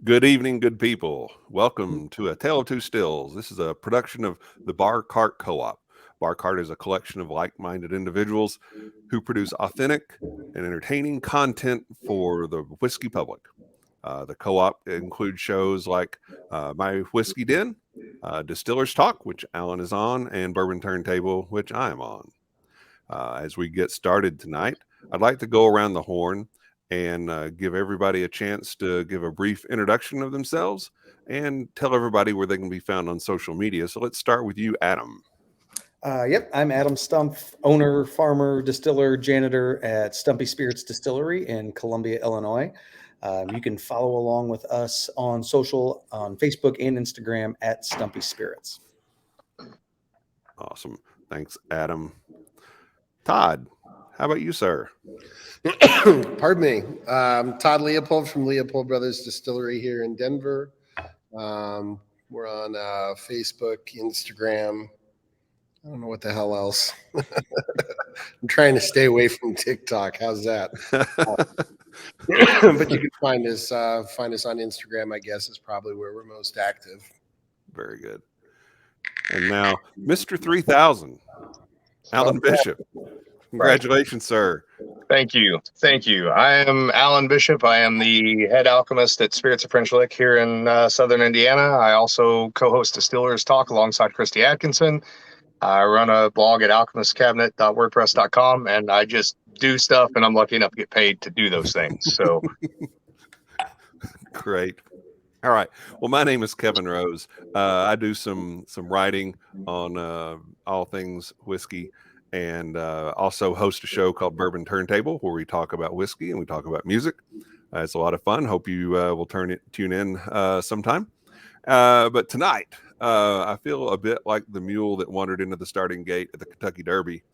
Good evening, good people. Welcome to A Tale of Two Stills. This is a production of the Bar Cart Co-op. Bar Cart is a collection of like-minded individuals who produce authentic and entertaining content for the whiskey public. The co-op includes shows like My Whiskey Den, Distiller's Talk, which Alan is on, and Bourbon Turntable, which I am on. As we get started tonight, I'd like to go around the horn and give everybody a chance to give a brief introduction of themselves and tell everybody where they can be found on social media. So let's start with you, Adam. Yep, I'm Adam Stumpf, owner, farmer, distiller, janitor at Stumpy Spirits Distillery in Columbia, Illinois. You can follow along with us on social, on Facebook and Instagram at Stumpy Spirits. Awesome. Thanks, Adam. Todd, how about you, sir? Pardon me. Todd Leopold from Leopold Bros Distillery here in Denver. We're on Facebook, Instagram. I don't know what the hell else. I'm trying to stay away from TikTok. How's that? But you can find us on Instagram, I guess, is probably where we're most active. Very good. And now, Mr. 3000, Alan Bishop. Congratulations, sir. Thank you. Thank you. I am Alan Bishop. I am the head alchemist at Spirits of French Lick here in Southern Indiana. I also co-host Distiller's Talk alongside Christy Atkinson. I run a blog at alchemistcabinet.wordpress.com, and I just do stuff, and I'm lucky enough to get paid to do those things. So Great. All right. Well, my name is Kevin Rose. I do some writing on all things whiskey, and also host a show called Bourbon Turntable, where we talk about whiskey and we talk about music. It's a lot of fun. Hope you will tune in sometime. But tonight, I feel a bit like the mule that wandered into the starting gate at the Kentucky Derby.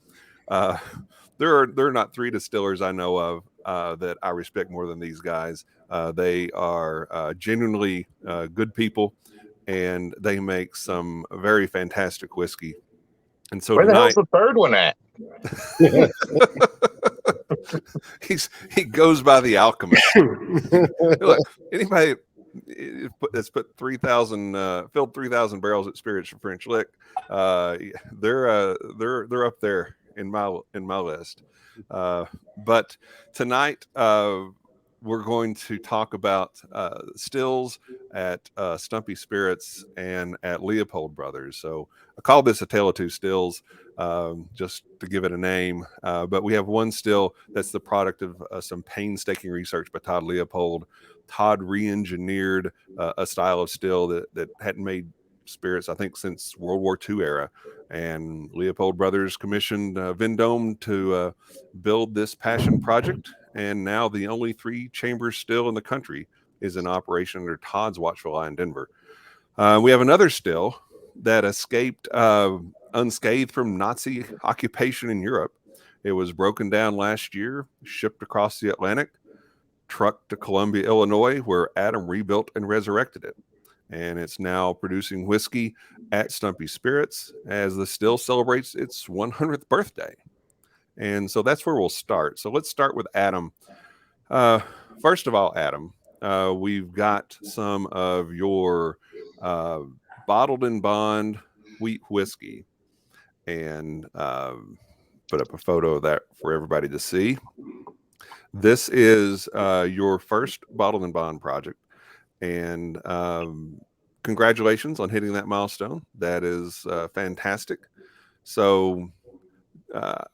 There are not three distillers I know of that I respect more than these guys. They are genuinely good people, and they make some very fantastic whiskey. And so where the tonight, hell's the third one at? he goes by the alchemist. Look, anybody that's put 3,000 filled 3,000 barrels at Spirits of French Lick, they're up there in my list. But tonight we're going to talk about stills at Stumpy Spirits and at Leopold Brothers. So I call this a tale of two stills, just to give it a name. But we have one still that's the product of some painstaking research by Todd Leopold. Todd re-engineered a style of still that hadn't made spirits, I think, since World War II era. And Leopold Brothers commissioned Vendome to build this passion project. And now the only 3-chamber still in the country is in operation under Todd's watchful eye in Denver. We have another still that escaped unscathed from Nazi occupation in Europe. It was broken down last year, shipped across the Atlantic, trucked to Columbia, Illinois, where Adam rebuilt and resurrected it. And it's now producing whiskey at Stumpy Spirits as the still celebrates its 100th birthday. And so that's where we'll start. So let's start with Adam. First of all, Adam, we've got some of your bottled in bond wheat whiskey, and put up a photo of that for everybody to see. This is your first bottled in bond project, and congratulations on hitting that milestone. That is fantastic. So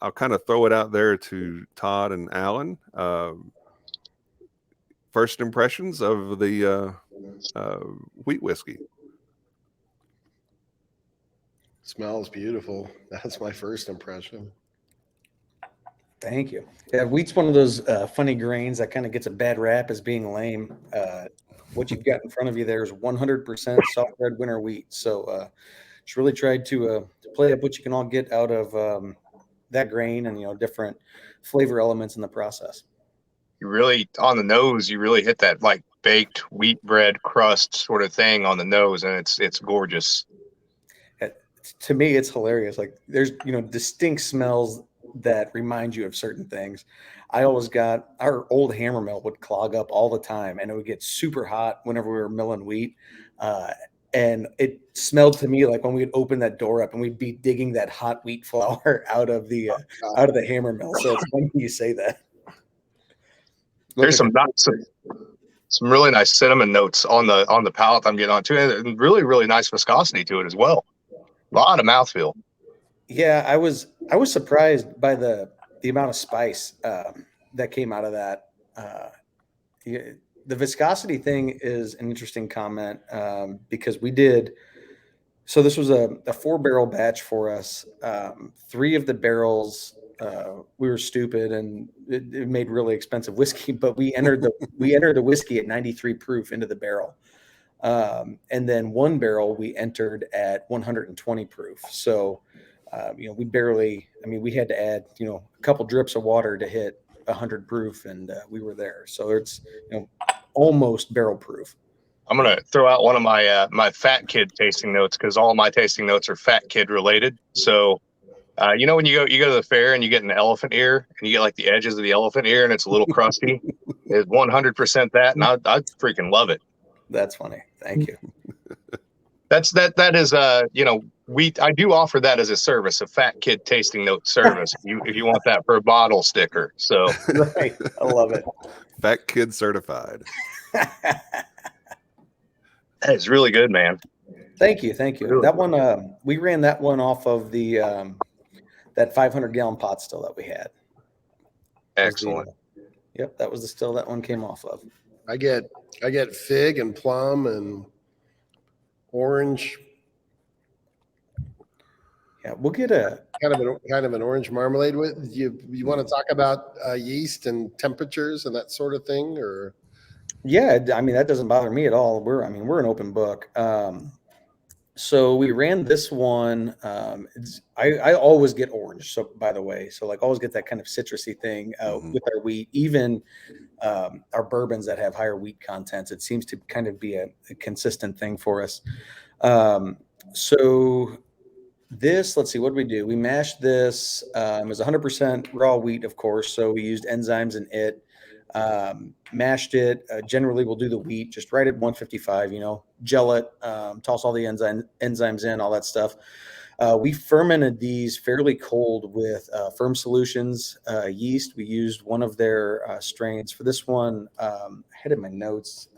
I'll kind of throw it out there to Todd and Alan. First impressions of the wheat whiskey. Smells beautiful. That's my first impression. Thank you. Yeah, wheat's one of those funny grains that kind of gets a bad rap as being lame. What you've got in front of you there is 100% soft red winter wheat. So just really tried to play up what you can all get out of that grain and, different flavor elements in the process. You really, on the nose, you really hit that like baked wheat bread crust sort of thing on the nose, and it's gorgeous. To me, it's hilarious. Like there's, distinct smells that remind you of certain things. I always got our old hammer mill would clog up all the time, and it would get super hot whenever we were milling wheat. And it smelled to me like when we'd open that door up and we'd be digging that hot wheat flour out of the hammer mill. So it's funny you say that. There's some really nice cinnamon notes on the palate I'm getting on too, and really, really nice viscosity to it as well. A lot of mouthfeel. Yeah, I was surprised by the amount of spice that came out of that. The viscosity thing is an interesting comment because we did. So this was a 4-barrel batch for us. 3 of the barrels, we were stupid and it made really expensive whiskey, but we entered the whiskey at 93 proof into the barrel. And then 1 barrel we entered at 120 proof. So, we had to add, a couple drips of water to hit 100 proof, and we were there. So it's, almost barrel proof. I'm going to throw out one of my my fat kid tasting notes because all my tasting notes are fat kid related. So, when you go to the fair and you get an elephant ear and you get like the edges of the elephant ear and it's a little crusty, it's 100% that, and I freaking love it. That's funny. Thank you. That is I do offer that as a service, a fat kid tasting note service. if you want that for a bottle sticker. So right. I love it. Fat kid certified. That is really good, man. Thank you. Really? That one, we ran that one off of the that 500-gallon pot still that we had. Excellent. Yep, that was the still that one came off of. I get fig and plum and orange. Yeah, we'll get a kind of an orange marmalade with you. You want to talk about yeast and temperatures and that sort of thing, or? Yeah, that doesn't bother me at all. We're an open book. So we ran this one. I always get orange. So by the way, so like always get that kind of citrusy thing with our wheat. Even our bourbons that have higher wheat contents, it seems to kind of be a consistent thing for us. So this, let's see, what did we do? We mashed this. It was 100% raw wheat, of course. So we used enzymes in it. Mashed it. Generally, we'll do the wheat just right at 155. Gel it, toss all the enzymes in, all that stuff. We fermented these fairly cold with firm solutions yeast. We used one of their strains for this one. I had in my notes.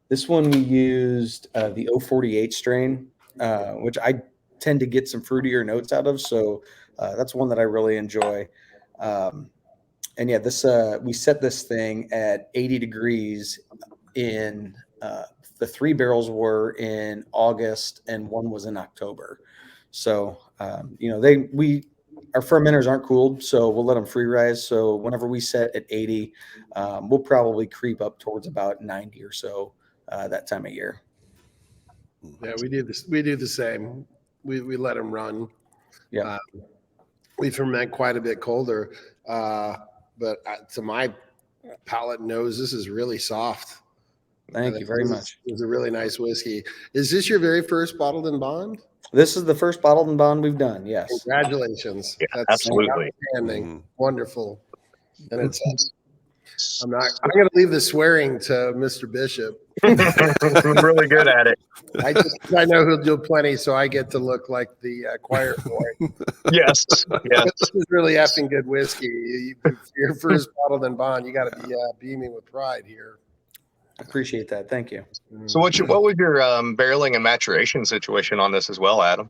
This one we used the 048 strain, which I tend to get some fruitier notes out of. So that's one that I really enjoy. And yeah, this we set this thing at 80 degrees in the 3 barrels were in August and 1 was in October. So our fermenters aren't cooled, so we'll let them free rise. So whenever we set at 80, we'll probably creep up towards about 90 or so that time of year. Yeah, we do this. We do the same. We let them run. Yeah, we ferment quite a bit colder. But to my palate nose, this is really soft. Thank you very much. It's a really nice whiskey. Is this your very first bottled and bond? This is the first bottled and bond we've done. Yes. Congratulations. Yeah, That's absolutely outstanding. Mm-hmm. Wonderful. And I'm going to leave the swearing to Mr. Bishop. I'm really good at it. I know he'll do plenty, so I get to look like the choir boy. Yes. This is really effing good whiskey. Your first bottled and bond, you got to be beaming with pride here. Appreciate that. Thank you. So what was your barreling and maturation situation on this as well, Adam?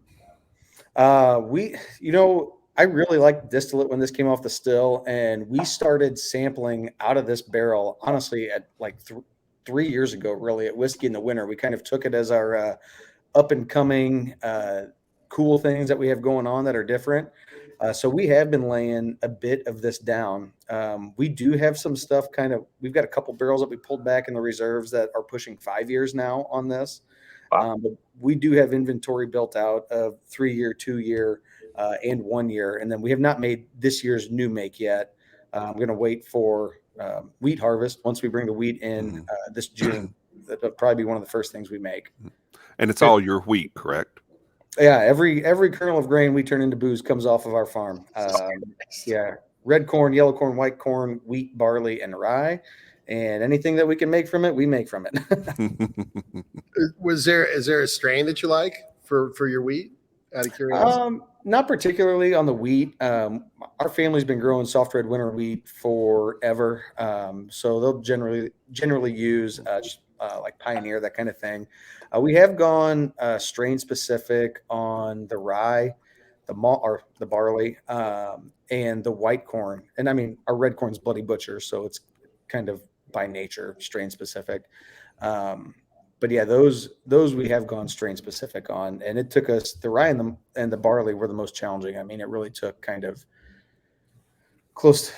I really liked distillate when this came off the still, and we started sampling out of this barrel, honestly, at like 3 years ago, really, at Whiskey in the Winter. We kind of took it as our up and coming cool things that we have going on that are different. So we have been laying a bit of this down. We do have some stuff we've got a couple barrels that we pulled back in the reserves that are pushing 5 years now on this. Wow. But we do have inventory built out of 3-year, 2-year, and 1 year. And then we have not made this year's new make yet. I'm going to wait for wheat harvest. Once we bring the wheat in this June, that'll probably be one of the first things we make. And it's all your wheat, correct? Yeah, every kernel of grain we turn into booze comes off of our farm. Yeah, red corn, yellow corn, white corn, wheat, barley, and rye. And anything that we can make from it, we make from it. Is there a strain that you like for your wheat? Out of curiosity. Not particularly on the wheat. Our family's been growing soft red winter wheat forever. So they'll generally use just like Pioneer, that kind of thing. We have gone strain specific on the rye, the malt, or the barley, and the white corn. And I mean, our red corn's Bloody Butcher, so it's kind of by nature strain specific. But yeah, those we have gone strain specific on, and it took us, the rye and the barley were the most challenging. I mean, it really took kind of close to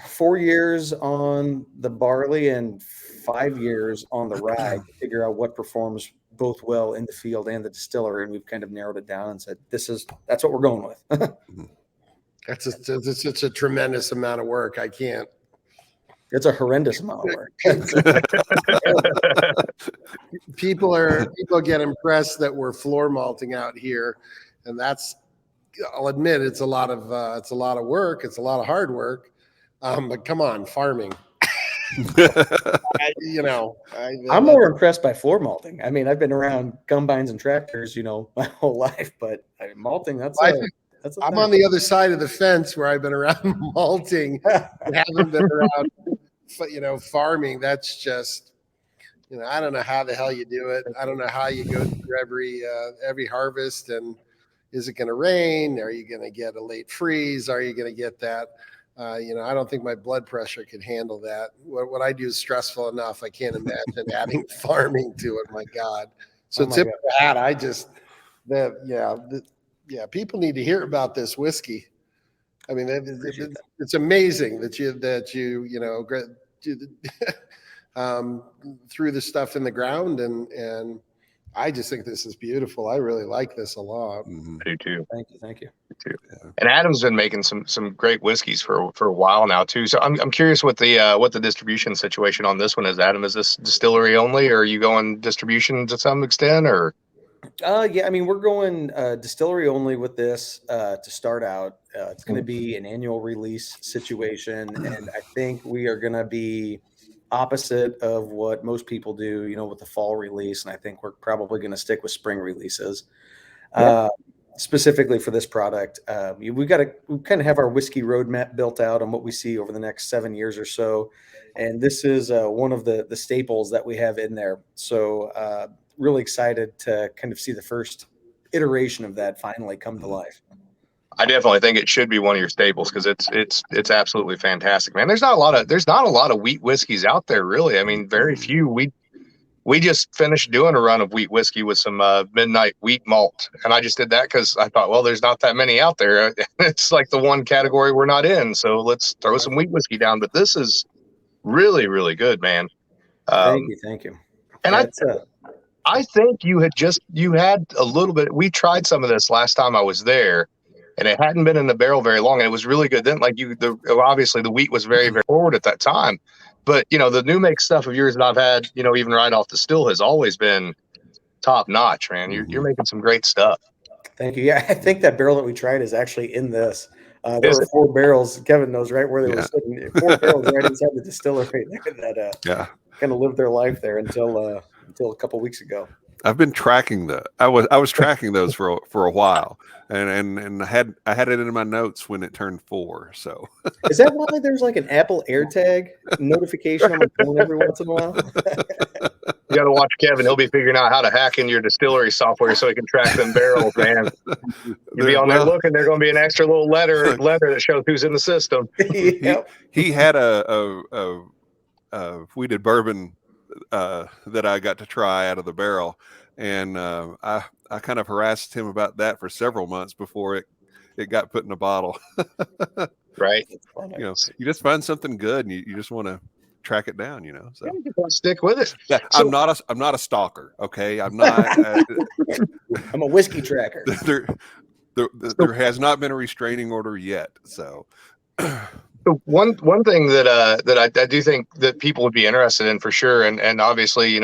four years on the barley and 5 years on the rye to figure out what performs both well in the field and the distillery. And we've kind of narrowed it down and said, that's what we're going with. That's such a tremendous amount of work. I can't. It's a horrendous amount of work. People get impressed that we're floor malting out here, and I'll admit it's a lot of work. It's a lot of hard work. But come on, farming. I'm more impressed by floor malting. I mean, I've been around combines and tractors, my whole life, but malting, I'm on the other side of the fence where I've been around malting, haven't been around, farming. That's just, I don't know how the hell you do it. I don't know how you go through every harvest, and is it going to rain? Are you going to get a late freeze? Are you going to get that? I don't think my blood pressure can handle that. What I do is stressful enough. I can't imagine adding farming to it. My God. So tip of the hat. People need to hear about this whiskey. I mean, it's amazing that you threw the stuff in the ground, and I just think this is beautiful. I really like this a lot. I do too. Thank you. Yeah. And Adam's been making some great whiskeys for a while now too. So I'm curious what the distribution situation on this one is. Adam, is this distillery only, or are you going distribution to some extent, or? Yeah, I mean, we're going distillery only with this to start out. It's going to be an annual release situation, and I think we are going to be opposite of what most people do, with the fall release. And I think we're probably going to stick with spring releases, specifically for this product. We kind of have our whiskey roadmap built out on what we see over the next 7 years or so, and this is one of the staples that we have in there. So. Really excited to kind of see the first iteration of that finally come to life. I definitely think it should be one of your staples because it's absolutely fantastic, man. There's not a lot of wheat whiskeys out there, really. I mean, very few. We just finished doing a run of wheat whiskey with some midnight wheat malt, and I just did that because I thought, well, there's not that many out there. It's like the one category we're not in, so let's throw some wheat whiskey down. But this is really, really good, man. Thank you. And I think you had a little bit. We tried some of this last time I was there, and it hadn't been in the barrel very long, and it was really good then. Obviously the wheat was very, very forward at that time, but the new make stuff of yours that I've had, even right off the still, has always been top notch, man. You're making some great stuff. Thank you. Yeah, I think that barrel that we tried is actually in this. There were 4 barrels. Kevin knows right where they were sitting. 4 barrels right inside the distillery that kind of lived their life there until a couple weeks ago. I've been tracking I was tracking those for a while, and I had it in my notes when it turned 4. So is that why there's like an Apple AirTag notification on my phone every once in a while? You got to watch Kevin. He'll be figuring out how to hack in your distillery software so he can track them barrels, man. You'll be on there looking. There's going to be an extra little letter that shows who's in the system. He had a wheated bourbon that I got to try out of the barrel, and I kind of harassed him about that for several months before it got put in a bottle. Right. You just find something good and you just want to track it down, so stick with it. Yeah, I'm not a stalker. Okay. I'm not, I'm a whiskey tracker. There has not been a restraining order yet. So one thing that I do think that people would be interested in for sure, and obviously,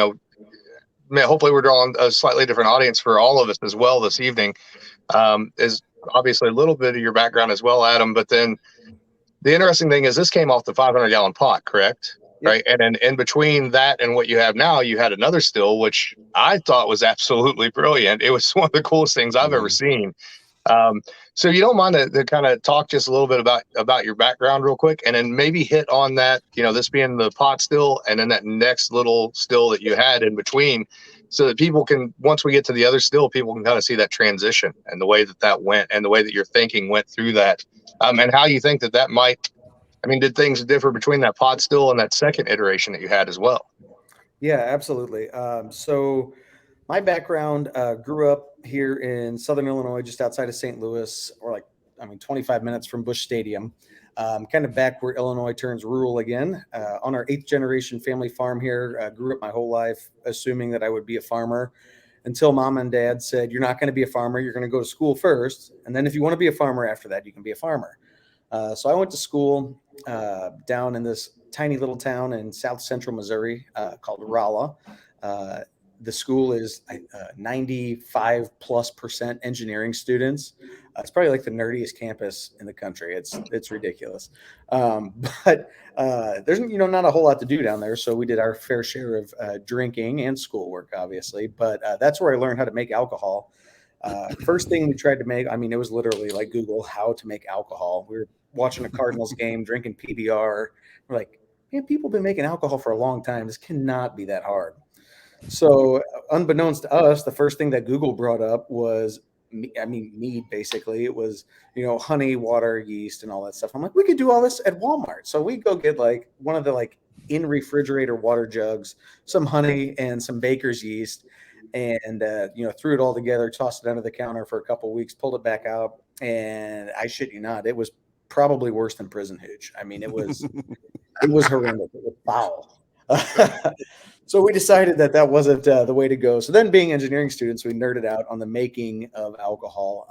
hopefully we're drawing a slightly different audience for all of us as well this evening, is obviously a little bit of your background as well, Adam. But then the interesting thing is this came off the 500-gallon pot, correct? Yep. Right. And then in between that and what you have now, you had another still, which I thought was absolutely brilliant. It was one of the coolest things I've ever seen. So you don't mind to kind of talk just a little bit about your background real quick, and then maybe hit on that, this being the pot still, and then that next little still that you had in between, so that people can, once we get to the other still, people can kind of see that transition and the way that went and the way that your thinking went through that, and how you think that might, did things differ between that pot still and that second iteration that you had as well? Yeah, absolutely. So my background, grew up here in Southern Illinois, just outside of St. Louis, or 25 minutes from Busch Stadium, kind of back where Illinois turns rural again, on our 8th generation family farm here. Grew up my whole life assuming that I would be a farmer, until mom and dad said, "You're not going to be a farmer. You're going to go to school first. And then if you want to be a farmer after that, you can be a farmer." So I went to school down in this tiny little town in South Central Missouri, called Rolla. The school is 95+% engineering students. It's probably like the nerdiest campus in the country. It's ridiculous. But there's not a whole lot to do down there, so we did our fair share of drinking and schoolwork, obviously. But that's where I learned how to make alcohol. First thing we tried to make, it was literally like Google how to make alcohol. We were watching a Cardinals game, drinking PBR. We're like, man, people have been making alcohol for a long time. This cannot be that hard. So unbeknownst to us, the first thing that Google brought up was, mead, basically. It was, honey, water, yeast, and all that stuff. I'm like, we could do all this at Walmart. So we go get one of the in refrigerator water jugs, some honey and some baker's yeast, and threw it all together, tossed it under the counter for a couple of weeks, pulled it back out, and I shit you not, it was probably worse than prison hooch. It was horrendous. It was foul. So we decided that wasn't the way to go. So then, being engineering students, we nerded out on the making of alcohol,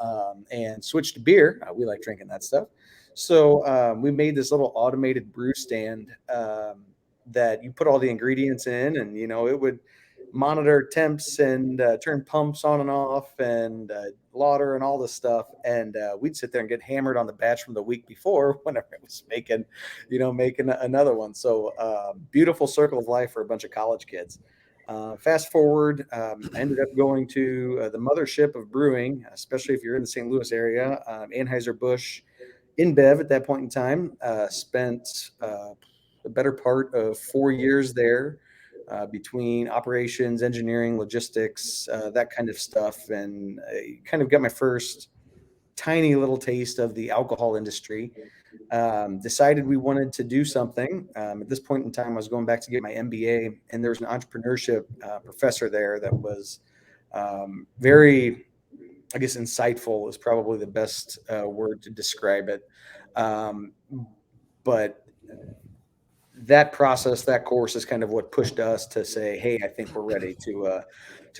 and switched to beer. We like drinking that stuff. So we made this little automated brew stand that you put all the ingredients in, and it would monitor temps and turn pumps on and off, and lauder and all this stuff. And we'd sit there and get hammered on the batch from the week before whenever it was making another one. So beautiful circle of life for a bunch of college kids. Fast forward, I ended up going to the mothership of brewing, especially if you're in the St. Louis area, Anheuser-Busch InBev at that point in time. Spent the better part of 4 years there, between operations, engineering, logistics, that kind of stuff. And I kind of got my first tiny little taste of the alcohol industry. Decided we wanted to do something. At this point in time, I was going back to get my MBA, and there was an entrepreneurship professor there that was very, I guess, insightful is probably the best word to describe it. But that process, that course is kind of what pushed us to say, hey, I think we're ready to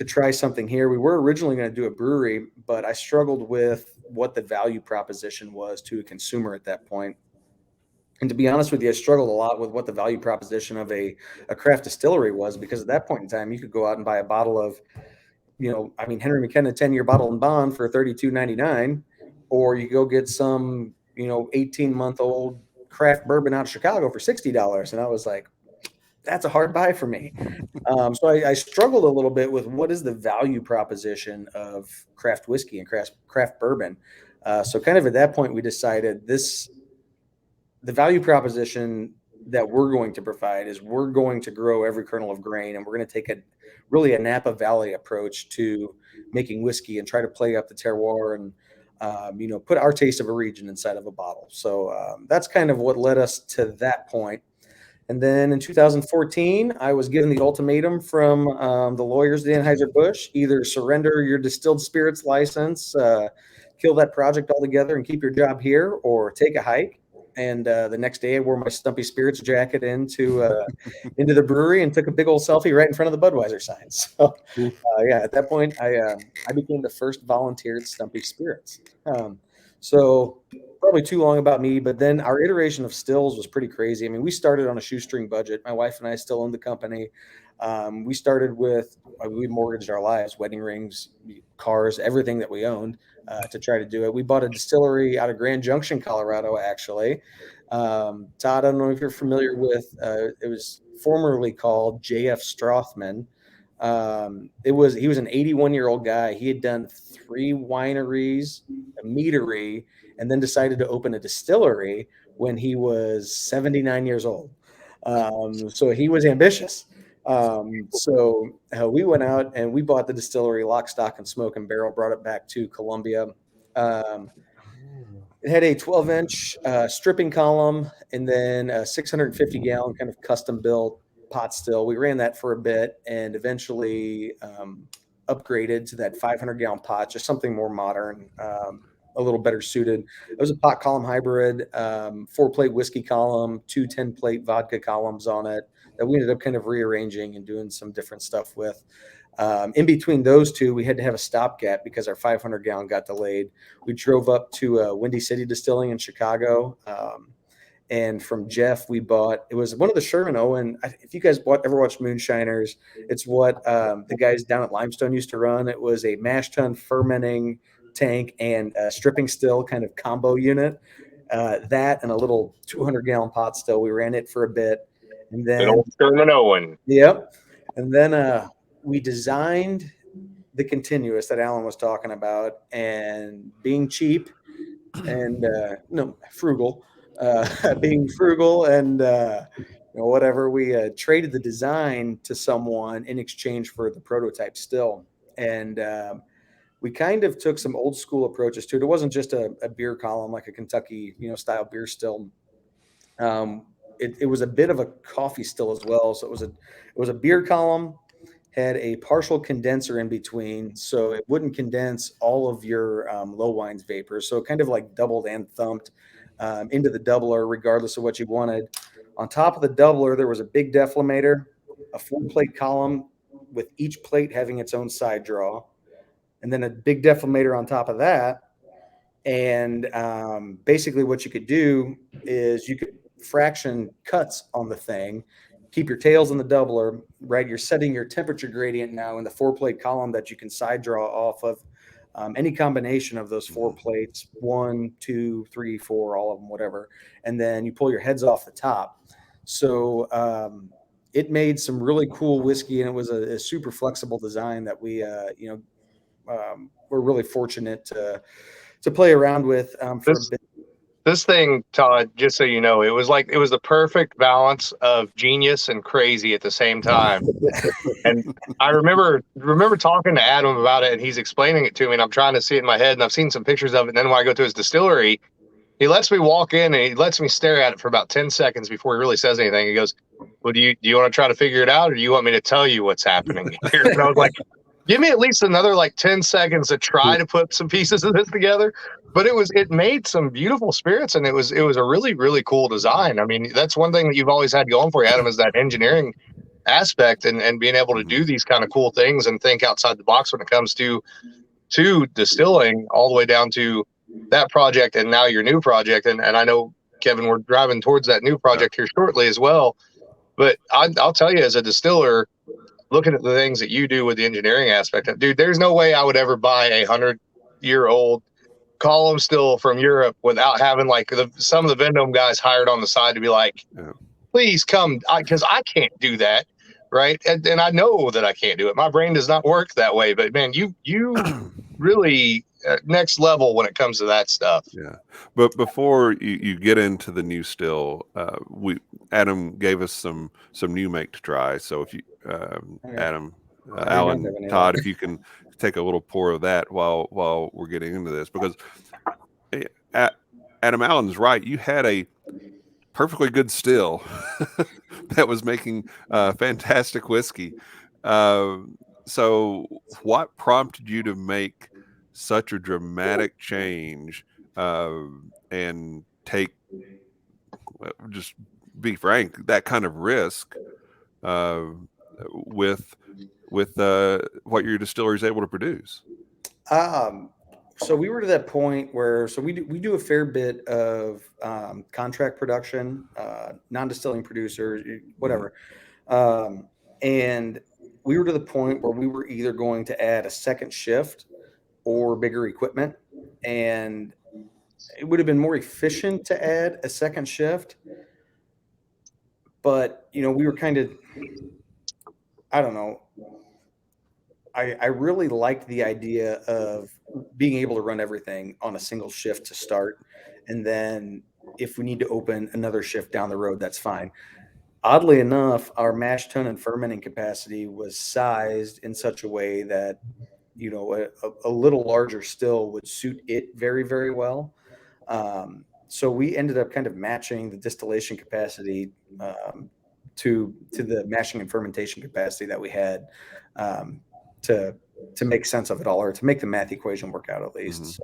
try something here. We were originally going to do a brewery, but I struggled with what the value proposition was to a consumer at that point. And to be honest with you, I struggled a lot with what the value proposition of a craft distillery was, because at that point in time, you could go out and buy a bottle of, Henry McKenna 10-year bottle and bond for $32.99, or you go get some, 18-month-old craft bourbon out of Chicago for $60. And I was like, that's a hard buy for me. So I struggled a little bit with what is the value proposition of craft whiskey and craft bourbon. So kind of at that point, we decided the value proposition that we're going to provide is we're going to grow every kernel of grain, and we're going to take a Napa Valley approach to making whiskey and try to play up the terroir and put our taste of a region inside of a bottle. So that's kind of what led us to that point. And then in 2014, I was given the ultimatum from the lawyers at Anheuser-Busch: either surrender your distilled spirits license, kill that project altogether and keep your job here, or take a hike. And the next day, I wore my Stumpy Spirits jacket into the brewery and took a big old selfie right in front of the Budweiser sign. So, at that point, I became the first volunteer at Stumpy Spirits. So probably too long about me, but then our iteration of stills was pretty crazy. We started on a shoestring budget. My wife and I still own the company. We started with, we mortgaged our lives, wedding rings, cars, everything that we owned, to try to do it. We bought a distillery out of Grand Junction, Colorado, actually. Todd, I don't know if you're familiar with, it was formerly called JF Strothman. He was an 81-year-old guy. He had done 3 wineries, a meadery, and then decided to open a distillery when he was 79 years old. So he was ambitious. We went out and we bought the distillery lock, stock, and smoke and barrel, brought it back to Columbia. It had a 12-inch stripping column and then a 650-gallon kind of custom-built pot still. We ran that for a bit and eventually upgraded to that 500-gallon pot, just something more modern, a little better suited. It was a pot column hybrid, 4-plate whiskey column, 2 10-plate vodka columns on it that we ended up kind of rearranging and doing some different stuff with. In between those two, we had to have a stopgap because our 500-gallon got delayed. We drove up to Windy City Distilling in Chicago. And from Jeff, it was one of the Sherman Owen. If you guys ever watched Moonshiners, it's what the guys down at Limestone used to run. It was a mash tun fermenting tank and a stripping still kind of combo unit. That and a little 200-gallon pot still. We ran it for a bit. And then, An old Sherman Owen. Yep. And then we designed the continuous that Alan was talking about, and being cheap and frugal, being frugal and whatever, we traded the design to someone in exchange for the prototype still. And we kind of took some old school approaches to it. It wasn't just a beer column like a Kentucky style beer still. It was a bit of a coffee still as well. So it was a beer column, had a partial condenser in between, so it wouldn't condense all of your low wines vapors. So it kind of like doubled and thumped into the doubler, regardless of what you wanted. On top of the doubler, there was a big deflator, a 4-plate column with each plate having its own side draw, and then a big deflator on top of that. And basically what you could do is you could fraction cuts on the thing, keep your tails in the doubler, right? You're setting your temperature gradient now in the 4-plate column that you can side draw off of any combination of those 4 plates, 1, 2, 3, 4, all of them, whatever. And then you pull your heads off the top. So it made some really cool whiskey, and it was a super flexible design that we, we're really fortunate to play around with for a bit. This thing, Todd, just so you know, it was the perfect balance of genius and crazy at the same time. And I remember talking to Adam about it, and he's explaining it to me, and I'm trying to see it in my head, and I've seen some pictures of it. And then when I go to his distillery, he lets me walk in and he lets me stare at it for about 10 seconds before he really says anything. He goes, "Well, do you want to try to figure it out, or do you want me to tell you what's happening here?" And I was like, give me at least another 10 seconds to try to put some pieces of this together. But it made some beautiful spirits, and it was a really, really cool design. I mean, that's one thing that you've always had going for you, Adam, is that engineering aspect and being able to do these kind of cool things and think outside the box when it comes to distilling, all the way down to that project and now your new project. And I know, Kevin, we're driving towards that new project here shortly as well. But I'll tell you, as a distiller, looking at the things that you do with the engineering aspect, dude, there's no way I would ever buy a 100-year-old column still from Europe without having some of the Vendome guys hired on the side to be like, please come, because I can't do that, right? And I know that I can't do it. My brain does not work that way. But man, you really next level when it comes to that stuff. Yeah, but before you get into the new still, Adam gave us some new make to try. So if you Adam, Alan, Todd, if you can take a little pour of that while we're getting into this, because Adam, Allen's right. You had a perfectly good still that was making fantastic whiskey. So what prompted you to make such a dramatic change and take, just be frank, that kind of risk with what your distillery is able to produce? So we were to that point where, we do a fair bit of contract production, non-distilling producers, whatever. And we were to the point where we were either going to add a second shift or bigger equipment. And it would have been more efficient to add a second shift. But, you know, we were kind of, I don't know. I really liked the idea of being able to run everything on a single shift to start. And then if we need to open another shift down the road, that's fine. Oddly enough, our mash tun and fermenting capacity was sized in such a way that, you know, a little larger still would suit it very, very well. So we ended up kind of matching the distillation capacity to the mashing and fermentation capacity that we had to make sense of it all, or to make the math equation work out at least.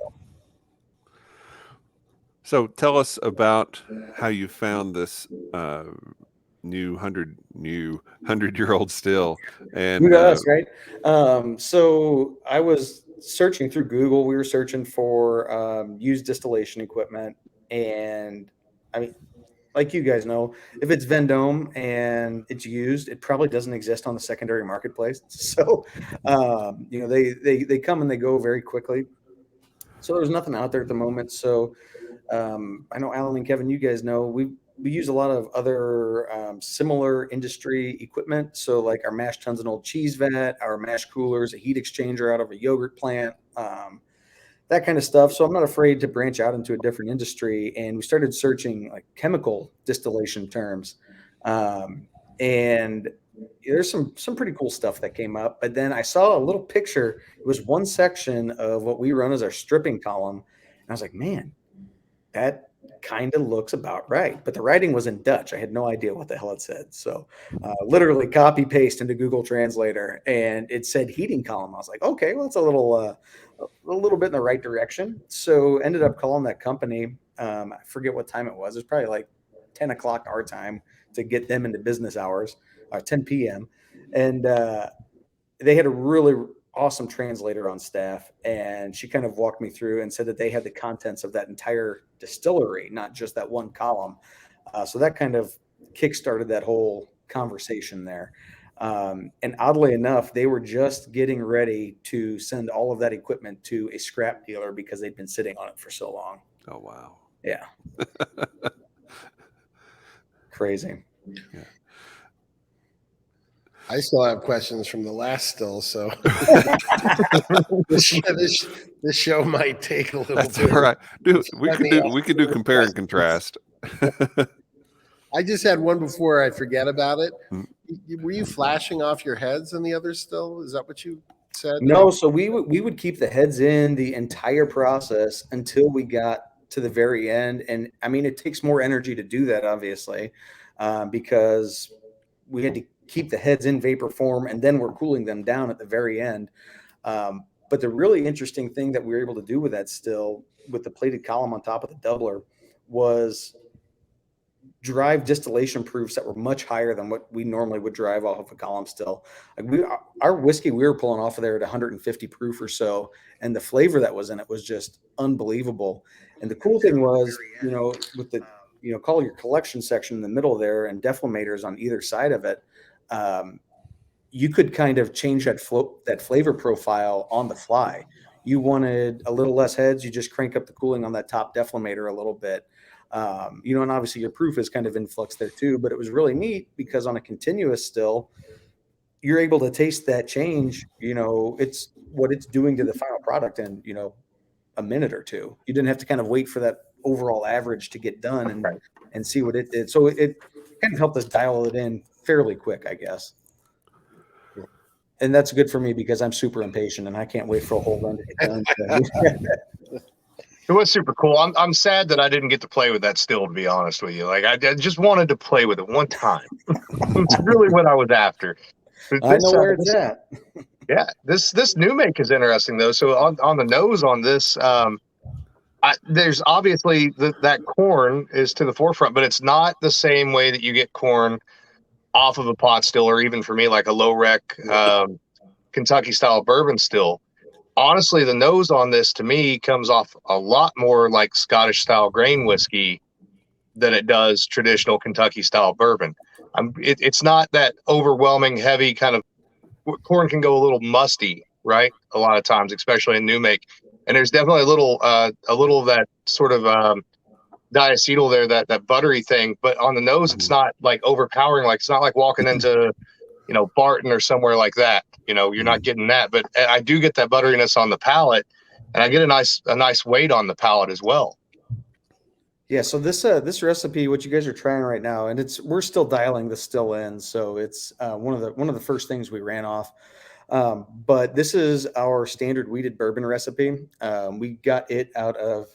So tell us about how you found this new 100-year-old still. And you know us, right? So I was searching through Google. We were searching for used distillation equipment, and I mean, like you guys know, if it's Vendome and it's used, it probably doesn't exist on the secondary marketplace. So, you know, they come and they go very quickly. So there's nothing out there at the moment. So I know Alan and Kevin, you guys know, we use a lot of other similar industry equipment. So like our mash tuns, an old cheese vat, our mash coolers, a heat exchanger out of a yogurt plant, that kind of stuff. So I'm not afraid to branch out into a different industry. And we started searching like chemical distillation terms. And there's some pretty cool stuff that came up. But then I saw a little picture. It was one section of what we run as our stripping column. And I was like, man, that kind of looks about right. But the writing was in Dutch. I had no idea what the hell it said. So literally copy paste into Google Translator, and it said heating column. I was like, okay, well, it's a little bit in the right direction. So ended up calling that company. I forget what time it was. It was probably like 10 o'clock our time to get them into business hours, 10 p.m. And they had a really awesome translator on staff, and she kind of walked me through and said that they had the contents of that entire distillery, not just that one column. So that kind of kickstarted that whole conversation there. And oddly enough, they were just getting ready to send all of that equipment to a scrap dealer because they'd been sitting on it for so long. Oh, wow. Yeah. Crazy. Yeah. I still have questions from the last still, so this show might take a little That's bit. all right. We could do compare and contrast. I just had one before I forget about it. Were you flashing off your heads in the other still? Is that what you said? No, so we would keep the heads in the entire process until we got to the very end. And I mean, it takes more energy to do that, obviously, because we had to keep the heads in vapor form, and then we're cooling them down at the very end. But the really interesting thing that we were able to do with that still, with the plated column on top of the doubler, was drive distillation proofs that were much higher than what we normally would drive off of a column still. Like our whiskey we were pulling off of there at 150 proof or so, and the flavor that was in it was just unbelievable. And the cool thing was, you know, with the, you know, call your collection section in the middle there and deflamators on either side of it, you could kind of change that flavor profile on the fly. You wanted a little less heads, you just crank up the cooling on that top deflamator a little bit. You know, and obviously your proof is kind of in flux there too, but it was really neat because on a continuous still, you're able to taste that change. You know, it's what it's doing to the final product in, you know, a minute or two. You didn't have to kind of wait for that overall average to get done and see what it did. So it kind of helped us dial it in fairly quick, I guess. And that's good for me because I'm super impatient and I can't wait for a whole run to get done. It was super cool. I'm sad that I didn't get to play with that still, to be honest with you. Like I just wanted to play with it one time. It's really what I was after. I know where it's at. Yeah, this new make is interesting though. So on the nose on this, there's obviously that corn is to the forefront, but it's not the same way that you get corn off of a pot still, or even for me like a low rec Kentucky style bourbon still. Honestly, the nose on this to me comes off a lot more like Scottish style grain whiskey than it does traditional Kentucky style bourbon. It's not that overwhelming heavy kind of, corn can go a little musty, right? A lot of times, especially in new make. and there's definitely a little of that sort of diacetyl there, that buttery thing. But on the nose, it's not like overpowering. Like it's not like walking into Barton or somewhere like that. You're not getting that. But I do get that butteriness on the palate, and I get a nice weight on the palate as well. Yeah, so this recipe, what you guys are trying right now, and we're still dialing the still in, so it's one of the first things we ran off. But this is our standard wheated bourbon recipe. We got it out of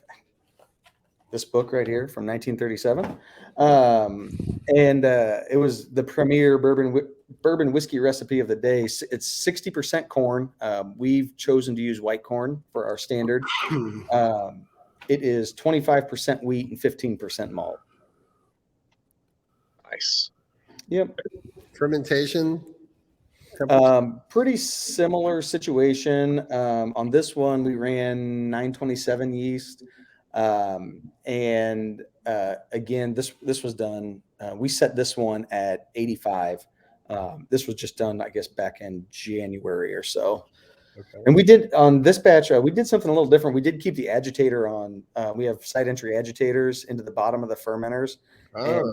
this book right here from 1937, and it was the premier bourbon whiskey recipe of the day. It's 60% corn. We've chosen to use white corn for our standard. It is 25% wheat and 15% malt. Nice. Yep. Fermentation? Pretty similar situation. On this one, we ran 927 yeast. And again, this was done. We set this one at 85. This was just done, I guess, back in January or so. Okay. And we did on this batch, we did something a little different. We did keep the agitator on. We have side entry agitators into the bottom of the fermenters. And,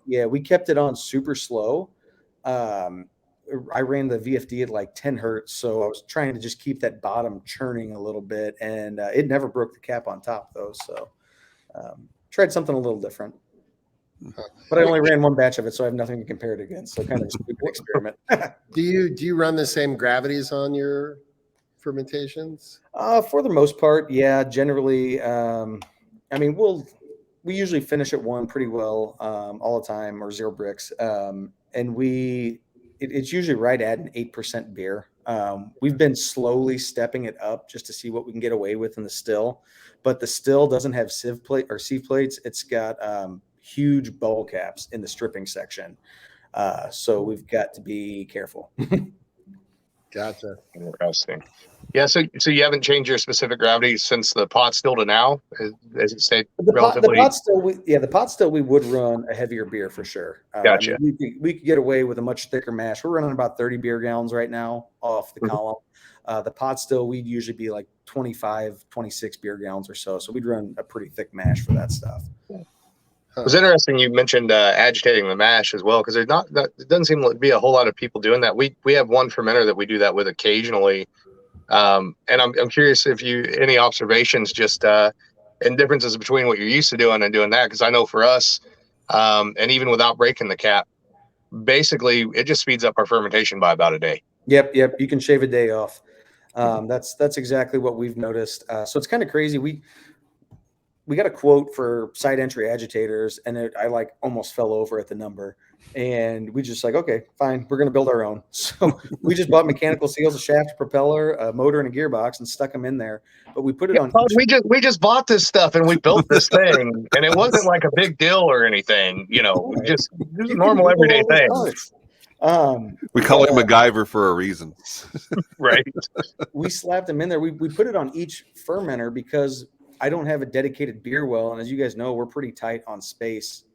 yeah, we kept it on super slow. I ran the VFD at like 10 hertz. So I was trying to just keep that bottom churning a little bit, and it never broke the cap on top though. So tried something a little different, but I only ran one batch of it, so I have nothing to compare it against. So kind of a stupid experiment. Do you run the same gravities on your fermentations? For the most part, yeah. Generally, I mean, we usually finish at 1 pretty well all the time, or 0 bricks, and it's usually right at an 8% beer. We've been slowly stepping it up just to see what we can get away with in the still, but the still doesn't have sieve plates. It's got huge bowl caps in the stripping section, so we've got to be careful. Gotcha. Interesting. Yeah, so you haven't changed your specific gravity since the pot still to now, as it stayed relatively. The pot still we would run a heavier beer for sure. Gotcha. I mean, we could get away with a much thicker mash. We're running about 30 beer gallons right now off the column. The pot still we'd usually be like 25, 26 beer gallons or so. So we'd run a pretty thick mash for that stuff. It was interesting you mentioned agitating the mash as well, because it doesn't seem to be a whole lot of people doing that. We have one fermenter that we do that with occasionally. And I'm curious if any observations just and differences between what you're used to doing and doing that, because I know for us, and even without breaking the cap, basically it just speeds up our fermentation by about a day. Yep. You can shave a day off. That's exactly what we've noticed. So it's kind of crazy. We got a quote for side entry agitators, and I like almost fell over at the number. And we just like, okay, fine, we're going to build our own. So we just bought mechanical seals, a shaft, propeller, a motor, and a gearbox, and stuck them in there. But we put it on. We just bought this stuff and we built this thing, and it wasn't like a big deal or anything. Just a normal everyday thing. We call him MacGyver for a reason. Right. We slapped them in there. We put it on each fermenter because I don't have a dedicated beer well. And as you guys know, we're pretty tight on space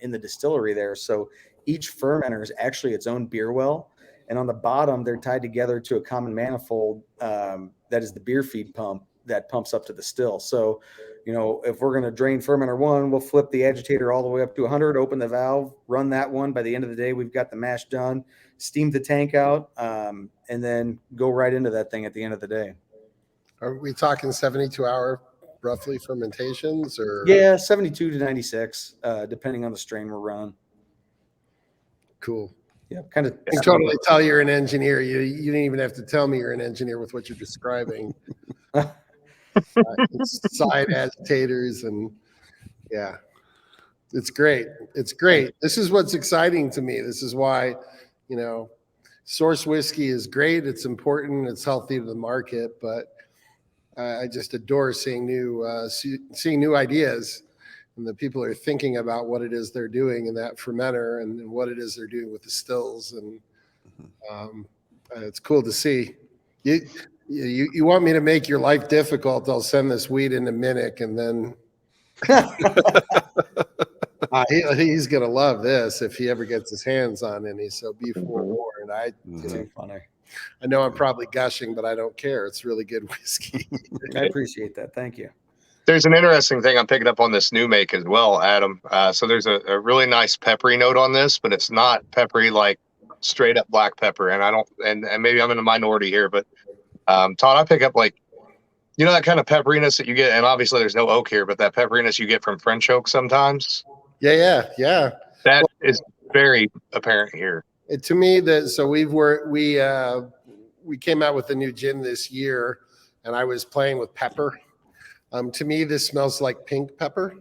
in the distillery there. So each fermenter is actually its own beer well. And on the bottom, they're tied together to a common manifold that is the beer feed pump that pumps up to the still. So, if we're going to drain fermenter 1, we'll flip the agitator all the way up to 100, open the valve, run that one. By the end of the day, we've got the mash done, steam the tank out, and then go right into that thing at the end of the day. Are we talking 72-hour roughly fermentations, or? Yeah, 72 to 96, depending on the strain we're running. Cool. Yeah, kind of. I can totally tell you're an engineer. You didn't even have to tell me you're an engineer with what you're describing. Side agitators, and yeah, it's great. It's great. This is what's exciting to me. This is why, source whiskey is great. It's important. It's healthy to the market, but I just adore seeing new ideas, and the people are thinking about what it is they're doing in that fermenter and what it is they're doing with the stills, and it's cool to see. You want me to make your life difficult? I'll send this weed into Minnick, and then he's gonna love this if he ever gets his hands on any. So be forewarned. Funny. I know I'm probably gushing, but I don't care. It's really good whiskey. I appreciate that. Thank you. There's an interesting thing I'm picking up on this new make as well, Adam. So there's a really nice peppery note on this, but it's not peppery like straight up black pepper. And I don't, and maybe I'm in a minority here, but Todd, I pick up like, you know, that kind of pepperiness that you get, and obviously there's no oak here, but that pepperiness you get from French oak sometimes. Yeah. That is very apparent here. To me, so we came out with a new gin this year, and I was playing with pepper. To me, this smells like pink pepper.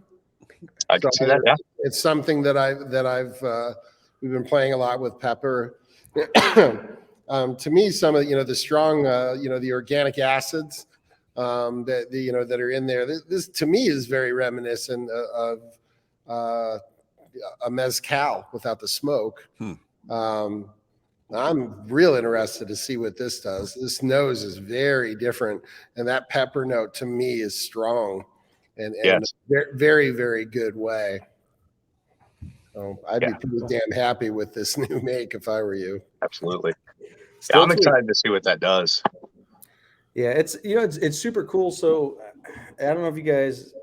I can see that. Yeah, it's something that we've been playing a lot with pepper. To me, some of the strong the organic acids that are in there. This to me is very reminiscent of a mezcal without the smoke. I'm real interested to see what this does. This nose is very different, and that pepper note to me is strong, and yes. very, very good way. So I'd be pretty damn happy with this new make if I were you. Absolutely. Yeah, I'm excited to see what that does. Yeah, it's super cool. So I don't know if you guys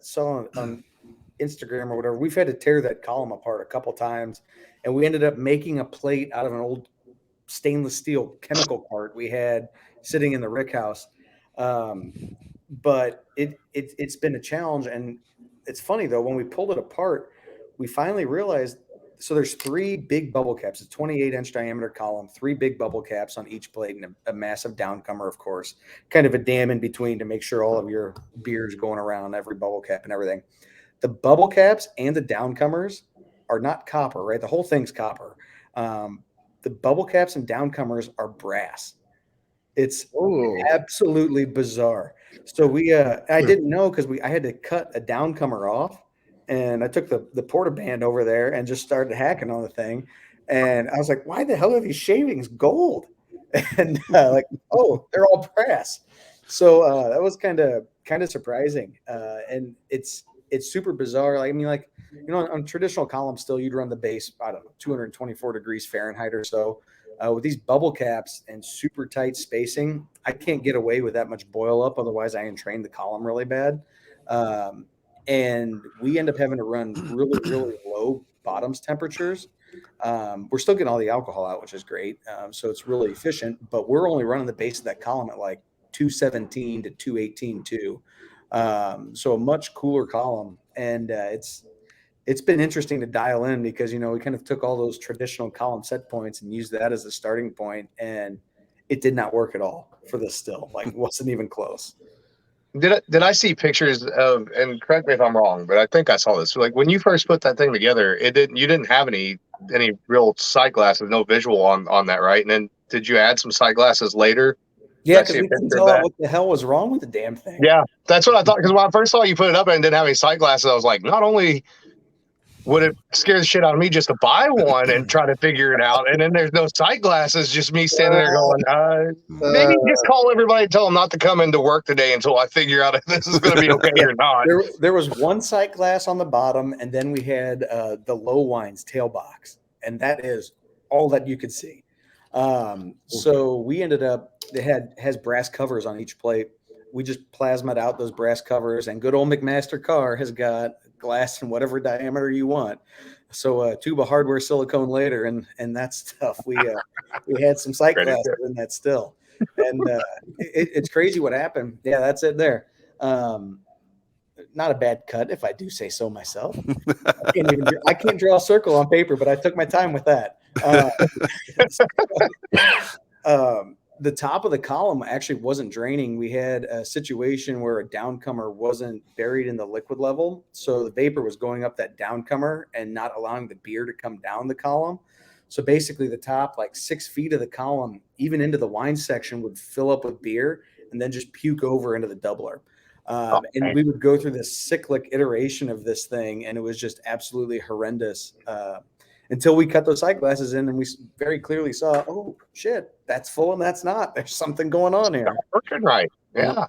saw on Instagram or whatever. We've had to tear that column apart a couple times, and we ended up making a plate out of an old stainless steel chemical part we had sitting in the rick house. But it's been a challenge, and it's funny though, when we pulled it apart, we finally realized, so there's 3 big bubble caps, a 28-inch diameter column, 3 big bubble caps on each plate, and a massive downcomer, of course, kind of a dam in between to make sure all of your beer's going around every bubble cap and everything. The bubble caps and the downcomers are not copper, right? The whole thing's copper. The bubble caps and downcomers are brass. It's absolutely bizarre. So I didn't know, because I had to cut a downcomer off, and I took the portaband over there and just started hacking on the thing. And I was like, why the hell are these shavings gold? And like, oh, they're all brass. So that was kind of surprising. And it's super bizarre. Like, I mean, like, on traditional columns still, you'd run the base, I don't know, 224 degrees Fahrenheit or so. With these bubble caps and super tight spacing, I can't get away with that much boil up. Otherwise, I entrain the column really bad. And we end up having to run really, really low bottoms temperatures. We're still getting all the alcohol out, which is great. So it's really efficient, but we're only running the base of that column at like 217 to 218 too. So a much cooler column. And it's been interesting to dial in, because, we kind of took all those traditional column set points and used that as a starting point, and it did not work at all for this still. Like, it wasn't even close. Did I see pictures of, and correct me if I'm wrong, but I think I saw this. Like, when you first put that thing together, you didn't have any real sight glasses, no visual on that, right? And then did you add some sight glasses later? Yeah, because we couldn't tell what the hell was wrong with the damn thing. Yeah, that's what I thought. Because when I first saw you put it up and didn't have any sight glasses, I was like, not only would it scare the shit out of me just to buy one and try to figure it out, and then there's no sight glasses, just me standing there going, maybe just call everybody and tell them not to come into work today until I figure out if this is going to be okay or not. There was one sight glass on the bottom, and then we had the low wines tail box, and that is all that you could see. So we ended up, has brass covers on each plate. We just plasmaed out those brass covers, and good old McMaster Carr has got glass in whatever diameter you want. So a tube of hardware silicone later, and that stuff, we had some sight glasses in that still. And it's crazy what happened. Yeah, that's it there. Not a bad cut, if I do say so myself. I can't draw a circle on paper, but I took my time with that. The top of the column actually wasn't draining. We had a situation where a downcomer wasn't buried in the liquid level. So the vapor was going up that downcomer and not allowing the beer to come down the column. So basically the top, like 6 feet of the column, even into the wine section, would fill up with beer and then just puke over into the doubler. And we would go through this cyclic iteration of this thing, and it was just absolutely horrendous. Until we cut those sight glasses in, and we very clearly saw, oh shit, that's full and that's not. There's something going on here. Working right. Yeah.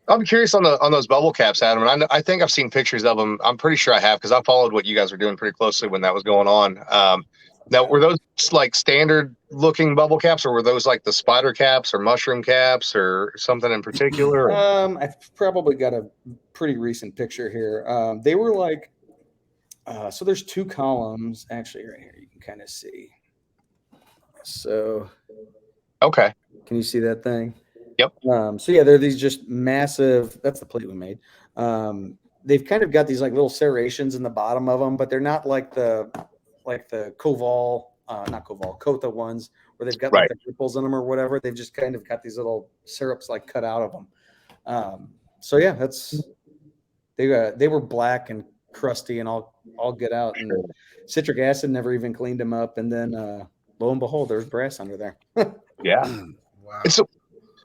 I'm curious on those bubble caps, Adam. And I think I've seen pictures of them. I'm pretty sure I have, because I followed what you guys were doing pretty closely when that was going on. Now, were those like standard looking bubble caps, or were those like the spider caps or mushroom caps or something in particular? I've probably got a pretty recent picture here. They were like, so there's two columns actually right here. You can kind of see. So, Okay. can you see that thing? Yep. So yeah, they're these just massive. That's the plate we made. They've kind of got these like little serrations in the bottom of them, but they're not like the Koval, not Koval, Kota ones where they've got like the ripples in them or whatever. They've just kind of got these little syrups like cut out of them. So yeah, they were black and crusty and all get out, and citric acid never even cleaned them up, and then lo and behold, there's brass under there. Yeah. Wow. So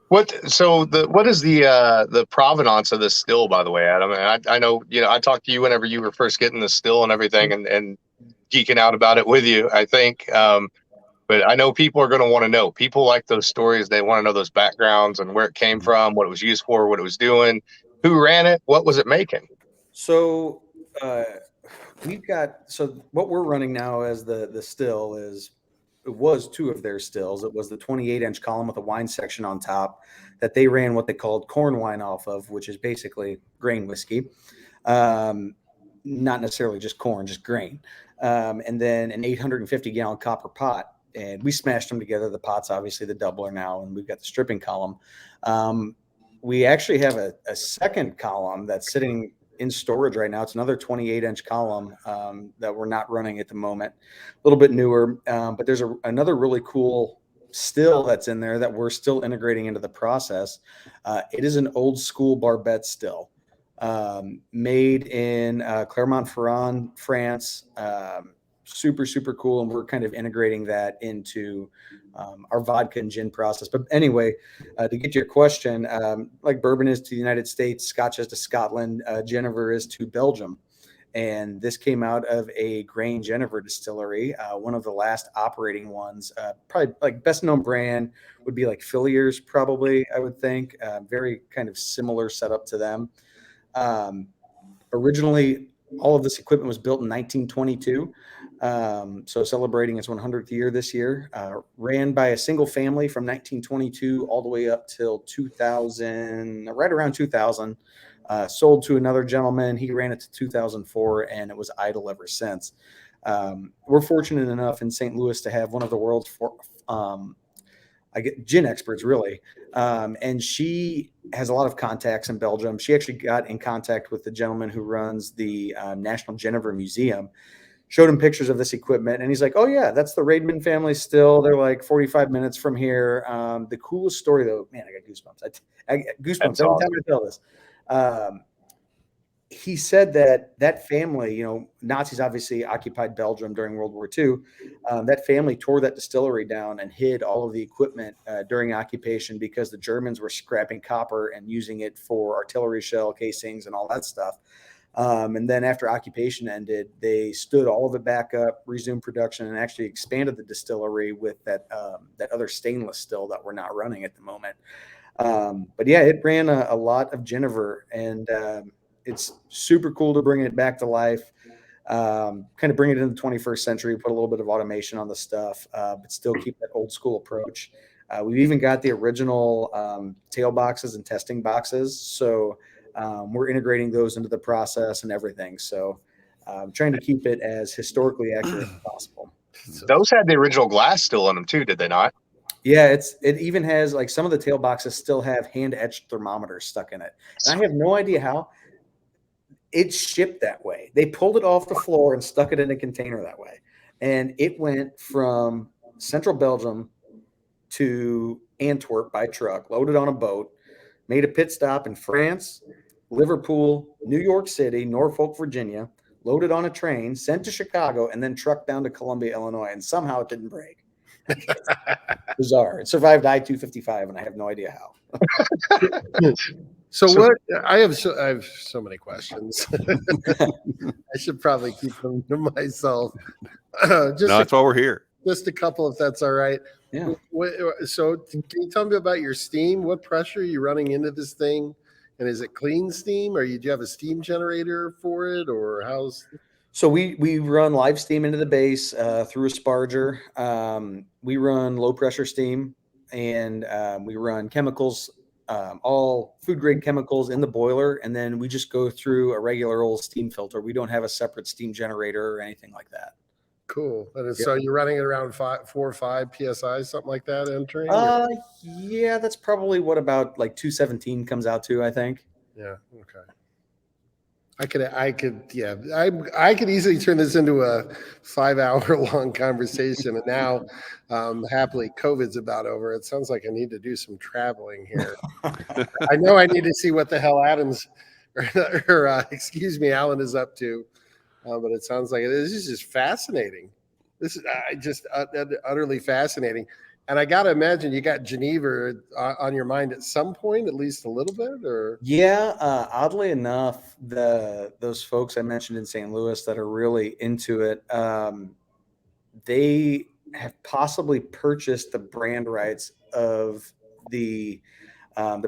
what is the provenance of this still, by the way, Adam? And I know, I talked to you whenever you were first getting the still and everything, and geeking out about it with you, I think. But I know people are going to want to know. People like those stories. They want to know those backgrounds and where it came from, what it was used for, what it was doing, who ran it, what was it making. So what we're running now as the still is, it was two of their stills. It was the 28-inch column with a wine section on top that they ran what they called corn wine off of, which is basically grain whiskey. Not necessarily just corn, just grain. And then an 850-gallon copper pot. And we smashed them together. The pot's obviously the doubler now, and we've got the stripping column. We actually have a second column that's sitting in storage right now. It's another 28-inch column that we're not running at the moment. A little bit newer, but there's another really cool still that's in there that we're still integrating into the process. It is an old school barbette still, made in Clermont-Ferrand, France. Super, super cool. And we're kind of integrating that into our vodka and gin process. But anyway, to get to your question, like bourbon is to the United States, Scotch is to Scotland, Genever is to Belgium. And this came out of a grain Genever distillery, one of the last operating ones. Probably like best known brand would be like Fillier's, probably, I would think. Very kind of similar setup to them. Originally, all of this equipment was built in 1922. So celebrating its 100th year this year. Ran by a single family from 1922 all the way up till 2000, right around 2000. Sold to another gentleman. He ran it to 2004, and it was idle ever since. We're fortunate enough in St. Louis to have one of the world's gin experts, really. And she has a lot of contacts in Belgium. She actually got in contact with the gentleman who runs the National Genever Museum, showed him pictures of this equipment, and he's like, oh yeah, that's the Raidman family still. They're like 45 minutes from here. The coolest story though, man, I got goosebumps. I get goosebumps every time I tell this. He said that family, Nazis obviously occupied Belgium during World War II. That family tore that distillery down and hid all of the equipment during occupation because the Germans were scrapping copper and using it for artillery shell casings and all that stuff. And then after occupation ended, they stood all of it back up, resumed production, and actually expanded the distillery with that other stainless still that we're not running at the moment. But yeah, it ran a lot of Genever, and it's super cool to bring it back to life, kind of bring it into the 21st century, put a little bit of automation on the stuff, but still keep that old school approach. We've even got the original tail boxes and testing boxes. So we're integrating those into the process and everything. So trying to keep it as historically accurate as possible. Those had the original glass still in them too, did they not? Yeah, it even has, like, some of the tail boxes still have hand-etched thermometers stuck in it. And I have no idea how. It's shipped that way. They pulled it off the floor and stuck it in a container that way. And it went from central Belgium to Antwerp by truck, loaded on a boat, made a pit stop in France, Liverpool, New York City, Norfolk, Virginia, loaded on a train, sent to Chicago, and then trucked down to Columbia, Illinois. And somehow it didn't break. Bizarre. It survived I-255, and I have no idea how. So I have so many questions. I should probably keep them to myself. That's why we're here. Just a couple, if that's all right. Yeah. So can you tell me about your steam? What pressure are you running into this thing? And is it clean steam, or do you have a steam generator for it, or how's? So we run live steam into the base through a sparger. We run low pressure steam, and we run chemicals, all food grade chemicals in the boiler, and then we just go through a regular old steam filter. We don't have a separate steam generator or anything like that. Cool. And so you're running it around 4 or 5 psi, something like that, entering? Yeah, that's probably what about like 217 comes out to, I think. Yeah. Okay. I could easily turn this into a 5-hour long conversation. And now, happily, COVID's about over. It sounds like I need to do some traveling here. I know I need to see what the hell Adam's Alan is up to. But it sounds like this is just fascinating. This is just utterly fascinating. And I got to imagine you got Geneva on your mind at some point, at least a little bit, or? Yeah, oddly enough, those folks I mentioned in St. Louis that are really into it, they have possibly purchased the brand rights of the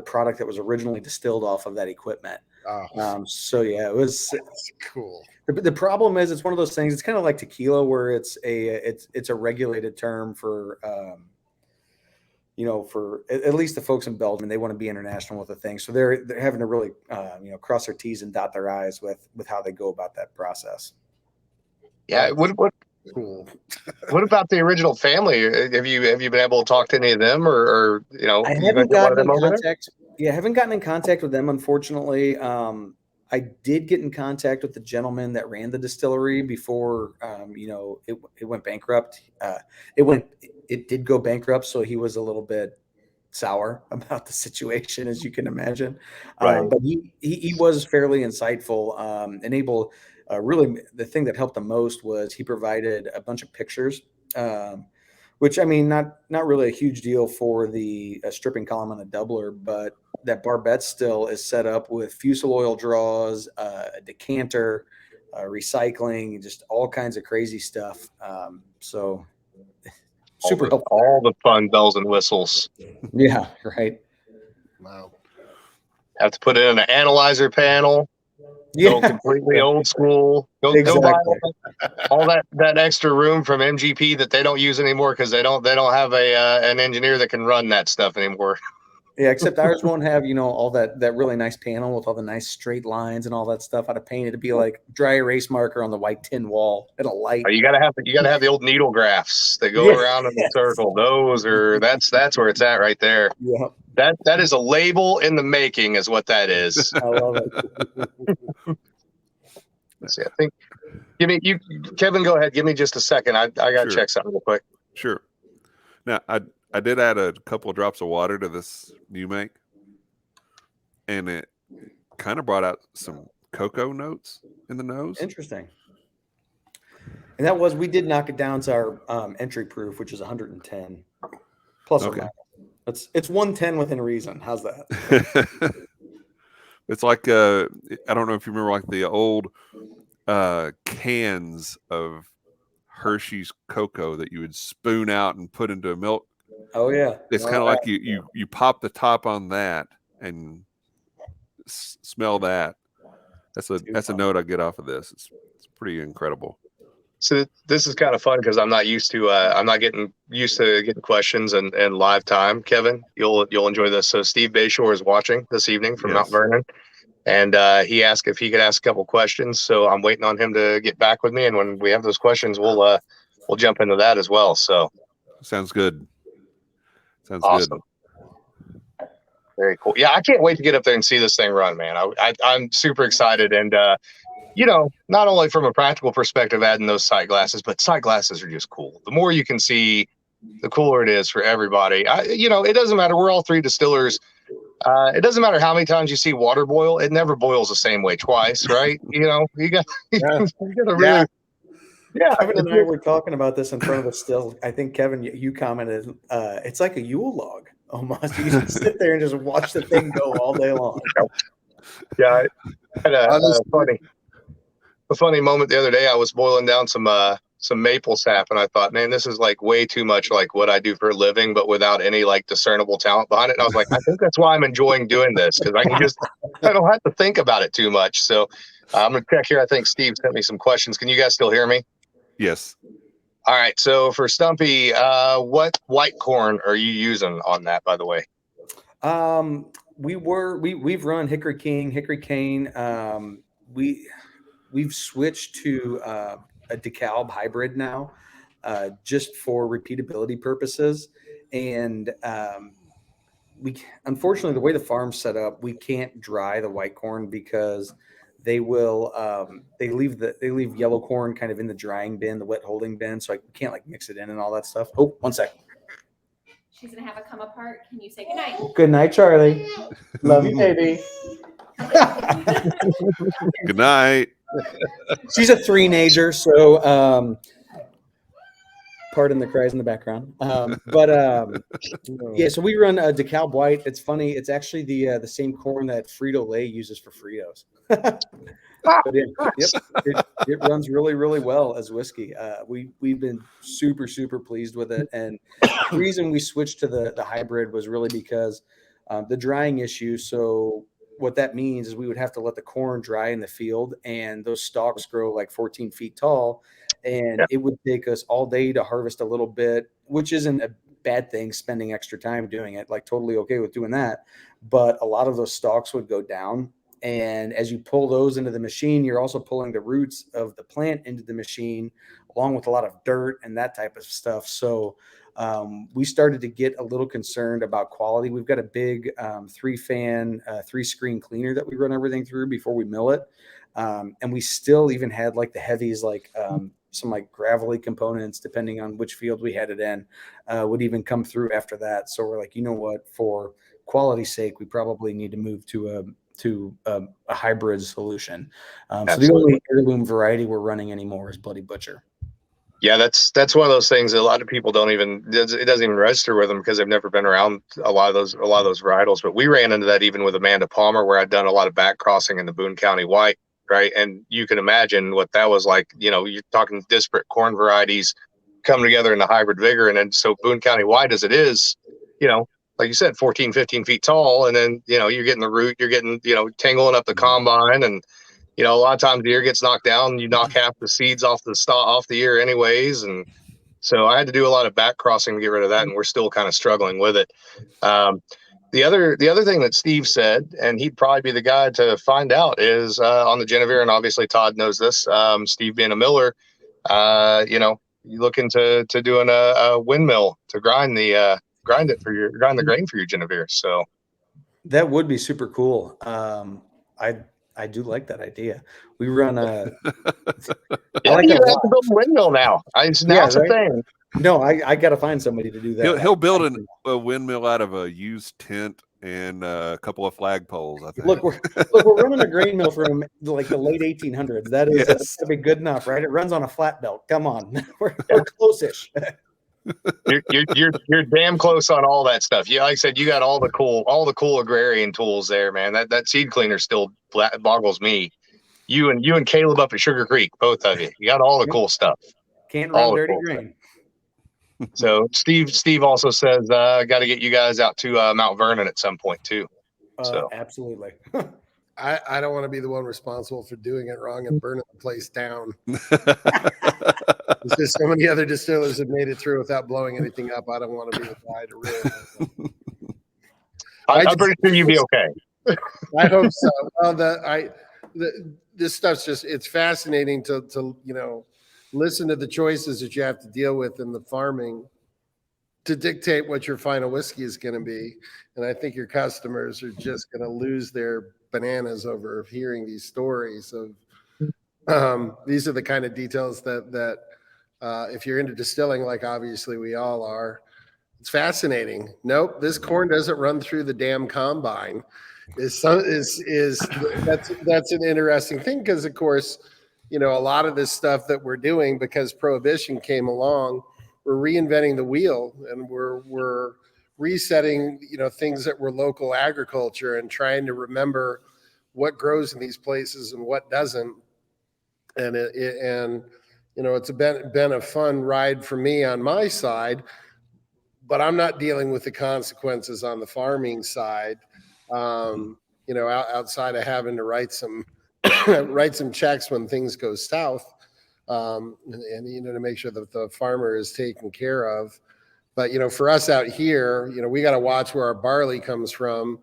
product that was originally distilled off of that equipment. Oh, so yeah, that's cool. The problem is it's one of those things. It's kind of like tequila, where it's a regulated term for for at least the folks in Belgium. They want to be international with the thing, so they're having to really cross their T's and dot their I's with how they go about that process. Yeah. What Cool. What about the original family? Have you been able to talk to any of them, or I haven't gotten in contact. Yeah, I haven't gotten in contact with them, unfortunately. I did get in contact with the gentleman that ran the distillery before, it went bankrupt. It did go bankrupt, so he was a little bit sour about the situation, as you can imagine. Right. But he was fairly insightful, and able. Really, the thing that helped the most was he provided a bunch of pictures, which, I mean, not really a huge deal for the stripping column on a doubler, but that barbette still is set up with fusel oil draws, a decanter, recycling, just all kinds of crazy stuff. So super helpful. All the fun bells and whistles. Yeah, right. Wow. Have to put in an analyzer panel. Yeah. Go completely old school. Go buy all that extra room from MGP that they don't use anymore because they don't have an engineer that can run that stuff anymore. Yeah, except ours won't have all that really nice panel with all the nice straight lines and all that stuff. I'd have painted to be like dry erase marker on the white tin wall and a light. You gotta have the old needle graphs that go around in the circle. That's where it's at right there. Yeah. That is a label in the making, is what that is. I love it. Let's see. I think. Kevin. Go ahead. Give me just a second. I got to check something real quick. Sure. Now I did add a couple of drops of water to this new make, and it kind of brought out some cocoa notes in the nose. Interesting. And we did knock it down to our entry proof, which is 110 plus or minus. It's 110 within reason. How's that? It's like I don't know if you remember, like the old cans of Hershey's cocoa that you would spoon out and put into milk. Oh yeah, it's kind of like you pop the top on that and smell that. That's a note I get off of this. It's pretty incredible. So this is kind of fun because I'm not getting used to getting questions and live time. Kevin, you'll enjoy this. So Steve Bayshore is watching this evening from Mount Vernon, and he asked if he could ask a couple questions. So I'm waiting on him to get back with me, and when we have those questions, we'll jump into that as well. So sounds good. Sounds awesome. Good. Very cool. Yeah, I can't wait to get up there and see this thing run, man. I'm super excited, and not only from a practical perspective, adding those sight glasses, but sight glasses are just cool. The more you can see, the cooler it is for everybody. It doesn't matter. We're all three distillers. It doesn't matter how many times you see water boil. It never boils the same way twice, right? You got to really. Yeah. Kevin and I were talking about this in front of the still. I think, Kevin, you commented, it's like a Yule log almost. You just sit there and just watch the thing go all day long. Yeah. I had a funny moment the other day. I was boiling down some maple sap, and I thought, man, this is like way too much like what I do for a living, but without any like discernible talent behind it. And I was like, I think that's why I'm enjoying doing this, because I don't have to think about it too much. So I'm going to check here. I think Steve sent me some questions. Can you guys still hear me? Yes. All right. So for Stumpy, what white corn are you using on that, by the way? We've run Hickory King, Hickory Cane. We've switched to a DeKalb hybrid now, just for repeatability purposes. And unfortunately, the way the farm's set up, we can't dry the white corn because they will they leave yellow corn kind of in the drying bin, the wet holding bin, so I can't like mix it in and all that stuff. Oh, one sec. She's gonna have a come apart. Can you say goodnight? Good night, Charlie. Love you, baby. Good night. She's a three-nager, so pardon the cries in the background. Yeah, so we run a DeKalb White. It's funny. It's actually the same corn that Frito-Lay uses for Fritos. But it runs really, really well as whiskey. We've been super, super pleased with it. And the reason we switched to the hybrid was really because the drying issue. So what that means is we would have to let the corn dry in the field, and those stalks grow like 14 feet tall. And it would take us all day to harvest a little bit, which isn't a bad thing, spending extra time doing it, like totally okay with doing that. But a lot of those stalks would go down. And as you pull those into the machine, you're also pulling the roots of the plant into the machine, along with a lot of dirt and that type of stuff. So we started to get a little concerned about quality. We've got a big 3-fan, 3-screen cleaner that we run everything through before we mill it. And we still even had like the heavies, like some like gravelly components, depending on which field we had it in, would even come through after that. So we're like, you know what, for quality's sake, we probably need to move to a hybrid solution. So the only heirloom variety we're running anymore is Bloody Butcher. Yeah, that's one of those things that a lot of people it doesn't even register with them because they've never been around a lot of those varietals. But we ran into that even with Amanda Palmer, where I'd done a lot of back crossing in the Boone County White, right? And you can imagine what that was like. You know, you're talking disparate corn varieties come together in the hybrid vigor. And then so Boone County White as it is, you know, like you said, 14, 15 feet tall. And then, you know, you're getting the root, you're getting, you know, tangling up the combine. And, you know, a lot of times the ear gets knocked down and you knock half the seeds off the ear anyways. And so I had to do a lot of back crossing to get rid of that. And we're still kind of struggling with it. The other thing that Steve said, and he'd probably be the guy to find out, is on the Genevieve, and obviously Todd knows this, Steve being a miller, you know, you look into doing a windmill to grind the grain for your Genevieve. So that would be super cool. I do like that idea. We run a you have to build a windmill now. It's a thing. No, I got to find somebody to do that. He'll build a windmill out of a used tent and a couple of flagpoles, I think. Look, we're running a grain mill from like the late 1800s. That is that's gotta be good enough, right? It runs on a flat belt. Come on, we're close-ish. You're damn close on all that stuff. Yeah, like I said, you got all the cool agrarian tools there, man. That seed cleaner still boggles me. You and Caleb up at Sugar Creek, both of you. You got all the cool stuff. Can't run dirty grain. So Steve also says got to get you guys out to Mount Vernon at some point too. So absolutely. I don't want to be the one responsible for doing it wrong and burning the place down. There's just so many other distillers have made it through without blowing anything up. I don't want to be the guy to ruin it. I'm pretty sure you'll be okay. I hope so. Well, this stuff's it's fascinating to you know, listen to the choices that you have to deal with in the farming to dictate what your final whiskey is going to be. And I think your customers are just going to lose their bananas over hearing these stories of these are the kind of details that if you're into distilling, like obviously we all are, it's fascinating. Nope, this corn doesn't run through the damn combine. That's an interesting thing because, of course, you know, a lot of this stuff that we're doing because Prohibition came along, we're reinventing the wheel and we're resetting, you know, things that were local agriculture and trying to remember what grows in these places and what doesn't. And and you know, it's been a fun ride for me on my side, but I'm not dealing with the consequences on the farming side. You know, outside of having to write some write some checks when things go south, and to make sure that the farmer is taken care of. But for us out here, we got to watch where our barley comes from,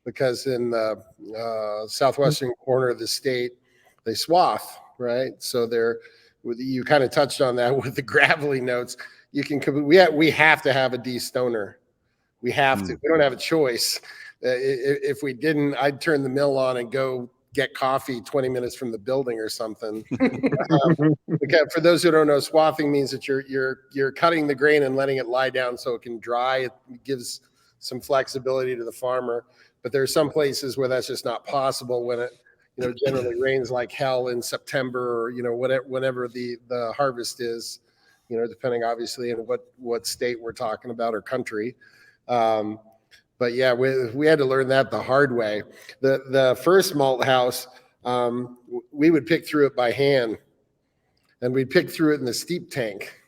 because in the southwestern corner of the state, they swath, right? So you kind of touched on that with the gravelly notes. We have to have a destoner. We have to. We don't have a choice. If we didn't, I'd turn the mill on and go get coffee 20 minutes from the building or something. Because for those who don't know, swathing means that you're cutting the grain and letting it lie down so it can dry. It gives some flexibility to the farmer. But there are some places where that's just not possible when it generally rains like hell in September, or whenever the harvest is, depending obviously on what state we're talking about or country. But yeah, we had to learn that the hard way. The first malt house, we would pick through it by hand, and we'd pick through it in the steep tank,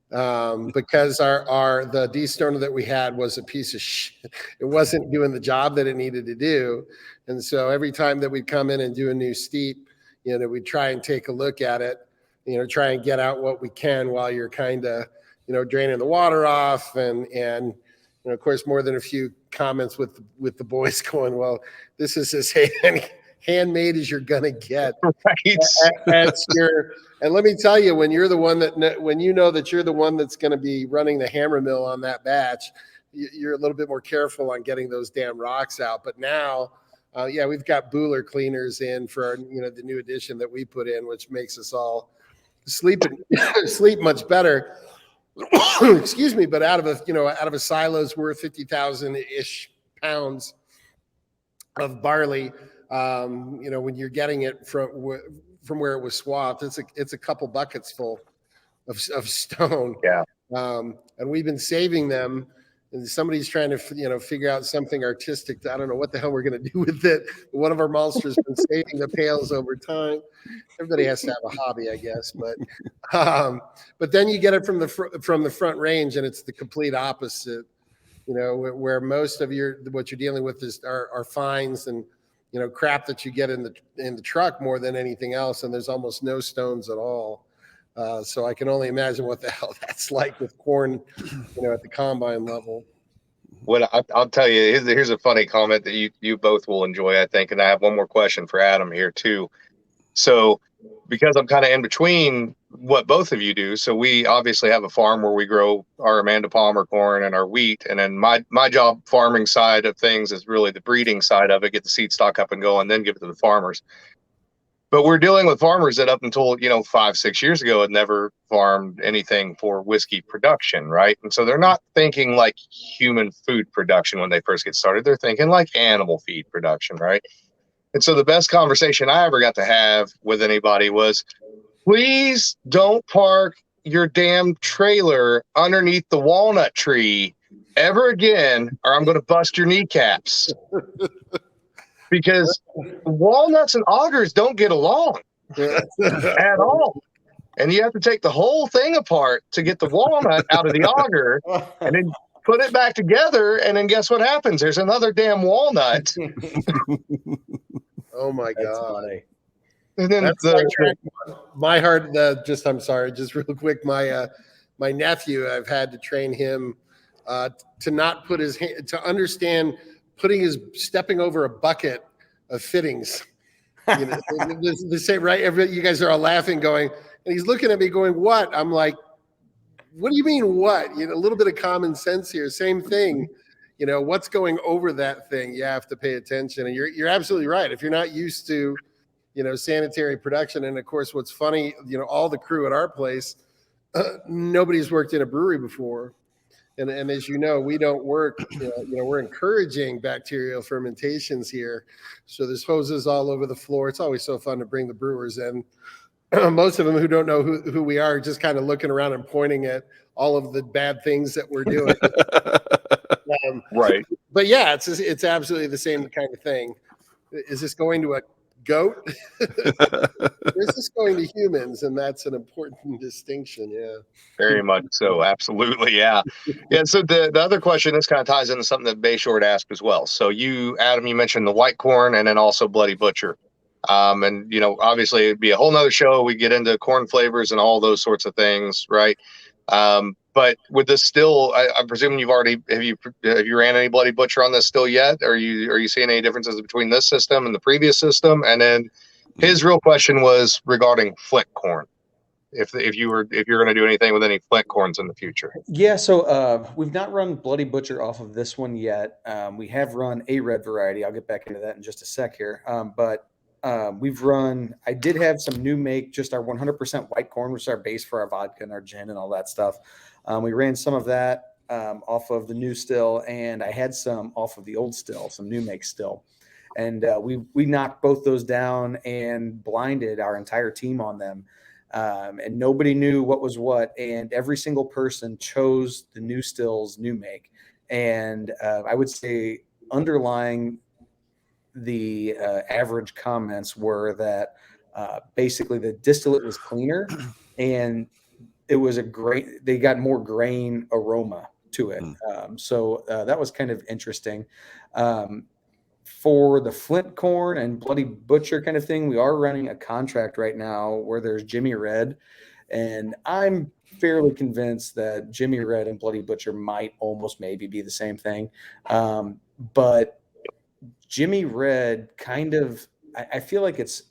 because the destoner that we had was a piece of shit. It wasn't doing the job that it needed to do. And so every time that we'd come in and do a new steep, we'd try and take a look at it, try and get out what we can while you're kind of, draining the water off. And of course, more than a few comments with the boys going, well, this is as handmade as you're going to get. Right. And let me tell you, when you're the one when that you're the one that's going to be running the hammer mill on that batch, you're a little bit more careful on getting those damn rocks out. But now, we've got Buhler cleaners in for the new addition that we put in, which makes us all sleep much better. Excuse me, but out of a silo's worth 50,000 ish pounds of barley, when you're getting it from where it was swathed, it's a couple buckets full of stone. Yeah. And we've been saving them, and somebody's trying to figure out something artistic. I don't know what the hell we're going to do with it. One of our maltsters been saving the pails over time. Everybody has to have a hobby, I guess. But then you get it from the front range, and it's the complete opposite. Where most of what you're dealing with are fines and crap that you get in the truck more than anything else, and there's almost no stones at all. So I can only imagine what the hell that's like with corn, at the combine level. Well, I'll tell you, here's a funny comment that you both will enjoy, I think. And I have one more question for Adam here too. So because I'm kind of in between what both of you do, so we obviously have a farm where we grow our Amanda Palmer corn and our wheat. And then my job farming side of things is really the breeding side of it, get the seed stock up and going, then give it to the farmers. But we're dealing with farmers that up until, 5-6 years ago had never farmed anything for whiskey production, right? And so they're not thinking like human food production when they first get started. They're thinking like animal feed production, right? And so the best conversation I ever got to have with anybody was, please don't park your damn trailer underneath the walnut tree ever again, or I'm going to bust your kneecaps. Because walnuts and augers don't get along at all. And you have to take the whole thing apart to get the walnut out of the auger and then put it back together. And then guess what happens? There's another damn walnut. Oh, my That's God. funny. And then my heart, I'm sorry, just real quick. My nephew, I've had to train him to not put his hand, to understand stepping over a bucket of fittings. The same, right? You guys are all laughing, going, and he's looking at me going, what? I'm like, what do you mean what? A little bit of common sense here. Same thing. What's going over that thing? You have to pay attention. And you're absolutely right. If you're not used to, sanitary production, and of course, what's funny, all the crew at our place, nobody's worked in a brewery before. And as you know, we don't work, we're encouraging bacterial fermentations here. So there's hoses all over the floor. It's always so fun to bring the brewers in. Most of them who don't know who we are, just kind of looking around and pointing at all of the bad things that we're doing. Right. But yeah, it's absolutely the same kind of thing. Is this going to a goat? This is going to humans, and that's an important distinction. Yeah, very much so. Absolutely. Yeah. So the other question, this kind of ties into something that Bayshore asked as well. So Adam, you mentioned the white corn and then also Bloody Butcher. And, obviously it'd be a whole nother show. We get into corn flavors and all those sorts of things. Right. But with this still, I'm presuming have you ran any Bloody Butcher on this still yet? Are you seeing any differences between this system and the previous system? And then his real question was regarding flint corn. If you're going to do anything with any flint corns in the future. Yeah, so we've not run Bloody Butcher off of this one yet. We have run a red variety. I'll get back into that in just a sec here. But I did have some new make, just our 100% white corn, which is our base for our vodka and our gin and all that stuff. We ran some of that off of the new still, and I had some off of the old still, some new make still. And we knocked both those down and blinded our entire team on them. And nobody knew what was what, and every single person chose the new stills, new make. And I would say underlying the average comments were that basically the distillate was cleaner, and it was they got more grain aroma to it. So that was kind of interesting. For the flint corn and Bloody Butcher kind of thing, we are running a contract right now where there's Jimmy Red, and I'm fairly convinced that Jimmy Red and Bloody Butcher might almost maybe be the same thing. But Jimmy Red kind of, I feel like it's,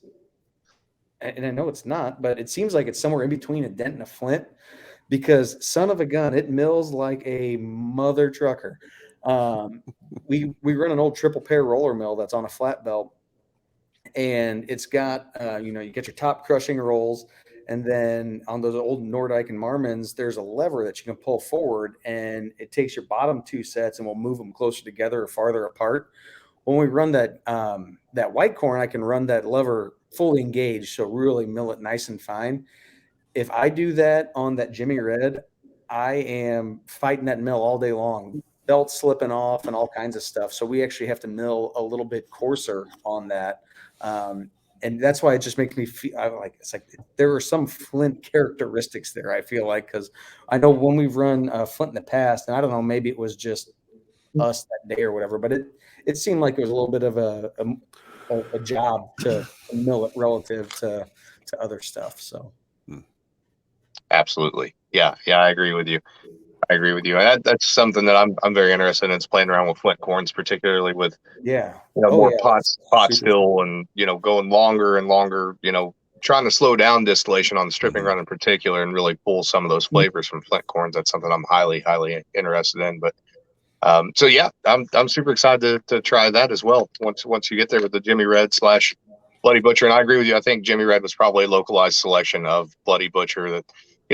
and I know it's not, but it seems like it's somewhere in between a dent and a flint, because son of a gun, it mills like a mother trucker. We run an old triple pair roller mill that's on a flat belt, and it's got you get your top crushing rolls, and then on those old Nordyke and Marmons, there's a lever that you can pull forward, and it takes your bottom two sets and will move them closer together or farther apart. When we run that white corn, I can run that lever fully engaged, so really mill it nice and fine. If I do that on that Jimmy Red, I am fighting that mill all day long. Belt slipping off and all kinds of stuff. So we actually have to mill a little bit coarser on that. And that's why it just makes me feel it's like there are some flint characteristics there, I feel like, because I know when we've run flint in the past, and I don't know, maybe it was just us that day or whatever, but it seemed like it was a little bit of a job to mill it relative to other stuff. So absolutely. Yeah, I agree with you. And that's something that I'm very interested in, is playing around with flint corns, particularly with more pot still, and going longer and longer, trying to slow down distillation on the stripping run in particular, and really pull some of those flavors from flint corns. That's something I'm highly interested in. But so yeah, I'm super excited to try that as well once you get there with the Jimmy Red / Bloody Butcher. And I agree with you. I think Jimmy Red was probably a localized selection of Bloody Butcher that.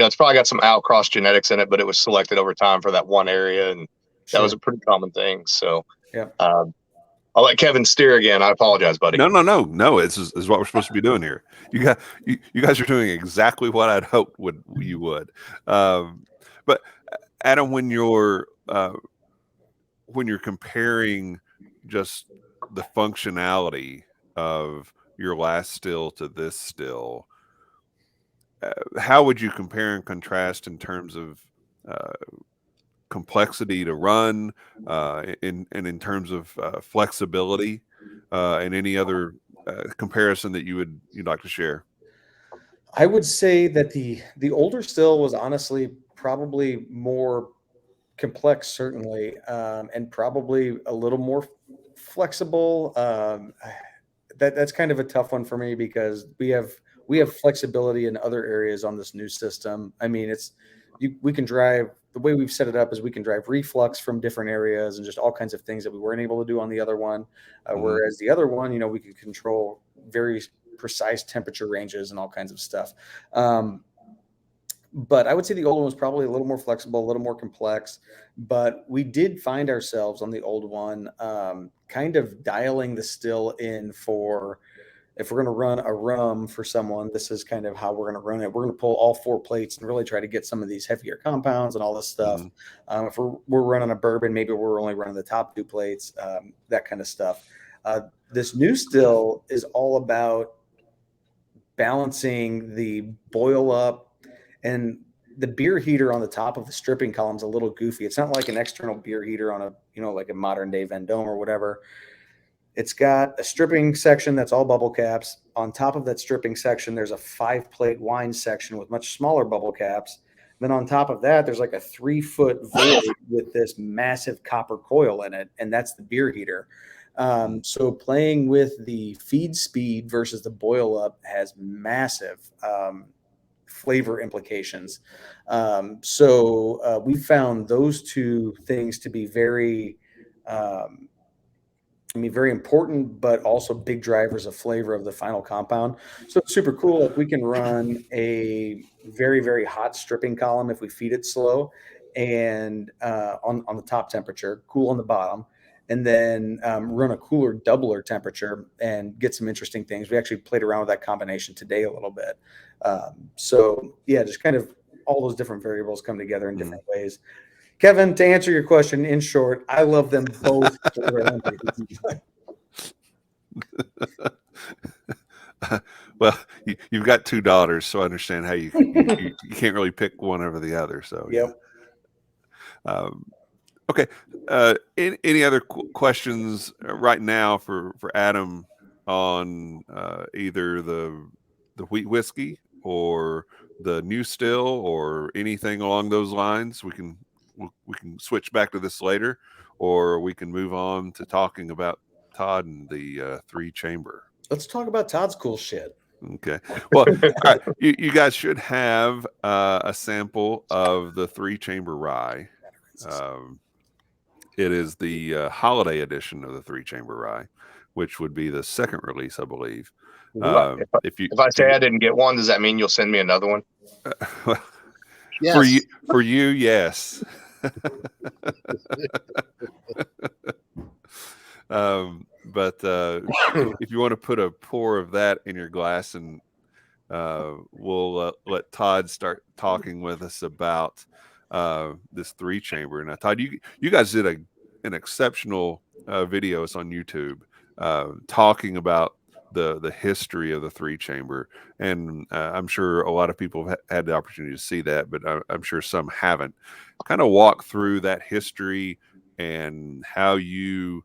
It's probably got some outcross genetics in it, but it was selected over time for that one area, and that was a pretty common thing. So, I'll let Kevin steer again. I apologize, buddy. No. This is what we're supposed to be doing here. You guys are doing exactly what I'd hoped you would. But Adam, when you're comparing just the functionality of your last still to this still, how would you compare and contrast in terms of complexity to run, and in terms of flexibility, and any other comparison that you'd like to share? I would say that the older still was honestly probably more complex, certainly, and probably a little more flexible. That's kind of a tough one for me, because we have flexibility in other areas on this new system. I mean, we can drive, the way we've set it up is we can drive reflux from different areas and just all kinds of things that we weren't able to do on the other one. Whereas the other one, we can control very precise temperature ranges and all kinds of stuff. But I would say the old one was probably a little more flexible, a little more complex. But we did find ourselves on the old one kind of dialing the still in for, if we're going to run a rum for someone, this is kind of how we're going to run it. We're going to pull all 4 plates and really try to get some of these heavier compounds and all this stuff. If we're running a bourbon, maybe we're only running the top 2 plates, that kind of stuff. This new still is all about balancing the boil up, and the beer heater on the top of the stripping column is a little goofy. It's not like an external beer heater on a, like a modern day Vendome or whatever. It's got a stripping section that's all bubble caps. On top of that stripping section, there's a 5-plate wine section with much smaller bubble caps. Then on top of that, there's like a 3-foot void with this massive copper coil in it, and that's the beer heater. So playing with the feed speed versus the boil up has massive flavor implications. So we found those two things to be very very important, but also big drivers of flavor of the final compound. So it's super cool. Like we can run a very, very hot stripping column if we feed it slow and on the top temperature, cool on the bottom, and then run a cooler doubler temperature and get some interesting things. We actually played around with that combination today a little bit. So yeah, just kind of all those different variables come together in different ways. Kevin, to answer your question in short, I love them both. Well, you've got 2 daughters, so I understand how you can't really pick one over the other. So yep. Okay. Any other questions right now for Adam on either the wheat whiskey or the new still or anything along those lines? We can switch back to this later, or we can move on to talking about Todd and the 3-chamber. Let's talk about Todd's cool shit. Okay. Well, all right. You guys should have a sample of the 3-chamber rye. It is the holiday edition of the 3-chamber rye, which would be the second release, I believe. If I say I didn't get one, does that mean you'll send me another one? Yes. For you, yes. But if you want to put a pour of that in your glass, and we'll let Todd start talking with us about this 3-chamber. Now, Todd, you guys did an exceptional video. It's on YouTube talking about the history of the 3-chamber, and I'm sure a lot of people have had the opportunity to see that, but I'm sure some haven't. Kind of walk through that history and how you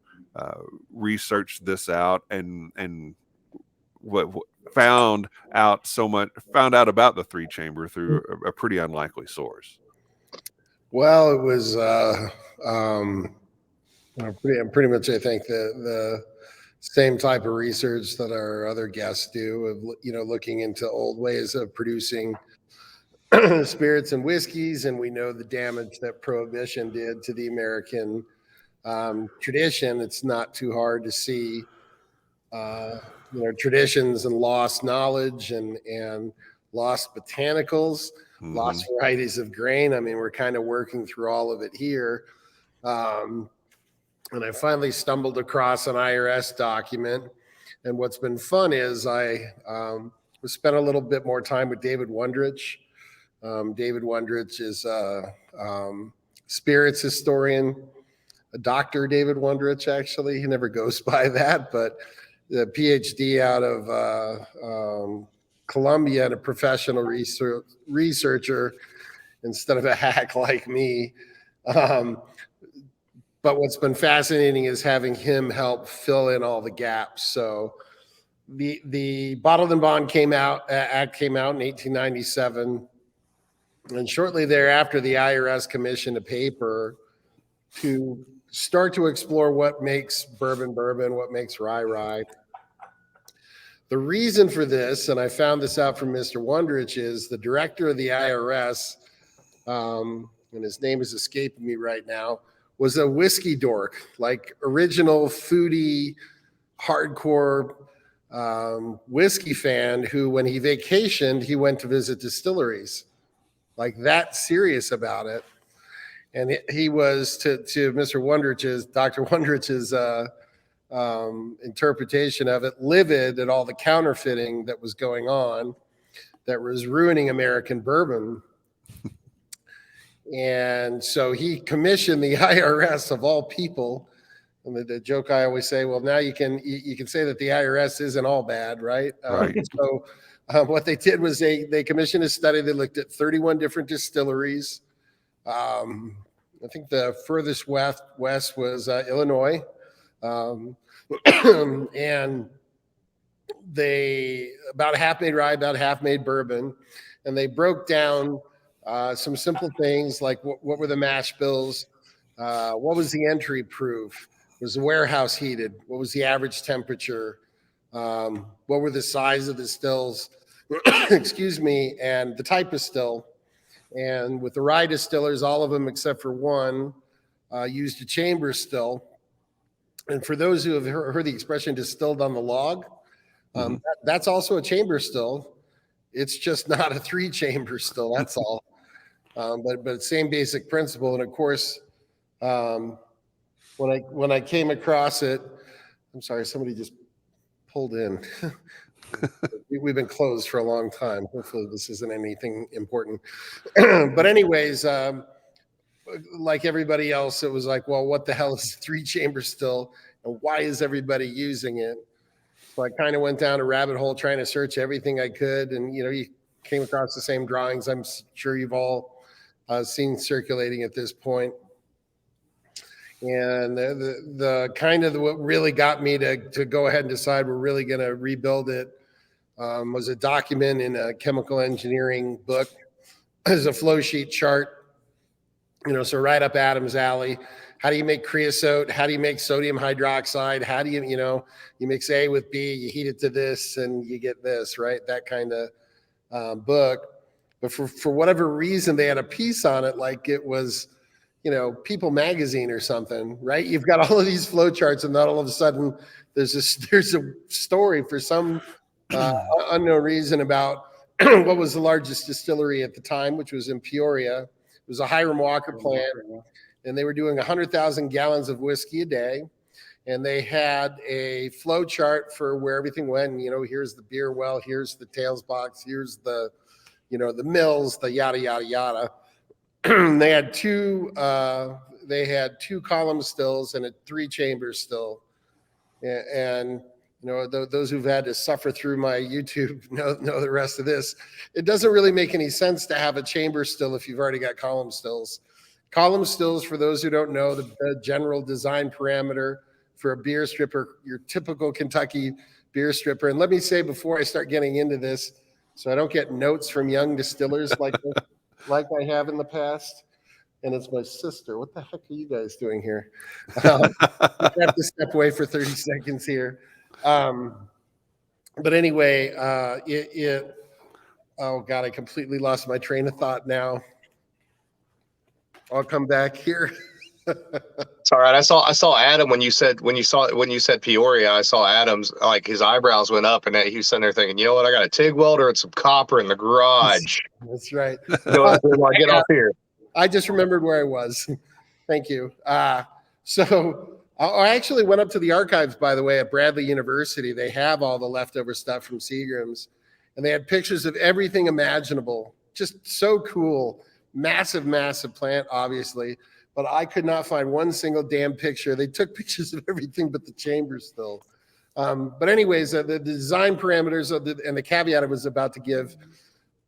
researched this out and what found out about the 3-chamber through a pretty unlikely source. Well, it was pretty much, I think, the same type of research that our other guests do, of looking into old ways of producing spirits and whiskeys, and we know the damage that Prohibition did to the American tradition. It's not too hard to see, traditions and lost knowledge and lost botanicals, lost varieties of grain. I mean, we're kind of working through all of it here. And I finally stumbled across an IRS document. And what's been fun is I spent a little bit more time with David Wondrich. David Wondrich is a spirits historian, a Dr. David Wondrich, actually. He never goes by that, but the PhD out of Columbia and a professional researcher instead of a hack like me. But what's been fascinating is having him help fill in all the gaps. So the Bottled and Bond Act came out in 1897. And shortly thereafter, the IRS commissioned a paper to start to explore what makes bourbon, what makes rye. The reason for this, and I found this out from Mr. Wondrich, is the director of the IRS, and his name is escaping me right now, was a whiskey dork, like original foodie, hardcore whiskey fan who, when he vacationed, he went to visit distilleries, like that serious about it. And he was, to Mr. Wondrich's, Dr. Wondrich's interpretation of it, livid at all the counterfeiting that was going on that was ruining American bourbon. And so he commissioned the IRS, of all people. And the joke I always say, well, now you can say that the IRS isn't all bad, right? Right. So what they did was they commissioned a study. They looked at 31 different distilleries. I think the furthest west was Illinois. Um, and they about half made rye, about half made bourbon, and they broke down some simple things like what were the mash bills, what was the entry proof, was the warehouse heated, what was the average temperature, what were the size of the stills, excuse me, and the type of still. And with the rye distillers, all of them except for one used a chamber still. And for those who have heard the expression distilled on the log, that's also a chamber still. It's just not a 3-chamber still. That's all. But same basic principle. And of course, when I came across it, I'm sorry, somebody just pulled in. We've been closed for a long time. Hopefully, this isn't anything important. But anyways, like everybody else, it was like, well, what the hell is a 3-chamber still, and why is everybody using it? So I kind of went down a rabbit hole trying to search everything I could, and you came across the same drawings. I'm sure you've all seen circulating at this point. And the kind of what really got me to go ahead and decide we're really going to rebuild it was a document in a chemical engineering book. There's a flow sheet chart, so right up Adam's alley. How do you make creosote? How do you make sodium hydroxide? How do you mix A with B, you heat it to this and you get this, right? That kind of book. But for whatever reason, they had a piece on it like it was, People Magazine or something, right? You've got all of these flow charts, and then all of a sudden there's a story for some unknown reason about what was the largest distillery at the time, which was in Peoria. It was a Hiram Walker plant, and they were doing 100,000 gallons of whiskey a day. And they had a flow chart for where everything went. And, here's the beer well, here's the tails box, here's the, the mills, the yada, yada, yada. They had two column stills and a 3-chamber still. And those who've had to suffer through my YouTube know the rest of this. It doesn't really make any sense to have a chamber still if you've already got column stills. Column stills, for those who don't know, the general design parameter for a beer stripper, your typical Kentucky beer stripper. And let me say before I start getting into this, so I don't get notes from young distillers like I have in the past. And it's my sister. What the heck are you guys doing here? I have to step away for 30 seconds here. But anyway, oh God, I completely lost my train of thought now. I'll come back here. It's all right. I saw Adam when you said Peoria. I saw Adam's, like, his eyebrows went up, and he was sitting there thinking, you know what? I got a TIG welder and some copper in the garage. That's right. I get off here. I just remembered where I was. Thank you. So I actually went up to the archives, by the way, at Bradley University. They have all the leftover stuff from Seagram's, and they had pictures of everything imaginable. Just so cool. Massive, massive plant, obviously. But I could not find one single damn picture. They took pictures of everything but the chamber still. But anyways, the design parameters and the caveat I was about to give,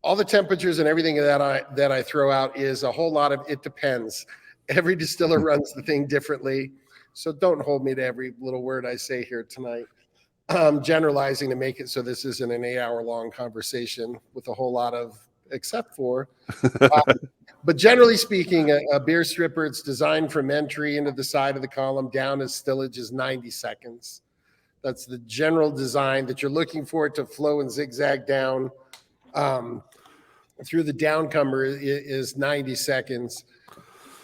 all the temperatures and everything that I throw out is a whole lot of it depends. Every distiller runs the thing differently. So don't hold me to every little word I say here tonight. I'm generalizing to make it so this isn't an 8-hour-long conversation with a whole lot of except for. But generally speaking, a beer stripper, it's designed from entry into the side of the column down as stillage is 90 seconds. That's the general design that you're looking for it to flow and zigzag down through the downcomer is 90 seconds.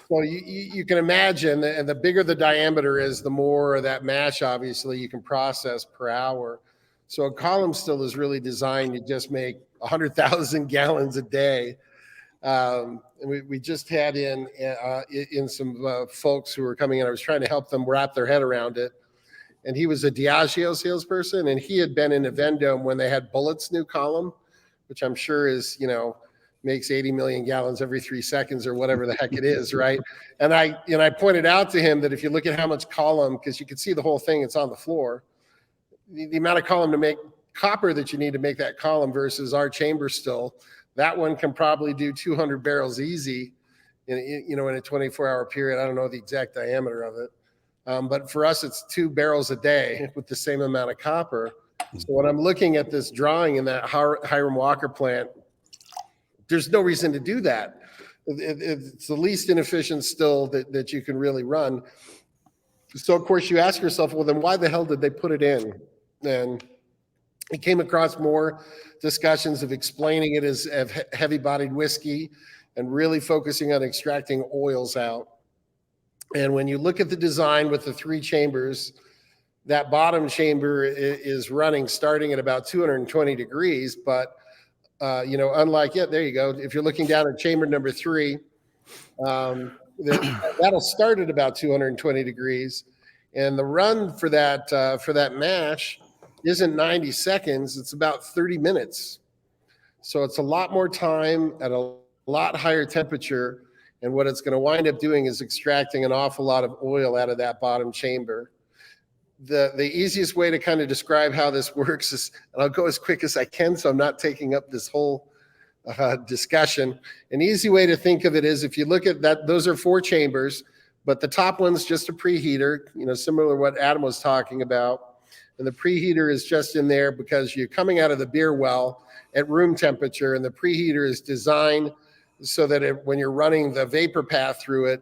So you can imagine, and the bigger the diameter is, the more of that mash, obviously, you can process per hour. So a column still is really designed to just make 100,000 gallons a day. And we just had in some folks who were coming in. I was trying to help them wrap their head around it. And he was a Diageo salesperson, and he had been in a Vendome when they had Bulleit's new column, which I'm sure is, makes 80 million gallons every 3 seconds or whatever the heck it is, right? And I pointed out to him that if you look at how much column, because you can see the whole thing, it's on the floor, the amount of column to make copper that you need to make that column versus our chamber still, that one can probably do 200 barrels easy in a 24-hour period. I don't know the exact diameter of it. But for us, it's 2 barrels a day with the same amount of copper. So when I'm looking at this drawing in that Hiram Walker plant, there's no reason to do that. It's the least inefficient still that you can really run. So of course you ask yourself, well, then why the hell did they put it in? And it came across more discussions of explaining it as heavy-bodied whiskey and really focusing on extracting oils out. And when you look at the design with the 3 chambers, that bottom chamber is running starting at about 220 degrees, but unlike there you go. If you're looking down at chamber number 3, that'll start at about 220 degrees, and the run for that mash isn't 90 seconds; it's about 30 minutes. So it's a lot more time at a lot higher temperature, and what it's going to wind up doing is extracting an awful lot of oil out of that bottom chamber. The easiest way to kind of describe how this works is, and I'll go as quick as I can so I'm not taking up this whole discussion. An easy way to think of it is if you look at that, those are 4 chambers, but the top one's just a preheater, similar to what Adam was talking about. And the preheater is just in there because you're coming out of the beer well at room temperature, and the preheater is designed so that when you're running the vapor path through it,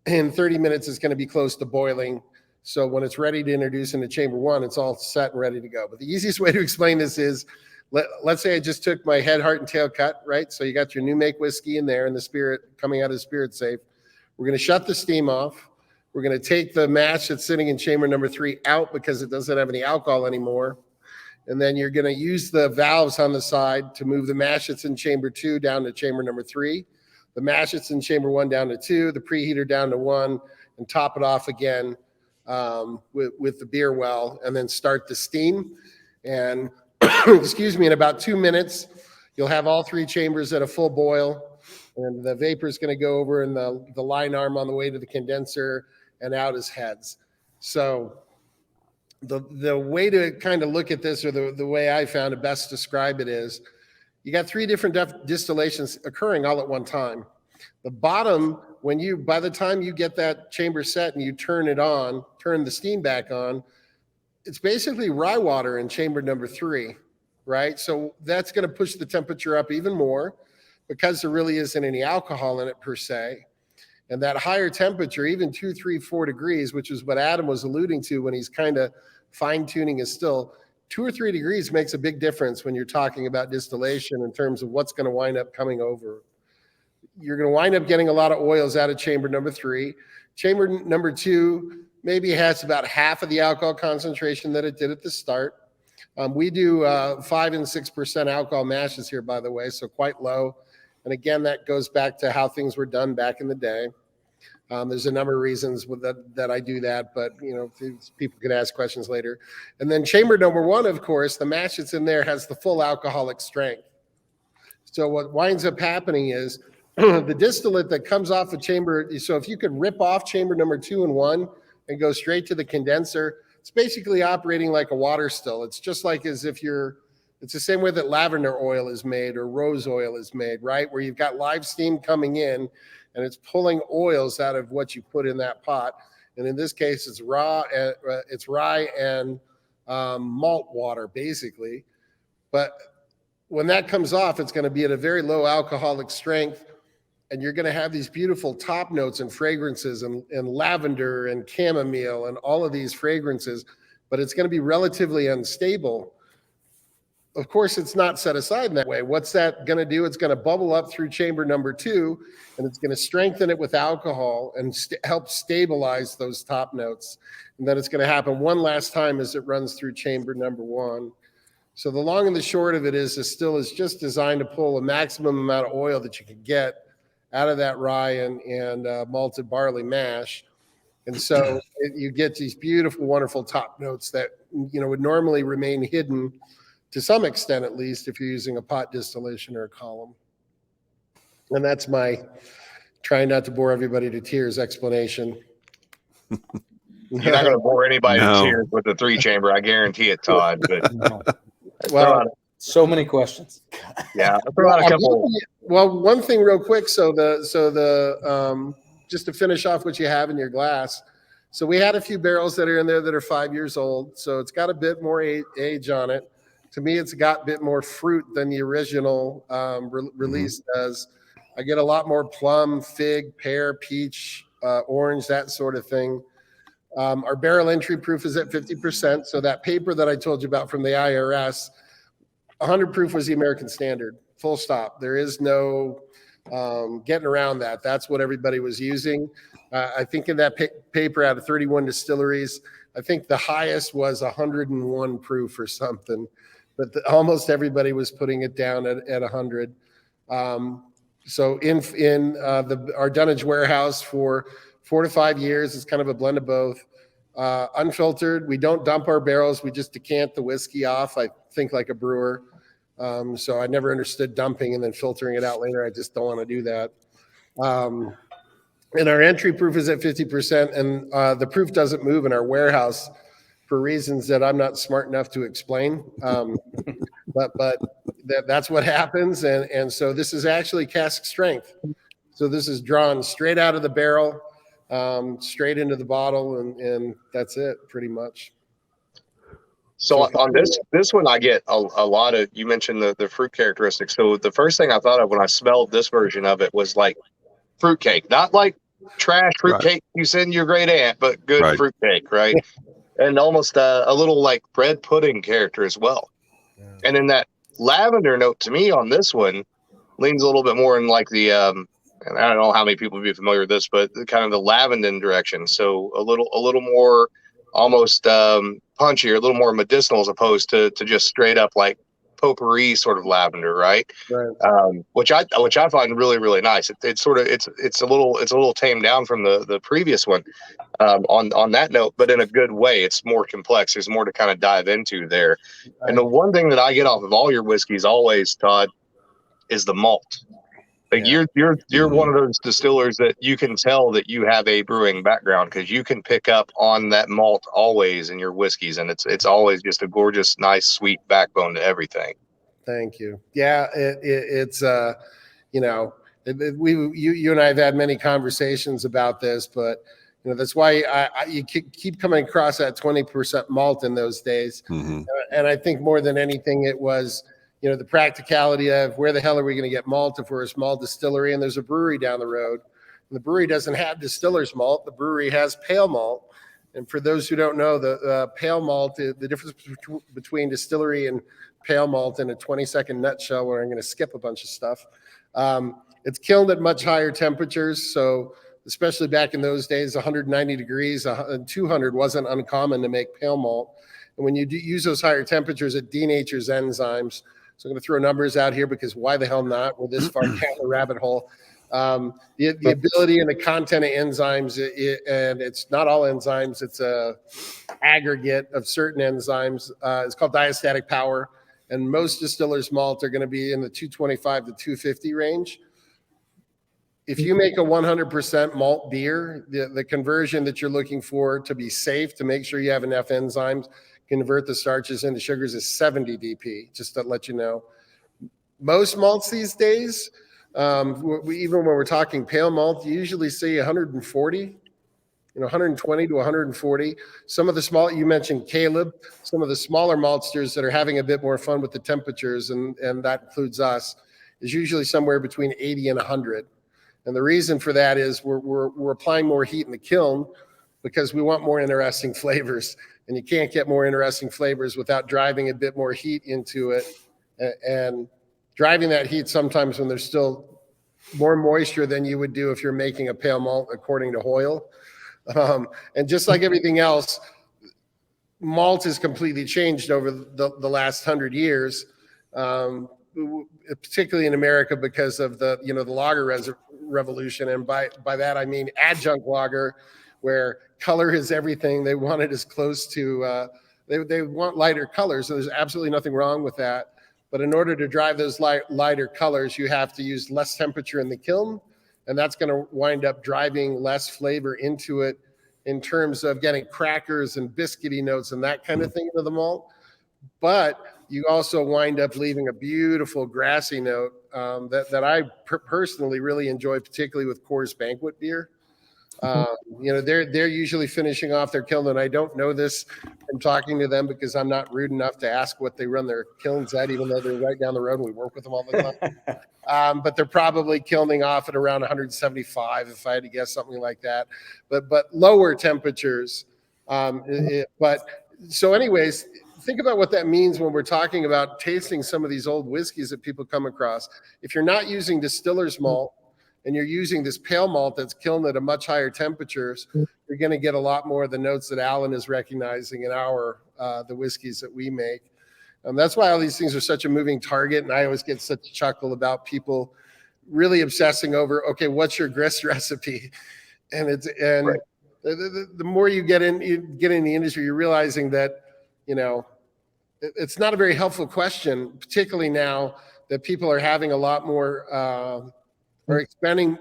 in 30 minutes it's going to be close to boiling. So when it's ready to introduce into chamber 1, it's all set and ready to go. But the easiest way to explain this is, let's say I just took my head, heart, and tail cut, right? So you got your new make whiskey in there and the spirit coming out of the spirit safe. We're going to shut the steam off. We're going to take the mash that's sitting in chamber number 3 out because it doesn't have any alcohol anymore. And then you're going to use the valves on the side to move the mash that's in chamber 2 down to chamber number 3, the mash that's in chamber 1 down to 2, the preheater down to 1, and top it off again with the beer well, and then start the steam. And excuse me, in about 2 minutes, you'll have all 3 chambers at a full boil, and the vapor is going to go over in the line arm on the way to the condenser and out as heads. So the way to kind of look at this, or the way I found to best describe it, is you got 3 different distillations occurring all at one time. The bottom, by the time you get that chamber set and you turn the steam back on, it's basically rye water in chamber number 3, right? So that's going to push the temperature up even more because there really isn't any alcohol in it per se. And that higher temperature, even 2, 3, 4 degrees, which is what Adam was alluding to when he's kind of fine-tuning his still, 2 or 3 degrees makes a big difference when you're talking about distillation in terms of what's going to wind up coming over. You're going to wind up getting a lot of oils out of chamber number 3. Chamber number 2 maybe has about half of the alcohol concentration that it did at the start. We do 5 and 6% alcohol mashes here, by the way, so quite low. And again, that goes back to how things were done back in the day. There's a number of reasons that I do that, but people could ask questions later. And then chamber number 1, of course, the mash that's in there has the full alcoholic strength. So what winds up happening is the distillate that comes off of chamber, so if you could rip off chamber number 2 and 1 and go straight to the condenser, it's basically operating like a water still. It's just like as if it's the same way that lavender oil is made or rose oil is made, right? Where you've got live steam coming in and it's pulling oils out of what you put in that pot. And in this case, it's rye and malt water, basically. But when that comes off, it's going to be at a very low alcoholic strength, and you're going to have these beautiful top notes and fragrances and lavender and chamomile and all of these fragrances, but it's going to be relatively unstable. Of course, it's not set aside in that way. What's that going to do? It's going to bubble up through chamber number 2, and it's going to strengthen it with alcohol and help stabilize those top notes. And then it's going to happen one last time as it runs through chamber number 1. So the long and the short of it is this still is just designed to pull a maximum amount of oil that you can get out of that rye and malted barley mash. And so you get these beautiful, wonderful top notes that would normally remain hidden to some extent, at least, if you're using a pot distillation or a column. And that's my trying not to bore everybody to tears explanation. You're not going to bore anybody to tears with the 3-chamber, I guarantee it, Todd. But No. Well, so many questions. Yeah, I'll throw out a couple. Well, one thing real quick. So the just to finish off what you have in your glass, So we had a few barrels that are in there that are 5 years old. So it's got a bit more age on it. To me, it's got a bit more fruit than the original release does. I get a lot more plum, fig, pear, peach, orange, that sort of thing. Our barrel entry proof is at 50%. So that paper that I told you about from the IRS, 100 proof was the American standard, full stop. There is no getting around that. That's what everybody was using. I think in that paper out of 31 distilleries, I think the highest was 101 proof or something, but almost everybody was putting it down at 100. So in our dunnage warehouse for 4 to 5 years, it's kind of a blend of both. Unfiltered, we don't dump our barrels. We just decant the whiskey off, I think, like a brewer. So I never understood dumping and then filtering it out later. I just don't want to do that. And our entry proof is at 50%, and the proof doesn't move in our warehouse for reasons that I'm not smart enough to explain. But that's what happens. And so this is actually cask strength. So this is drawn straight out of the barrel, straight into the bottle, and that's it pretty much. So on this one, I get a lot of, you mentioned the fruit characteristics. So the first thing I thought of when I smelled this version of it was like fruitcake, not like trash fruitcake you send your great aunt, but good fruitcake, right? And almost a little like bread pudding character as well. Yeah. And then that lavender note to me on this one leans a little bit more in like the, and I don't know how many people would be familiar with this, but kind of the lavender direction. So a little more almost punchy, or a little more medicinal as opposed to just straight up like potpourri sort of lavender, right? Which I find really, really nice. It's a little tamed down from the previous one on that note, but in a good way. It's more complex. There's more to kind of dive into there. Right. And the one thing that I get off of all your whiskeys always, Todd, is the malt. Like you're one of those distillers that you can tell that you have a brewing background, because you can pick up on that malt always in your whiskeys, and it's always just a gorgeous, nice, sweet backbone to everything. Thank you. Yeah, it's you know, you and I have had many conversations about this, but you know, that's why you keep coming across that 20% malt in those days. Mm-hmm. And I think more than anything, it was, you know, the practicality of where the hell are we going to get malt if we're a small distillery and there's a brewery down the road. And the brewery doesn't have distiller's malt. The brewery has pale malt. And for those who don't know, the pale malt, the difference between distillery and pale malt in a 20-second nutshell, where I'm going to skip a bunch of stuff. It's kilned at much higher temperatures. So especially back in those days, 190 degrees and 200 wasn't uncommon to make pale malt. And when you use those higher temperatures, it denatures enzymes. So I'm going to throw numbers out here because why the hell not? We're this far down the rabbit hole. The ability and the content of enzymes, and it's not all enzymes, it's a aggregate of certain enzymes. It's called diastatic power. And most distillers' malt are going to be in the 225 to 250 range. If you make a 100% malt beer, the conversion that you're looking for to be safe, to make sure you have enough enzymes, convert the starches into sugars, is 70 DP, just to let you know. Most malts these days, even when we're talking pale malt, you usually see 140, 120 to 140. Some of the small, you mentioned Caleb, some of the smaller maltsters that are having a bit more fun with the temperatures, and that includes us, is usually somewhere between 80 and 100. And the reason for that is we're applying more heat in the kiln because we want more interesting flavors. And you can't get more interesting flavors without driving a bit more heat into it. And driving that heat sometimes when there's still more moisture than you would do if you're making a pale malt, according to Hoyle. And just like everything else, malt has completely changed over the last 100 years, particularly in America because of the lager revolution. And by that, I mean adjunct lager, where color is everything. They want it as close to, they want lighter colors. So there's absolutely nothing wrong with that. But in order to drive those lighter colors, you have to use less temperature in the kiln. And that's going to wind up driving less flavor into it in terms of getting crackers and biscuity notes and that kind of thing into the malt. But you also wind up leaving a beautiful grassy note that I personally really enjoy, particularly with Coors Banquet beer. They're usually finishing off their kiln, and I don't know this from talking to them because I'm not rude enough to ask what they run their kilns at, even though they're right down the road and we work with them all the time. But they're probably kilning off at around 175, if I had to guess, something like that. But lower temperatures. So anyways, think about what that means when we're talking about tasting some of these old whiskeys that people come across. If you're not using distiller's malt and you're using this pale malt that's kilned at a much higher temperatures, you're going to get a lot more of the notes that Alan is recognizing in the whiskeys that we make. That's why all these things are such a moving target. And I always get such a chuckle about people really obsessing over, okay, what's your grist recipe? And right. The more you get in the industry, you're realizing that, it's not a very helpful question, particularly now that people are having a lot more, or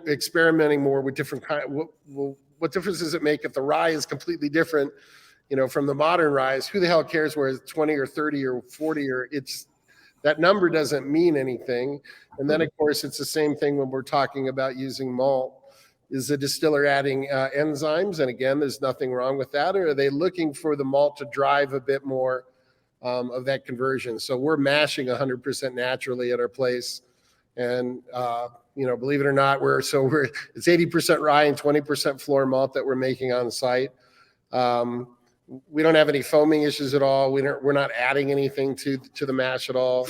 experimenting more with different kind. What difference does it make if the rye is completely different, from the modern rye? Who the hell cares where it's 20 or 30 or 40 that number doesn't mean anything. And then of course it's the same thing when we're talking about using malt. Is the distiller adding enzymes? And again, there's nothing wrong with that. Or are they looking for the malt to drive a bit more of that conversion? So we're mashing 100% naturally at our place. And, believe it or not, it's 80% rye and 20% floor malt that we're making on site. We don't have any foaming issues at all. We're not adding anything to the mash at all.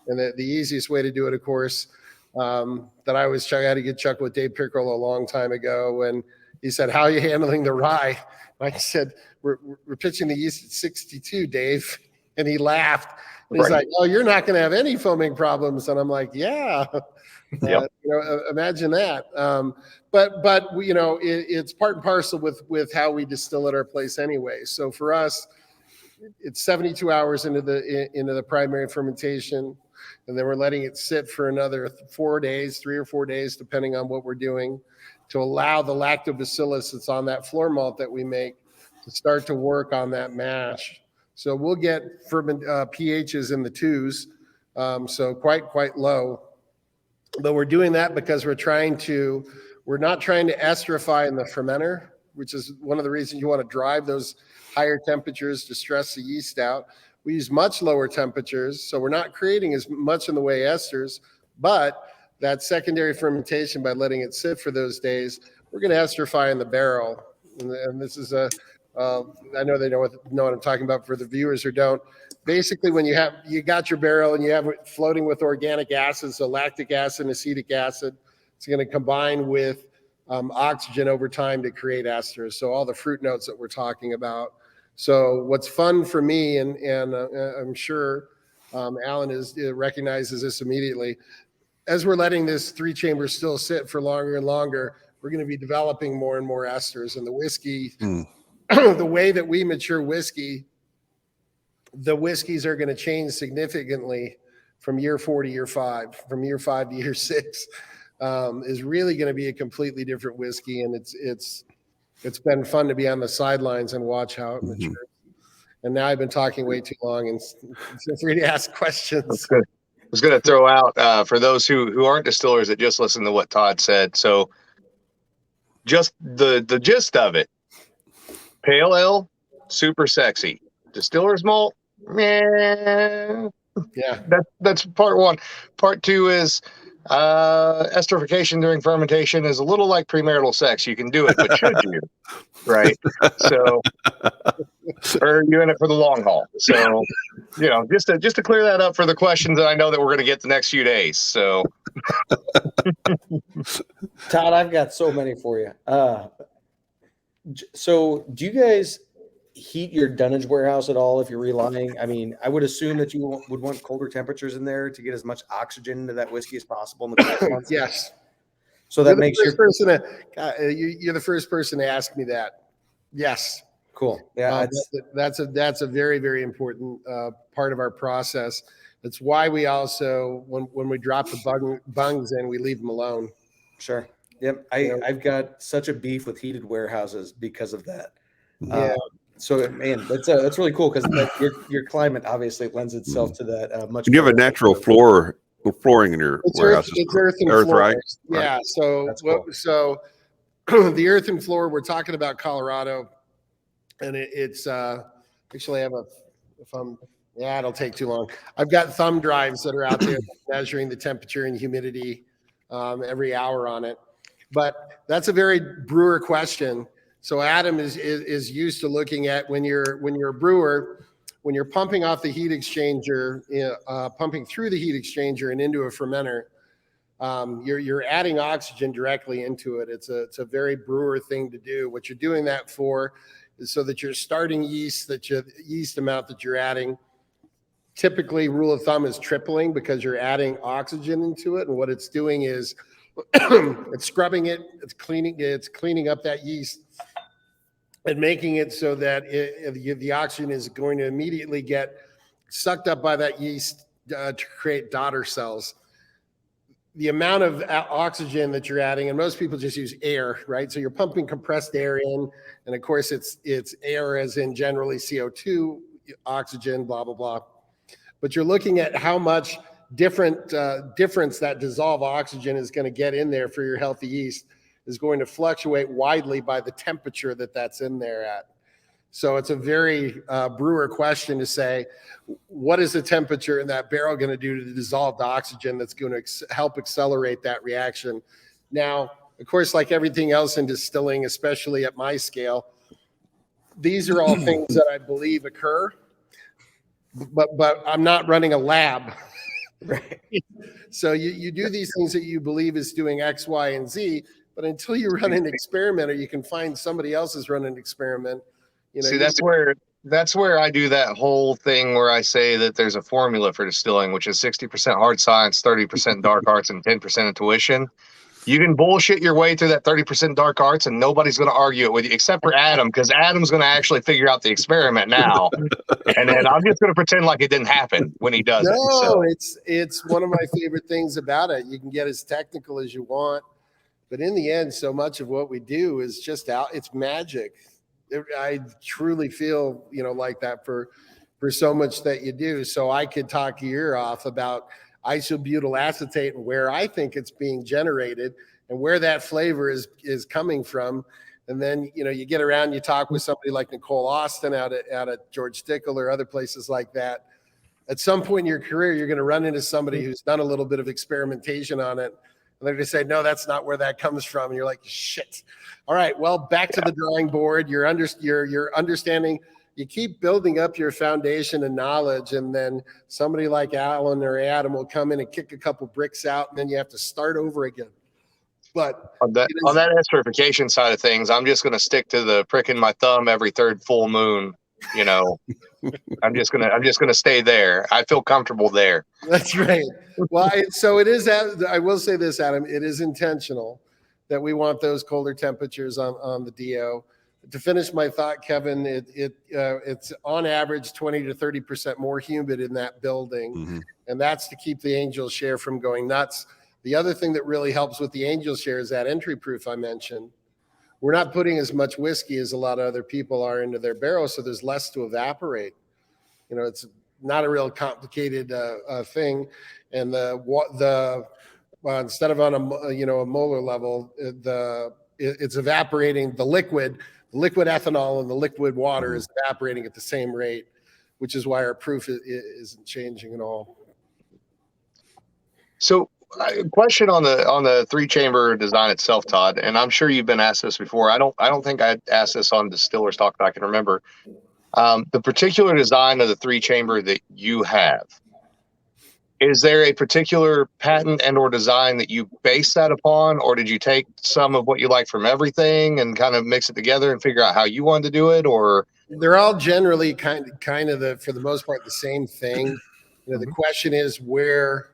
And the easiest way to do it, of course, that I always had to get chuckle with Dave Pickerel a long time ago when he said, "How are you handling the rye?" I said, we're pitching the yeast at 62, Dave. And he laughed. And he's like, "Oh, you're not going to have any foaming problems." And I'm like, "Yeah." Yep. Imagine that. But it's part and parcel with how we distill at our place anyway. So for us, it's 72 hours into the primary fermentation, and then we're letting it sit for another 4 days, 3 or 4 days, depending on what we're doing, to allow the lactobacillus that's on that floor malt that we make to start to work on that mash. So we'll get ferment pHs in the 2s, so quite low. But we're doing that because we're not trying to esterify in the fermenter, which is one of the reasons you want to drive those higher temperatures to stress the yeast out. We use much lower temperatures, so we're not creating as much in the way esters, but that secondary fermentation, by letting it sit for those days, we're going to esterify in the barrel. And this is I know they know what I'm talking about. For the viewers who don't, basically when you got your barrel and you have it floating with organic acids, so lactic acid and acetic acid, it's going to combine with oxygen over time to create esters. So all the fruit notes that we're talking about. So what's fun for me, and I'm sure Alan recognizes this immediately, as we're letting this 3-chamber still sit for longer and longer, we're going to be developing more and more esters. And the whiskey, the way that we mature whiskey, the whiskeys are going to change significantly from year 4 to year 5, from year 5 to year 6, is really going to be a completely different whiskey. And it's been fun to be on the sidelines and watch how it matures. And now I've been talking way too long, and feel free to ask questions. That's good. I was going to throw out for those who aren't distillers that just listen to what Todd said. So just the gist of it: pale ale, super sexy. Distiller's malt, yeah. That's part one. Part two is esterification during fermentation is a little like premarital sex. You can do it, but should you? Right. So, or are you in it for the long haul? So, just to clear that up for the questions that I know that we're going to get the next few days. So, Todd, I've got so many for you. So do you guys heat your dunnage warehouse at all if you're relying? I mean, I would assume that you would want colder temperatures in there to get as much oxygen into that whiskey as possible in the cold months. Yes. So that makes you're the first person to ask me that. Yes. Cool. Yeah. That's a very, very important part of our process. That's why we also, when we drop the bungs in, we leave them alone. Sure. Yep. I've got such a beef with heated warehouses because of that. Yeah. So man, that's really cool because your climate obviously lends itself to that much. And you have a natural flooring in your warehouse. It's earth and floor. Right? Yeah. So cool. so the earthen floor, we're talking about Colorado, and it's actually I have it'll take too long. I've got thumb drives that are out there measuring the temperature and humidity every hour on it. But that's a very brewer question. So Adam is used to looking at when you're a brewer, when you're pumping off the heat exchanger, pumping through the heat exchanger and into a fermenter, you're adding oxygen directly into it. It's a very brewer thing to do. What you're doing that for is so that your starting yeast, the yeast amount that you're adding, typically rule of thumb is tripling because you're adding oxygen into it. And what it's doing is it's scrubbing it, it's cleaning up that yeast and making it so that the oxygen is going to immediately get sucked up by that yeast to create daughter cells. The amount of oxygen that you're adding, and most people just use air, right? So you're pumping compressed air in, and of course it's air as in generally CO2, oxygen, blah, blah, blah. But you're looking at how much difference that dissolved oxygen is going to get in there for your healthy yeast is going to fluctuate widely by the temperature that's in there at. So it's a very brewer question to say, what is the temperature in that barrel going to do to the dissolved oxygen that's going to help accelerate that reaction? Now, of course, like everything else in distilling, especially at my scale, these are all things that I believe occur, but I'm not running a lab. Right. So you do these things that you believe is doing X, Y, and Z, but until you run an experiment or you can find somebody else is running an experiment, See, that's where I do that whole thing where I say that there's a formula for distilling, which is 60% hard science, 30% dark arts, and 10% intuition. You can bullshit your way through that 30% dark arts, and nobody's going to argue it with you, except for Adam, because Adam's going to actually figure out the experiment now, and then I'm just going to pretend like it didn't happen when he does it. No, it's one of my favorite things about it. You can get as technical as you want, but in the end, so much of what we do is just it's magic. I truly feel, like that for so much that you do. So I could talk your ear off about isobutyl acetate and where I think it's being generated and where that flavor is coming from. And then, you get around, you talk with somebody like Nicole Austin out at George Stickle or other places like that. At some point in your career, you're going to run into somebody who's done a little bit of experimentation on it. And they're going to say, no, that's not where that comes from. And you're like, shit. All right, well, back to the drawing board. You're understanding. You keep building up your foundation and knowledge, and then somebody like Alan or Adam will come in and kick a couple bricks out, and then you have to start over again. But on that esterification side of things, I'm just going to stick to the pricking my thumb every third full moon. I'm just gonna stay there. I feel comfortable there. That's right. Well, so it is. I will say this, Adam. It is intentional that we want those colder temperatures on the DO. To finish my thought, Kevin, it's on average 20 to 30% more humid in that building, and that's to keep the angel share from going nuts. The other thing that really helps with the angel share is that entry proof I mentioned. We're not putting as much whiskey as a lot of other people are into their barrels, so there's less to evaporate. It's not a real complicated thing, and instead of on a molar level, it's evaporating the liquid ethanol and the liquid water is evaporating at the same rate, which is why our proof isn't changing at all. So, question on the 3-chamber design itself, Todd, and I'm sure you've been asked this before. I don't think I asked this on Distillers Talk that I can remember. The particular design of the 3-chamber that you have, is there a particular patent and or design that you base that upon, or did you take some of what you like from everything and kind of mix it together and figure out how you wanted to do it? Or they're all generally kind of for the most part the same thing. The question is where.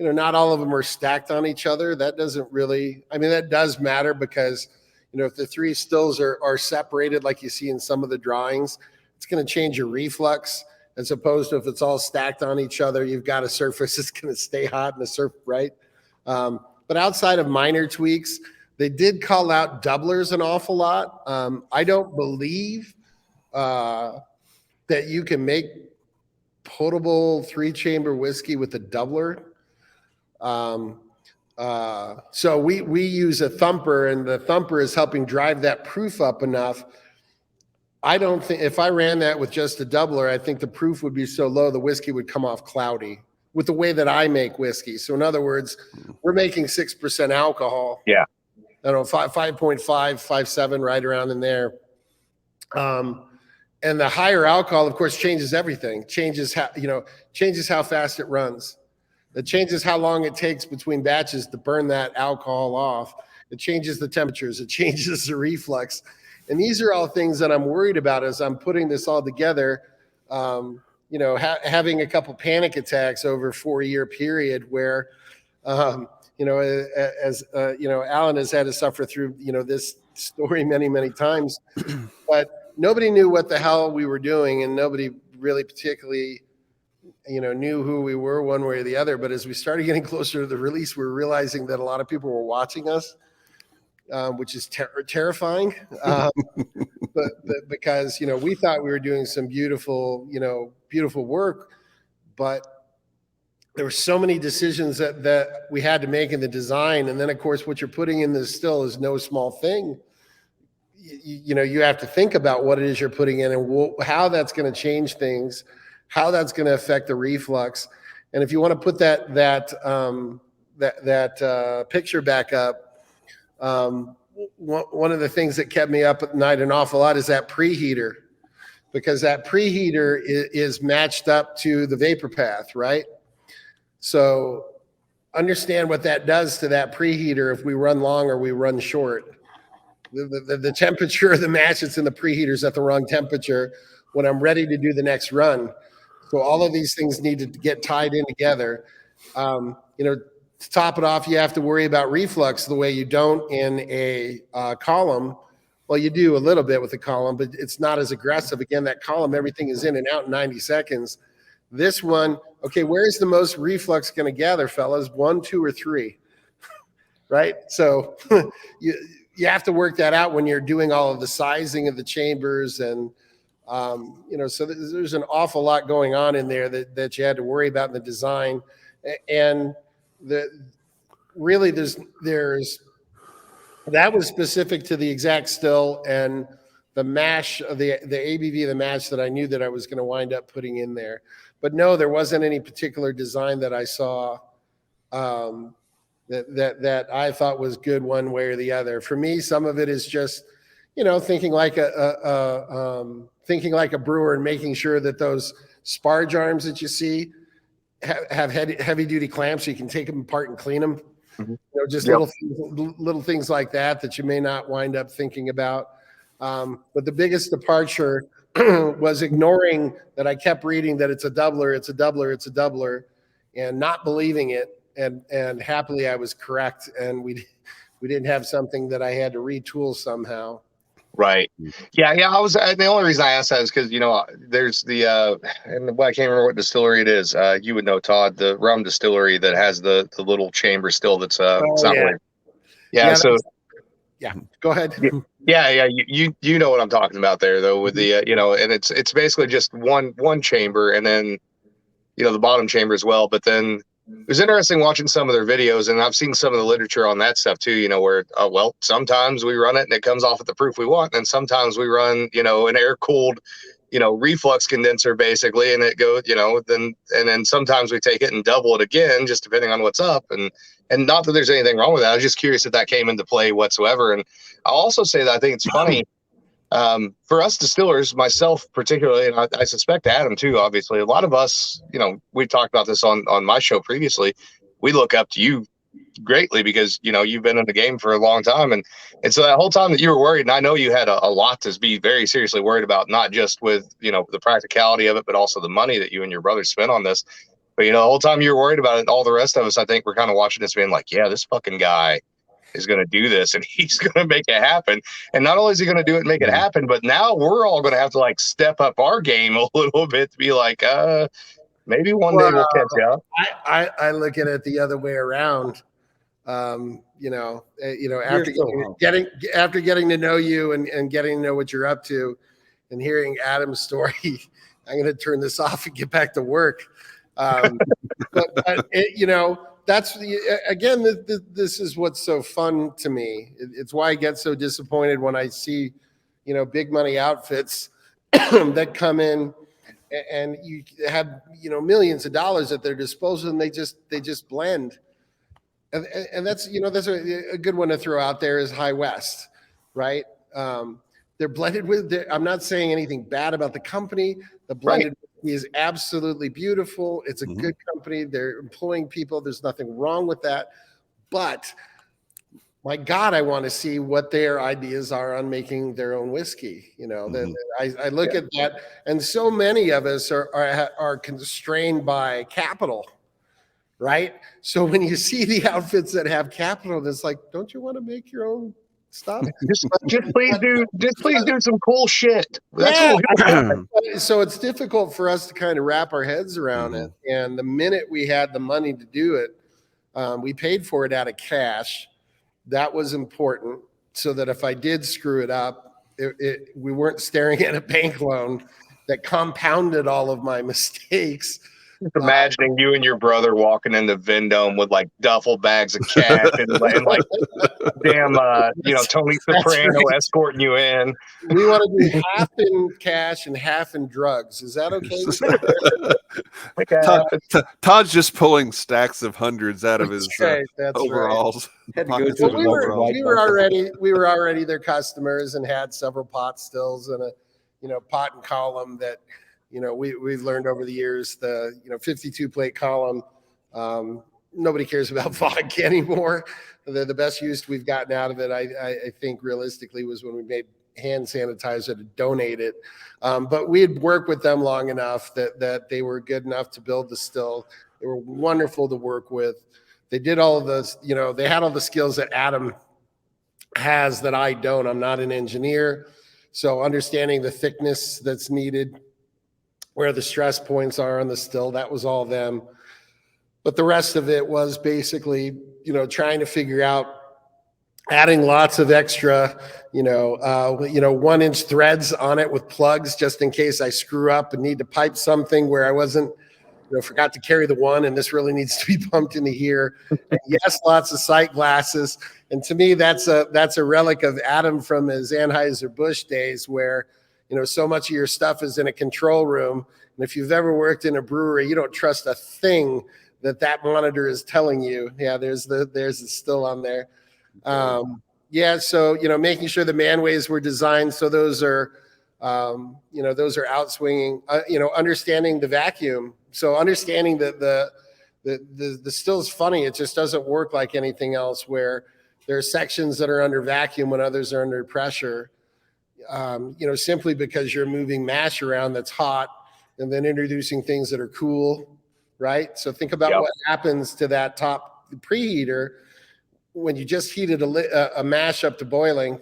Not all of them are stacked on each other. That doesn't really, that does matter because, if the 3 stills are separated, like you see in some of the drawings, it's going to change your reflux as opposed to if it's all stacked on each other, you've got a surface that's going to stay hot and a surface, right? But outside of minor tweaks, they did call out doublers an awful lot. I don't believe that you can make potable 3-chamber whiskey with a doubler. So we use a thumper, and the thumper is helping drive that proof up enough. I don't think if I ran that with just a doubler, I think the proof would be so low the whiskey would come off cloudy with the way that I make whiskey. So in other words, we're making 6% alcohol. Yeah. I don't know, 5.5, 5.7, right around in there. And the higher alcohol, of course, changes everything. Changes how fast it runs. It changes how long it takes between batches to burn that alcohol off. It changes the temperatures. It changes the reflux. And these are all things that I'm worried about as I'm putting this all together. Having a couple panic attacks over a 4-year period where, Alan has had to suffer through, this story many, many times, but nobody knew what the hell we were doing, and nobody really particularly, knew who we were one way or the other. But as we started getting closer to the release, we were realizing that a lot of people were watching us, which is terrifying. But because, we thought we were doing some beautiful work, but there were so many decisions that we had to make in the design. And then of course, what you're putting in this still is no small thing. You have to think about what it is you're putting in and how that's going to change things, how that's going to affect the reflux. And if you want to put that picture back up, one of the things that kept me up at night an awful lot is that preheater, because that preheater is matched up to the vapor path, right? So understand what that does to that preheater if we run long or we run short. The temperature of the match that's in the preheater is at the wrong temperature when I'm ready to do the next run. So all of these things need to get tied in together. To top it off, you have to worry about reflux the way you don't in a column. Well, you do a little bit with the column, but it's not as aggressive. Again, that column, everything is in and out in 90 seconds. This one, okay, where's the most reflux going to gather, fellas? 1, 2, or 3, right? So you have to work that out when you're doing all of the sizing of the chambers. And, so there's an awful lot going on in there that you had to worry about in the design. And there's that was specific to the exact still and the mash of the ABV of the mash that I knew that I was going to wind up putting in there. But no, there wasn't any particular design that I saw that I thought was good one way or the other. For me, some of it is just, thinking like a brewer and making sure that those sparge arms that you see have heavy duty clamps so you can take them apart and clean them. Mm-hmm. Little things like that you may not wind up thinking about. But the biggest departure was ignoring that I kept reading that it's a doubler, and not believing it. And happily I was correct. And we didn't have something that I had to retool somehow. Right. Yeah. I was, the only reason I asked that is because, there's and I can't remember what distillery it is. You would know, Todd, the rum distillery that has the little chamber still that's, it's not really. Yeah. So. Yeah. Go ahead. Yeah. You know what I'm talking about there though, with the, and it's basically just one chamber and then, the bottom chamber as well. But then it was interesting watching some of their videos, and I've seen some of the literature on that stuff too, where, sometimes we run it and it comes off at the proof we want. And sometimes we run, an air cooled, reflux condenser basically. And it goes, and then sometimes we take it and double it again, just depending on what's up. And not that there's anything wrong with that. I was just curious if that came into play whatsoever. And I'll also say that I think it's funny for us distillers, myself particularly, and I suspect Adam too, obviously, a lot of us, we talked about this on my show previously. We look up to you greatly because, you've been in the game for a long time. And so that whole time that you were worried, and I know you had a lot to be very seriously worried about, not just with, the practicality of it, but also the money that you and your brother spent on this. But, the whole time you were worried about it, all the rest of us, I think we're kind of watching this being like, yeah, this fucking guy is going to do this and he's going to make it happen. And not only is he going to do it and make it happen, but now we're all going to have to step up our game a little bit to be like, maybe one day we'll catch up. I look at it the other way around. After getting to know you and getting to know what you're up to and hearing Adam's story, I'm going to turn this off and get back to work. But again, this is what's so fun to me. It's why I get so disappointed when I see, big money outfits that come in and you have, millions of dollars at their disposal, and they just blend. And that's, that's a good one to throw out there is High West, right? They're blended with, I'm not saying anything bad about the company. The blended is absolutely beautiful. It's a good company. They're employing people. There's nothing wrong with that. But my God, I want to see what their ideas are on making their own whiskey. I look at that, and so many of us are constrained by capital, right? So when you see the outfits that have capital, it's like, don't you want to make your own stuff? Just please do some cool shit. That's So it's difficult for us to kind of wrap our heads around it. And the minute we had the money to do it, we paid for it out of cash. That was important, so that if I did screw it up, we weren't staring at a bank loan that compounded all of my mistakes. Imagining you and your brother walking into Vendome with like duffel bags of cash and like damn, Tony Soprano escorting you in. We want to do half in cash and half in drugs. Is that okay? Todd's just pulling stacks of hundreds out of his overalls. Right. We were already their customers and had several pot stills and a pot and column that. We've learned over the years the 52 plate column. Nobody cares about vodka anymore. The best use we've gotten out of it, I think, realistically, was when we made hand sanitizer to donate it. But we had worked with them long enough that they were good enough to build the still. They were wonderful to work with. They did all of this. They had all the skills that Adam has that I don't. I'm not an engineer, so understanding the thickness that's needed, where the stress points are on the still, that was all them. But the rest of it was basically, trying to figure out adding lots of extra, 1-inch threads on it with plugs, just in case I screw up and need to pipe something where I wasn't, forgot to carry the one, and this really needs to be pumped into here. And yes, lots of sight glasses. And to me, that's a relic of Adam from his Anheuser-Busch days, where so much of your stuff is in a control room. And if you've ever worked in a brewery, you don't trust a thing that monitor is telling you. Yeah, there's the still on there. So, making sure the manways were designed so those are, those are outswinging, understanding the vacuum. So understanding that the still is funny. It just doesn't work like anything else, where there are sections that are under vacuum when others are under pressure. Simply because you're moving mash around that's hot and then introducing things that are cool, right? So think about what happens to that top preheater when you just heated a mash up to boiling.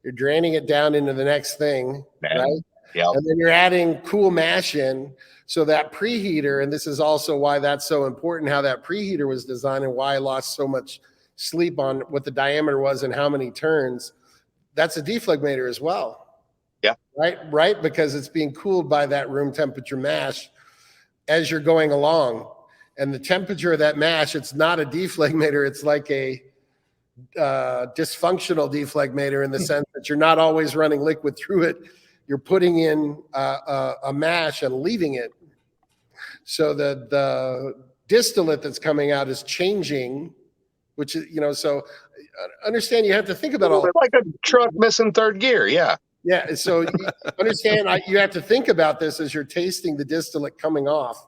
You're draining it down into the next thing, right? Yeah. And then you're adding cool mash in. So that preheater, and this is also why that's so important, how that preheater was designed and why I lost so much sleep on what the diameter was and how many turns. That's a deflegmator as well. Yeah. Right. Because it's being cooled by that room temperature mash as you're going along. And the temperature of that mash, it's not a deflegmator. It's like a dysfunctional deflegmator in the sense that you're not always running liquid through it. You're putting in a mash and leaving it. So the distillate that's coming out is changing, which is, so understand you have to think about all like a truck missing third gear. Yeah. Yeah. So you understand you have to think about this as you're tasting the distillate coming off,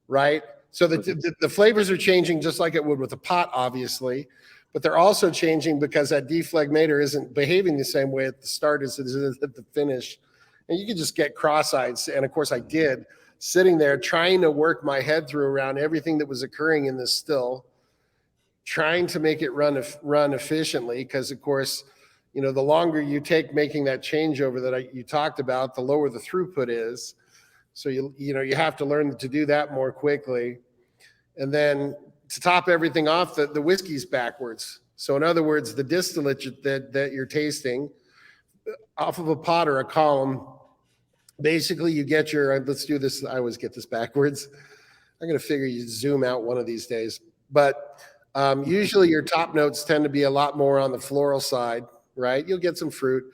right? So the flavors are changing just like it would with a pot, obviously, but they're also changing because that deflegmator isn't behaving the same way at the start as it is at the finish. And you can just get cross-eyed. And of course I did, sitting there trying to work my head through around everything that was occurring in this still, trying to make it run efficiently. Because of course, the longer you take making that changeover that you talked about, the lower the throughput is. So you have to learn to do that more quickly. And then to top everything off, the whiskey's backwards. So in other words, the distillate that you're tasting off of a pot or a column, basically you get let's do this. I always get this backwards. I'm going to figure you zoom out one of these days. but usually your top notes tend to be a lot more on the floral side, right? You'll get some fruit.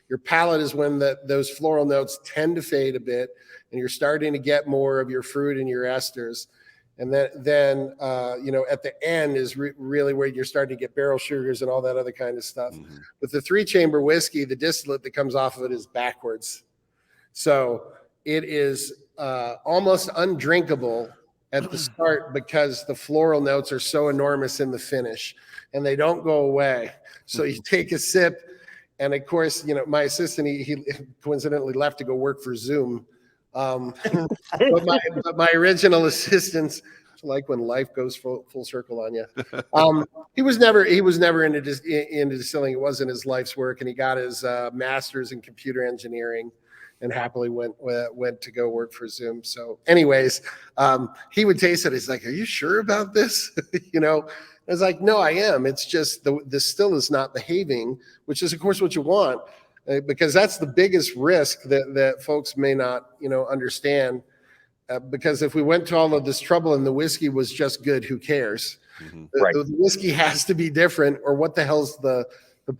Your palate is when those floral notes tend to fade a bit, and you're starting to get more of your fruit and your esters. And then at the end is really where you're starting to get barrel sugars and all that other kind of stuff. Mhm. With the 3-chamber whiskey, the distillate that comes off of it is backwards. So it is almost undrinkable at the start because the floral notes are so enormous in the finish and they don't go away. So you take a sip, and of course, my assistant, he coincidentally left to go work for Zoom. But my original assistants, like when life goes full circle on you. He was never into distilling. It wasn't his life's work, and he got his master's in computer engineering, and happily went to go work for Zoom. So, anyways, he would taste it. He's like, "Are you sure about this?" I was like, "No, I am. It's just the still is not behaving," which is, of course, what you want. Because that's the biggest risk that folks may not, understand. Because if we went to all of this trouble and the whiskey was just good, who cares? Mhm. Right. The whiskey has to be different, or what the hell's the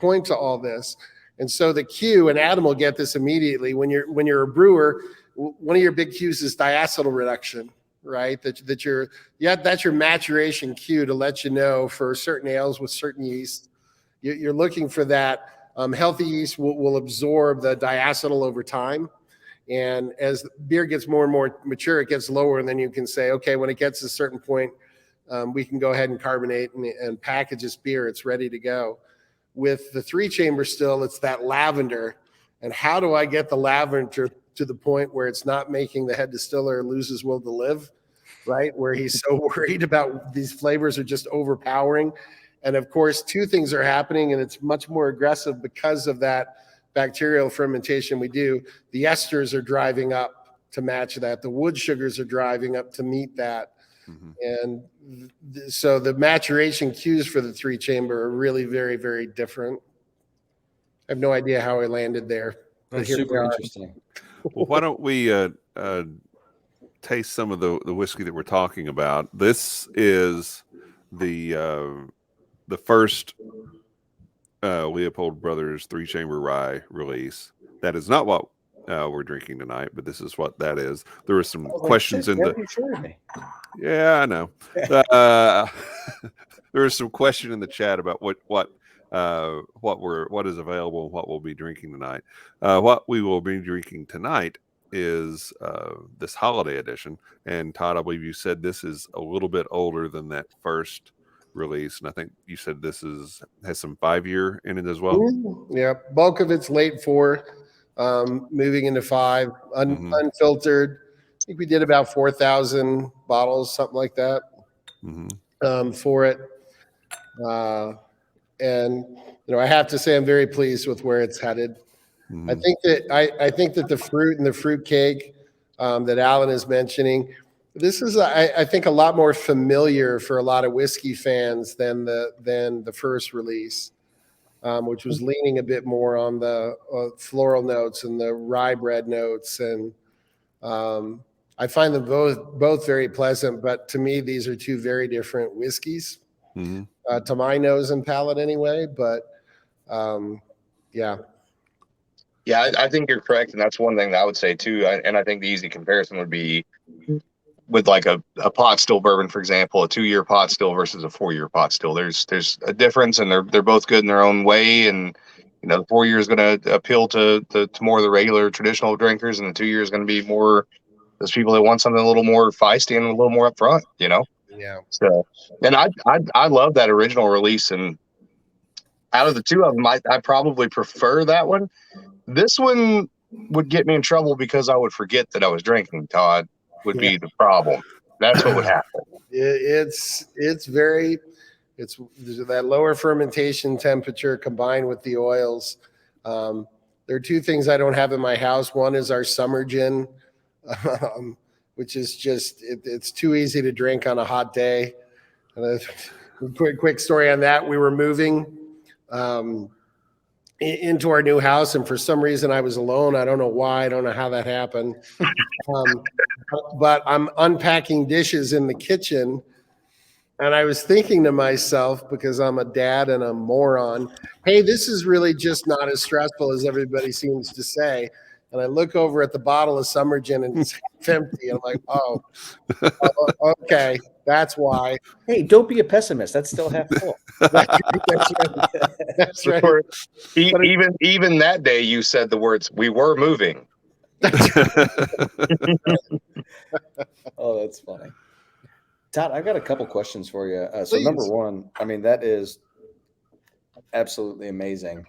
point to all this? And so the cue, and Adam will get this immediately, when you're a brewer, one of your big cues is diacetyl reduction, right? That's your maturation cue to let you know for certain ales with certain yeast, you're looking for that. Healthy yeast will absorb the diacetyl over time. And as the beer gets more and more mature, it gets lower. And then you can say, okay, when it gets to a certain point, we can go ahead and carbonate and package this beer. It's ready to go. With the 3-chamber still, it's that lavender. And how do I get the lavender to the point where it's not making the head distiller lose his will to live, right? Where he's so worried about these flavors are just overpowering. And of course, two things are happening, and it's much more aggressive because of that bacterial fermentation we do. The esters are driving up to match that. The wood sugars are driving up to meet that. Mhm. And so the maturation cues for the 3-chamber are really very, very different. I have no idea how I landed there. But That's here we super are. interesting. Well, why don't we taste some of the whiskey that we're talking about? This is the first Leopold Brothers 3-chamber rye release. That is not what we're drinking tonight, but this is what that is. There were some questions in the. Yeah, I know. There was some question in the chat about what is available and what we'll be drinking tonight. What we will be drinking tonight is this holiday edition. And Todd, I believe you said this is a little bit older than that first release, and I think you said this has some 5-year in it as well. Yeah, bulk of it's late 4, moving into 5, unfiltered. I think we did about 4,000 bottles, something like that, for it. And I have to say I'm very pleased with where it's headed. I think that the fruit and the fruit cake that Alan is mentioning, this is I think a lot more familiar for a lot of whiskey fans than the first release, which was leaning a bit more on the floral notes and the rye bread notes. And I find them both very pleasant, but to me, these are two very different whiskeys, to my nose and palate anyway. But yeah. Yeah, I think you're correct, and that's one thing that I would say too. And I think the easy comparison would be with like a pot still bourbon, for example, a 2-year pot still versus a 4-year pot still. There's a difference, and they're both good in their own way. And the 4-year is going to appeal to more of the regular traditional drinkers, and the 2-year is going to be more those people that want something a little more feisty and a little more upfront. Yeah. So, and I love that original release, and out of the two of them, I probably prefer that one. This one would get me in trouble because I would forget that I was drinking, Todd, would be the problem. That's what would happen. It's that lower fermentation temperature combined with the oils. There are two things I don't have in my house. One is our summer gin, which is just, it's too easy to drink on a hot day. Quick story on that. We were moving into our new house, and for some reason I was alone. I don't know why. I don't know how that happened. But I'm unpacking dishes in the kitchen, And I was thinking to myself, because I'm a dad and a moron, hey, this is really just not as stressful as everybody seems to say. And I look over at the bottle of summer gin and it's half empty. And I'm like, oh, okay, that's why. Hey, don't be a pessimist. That's still half full. That's right. That's right. Or But even that day, you said the words, "We were moving." Oh, that's funny. Todd, I've got a couple questions for you. So Please. number one, I mean, that is absolutely amazing.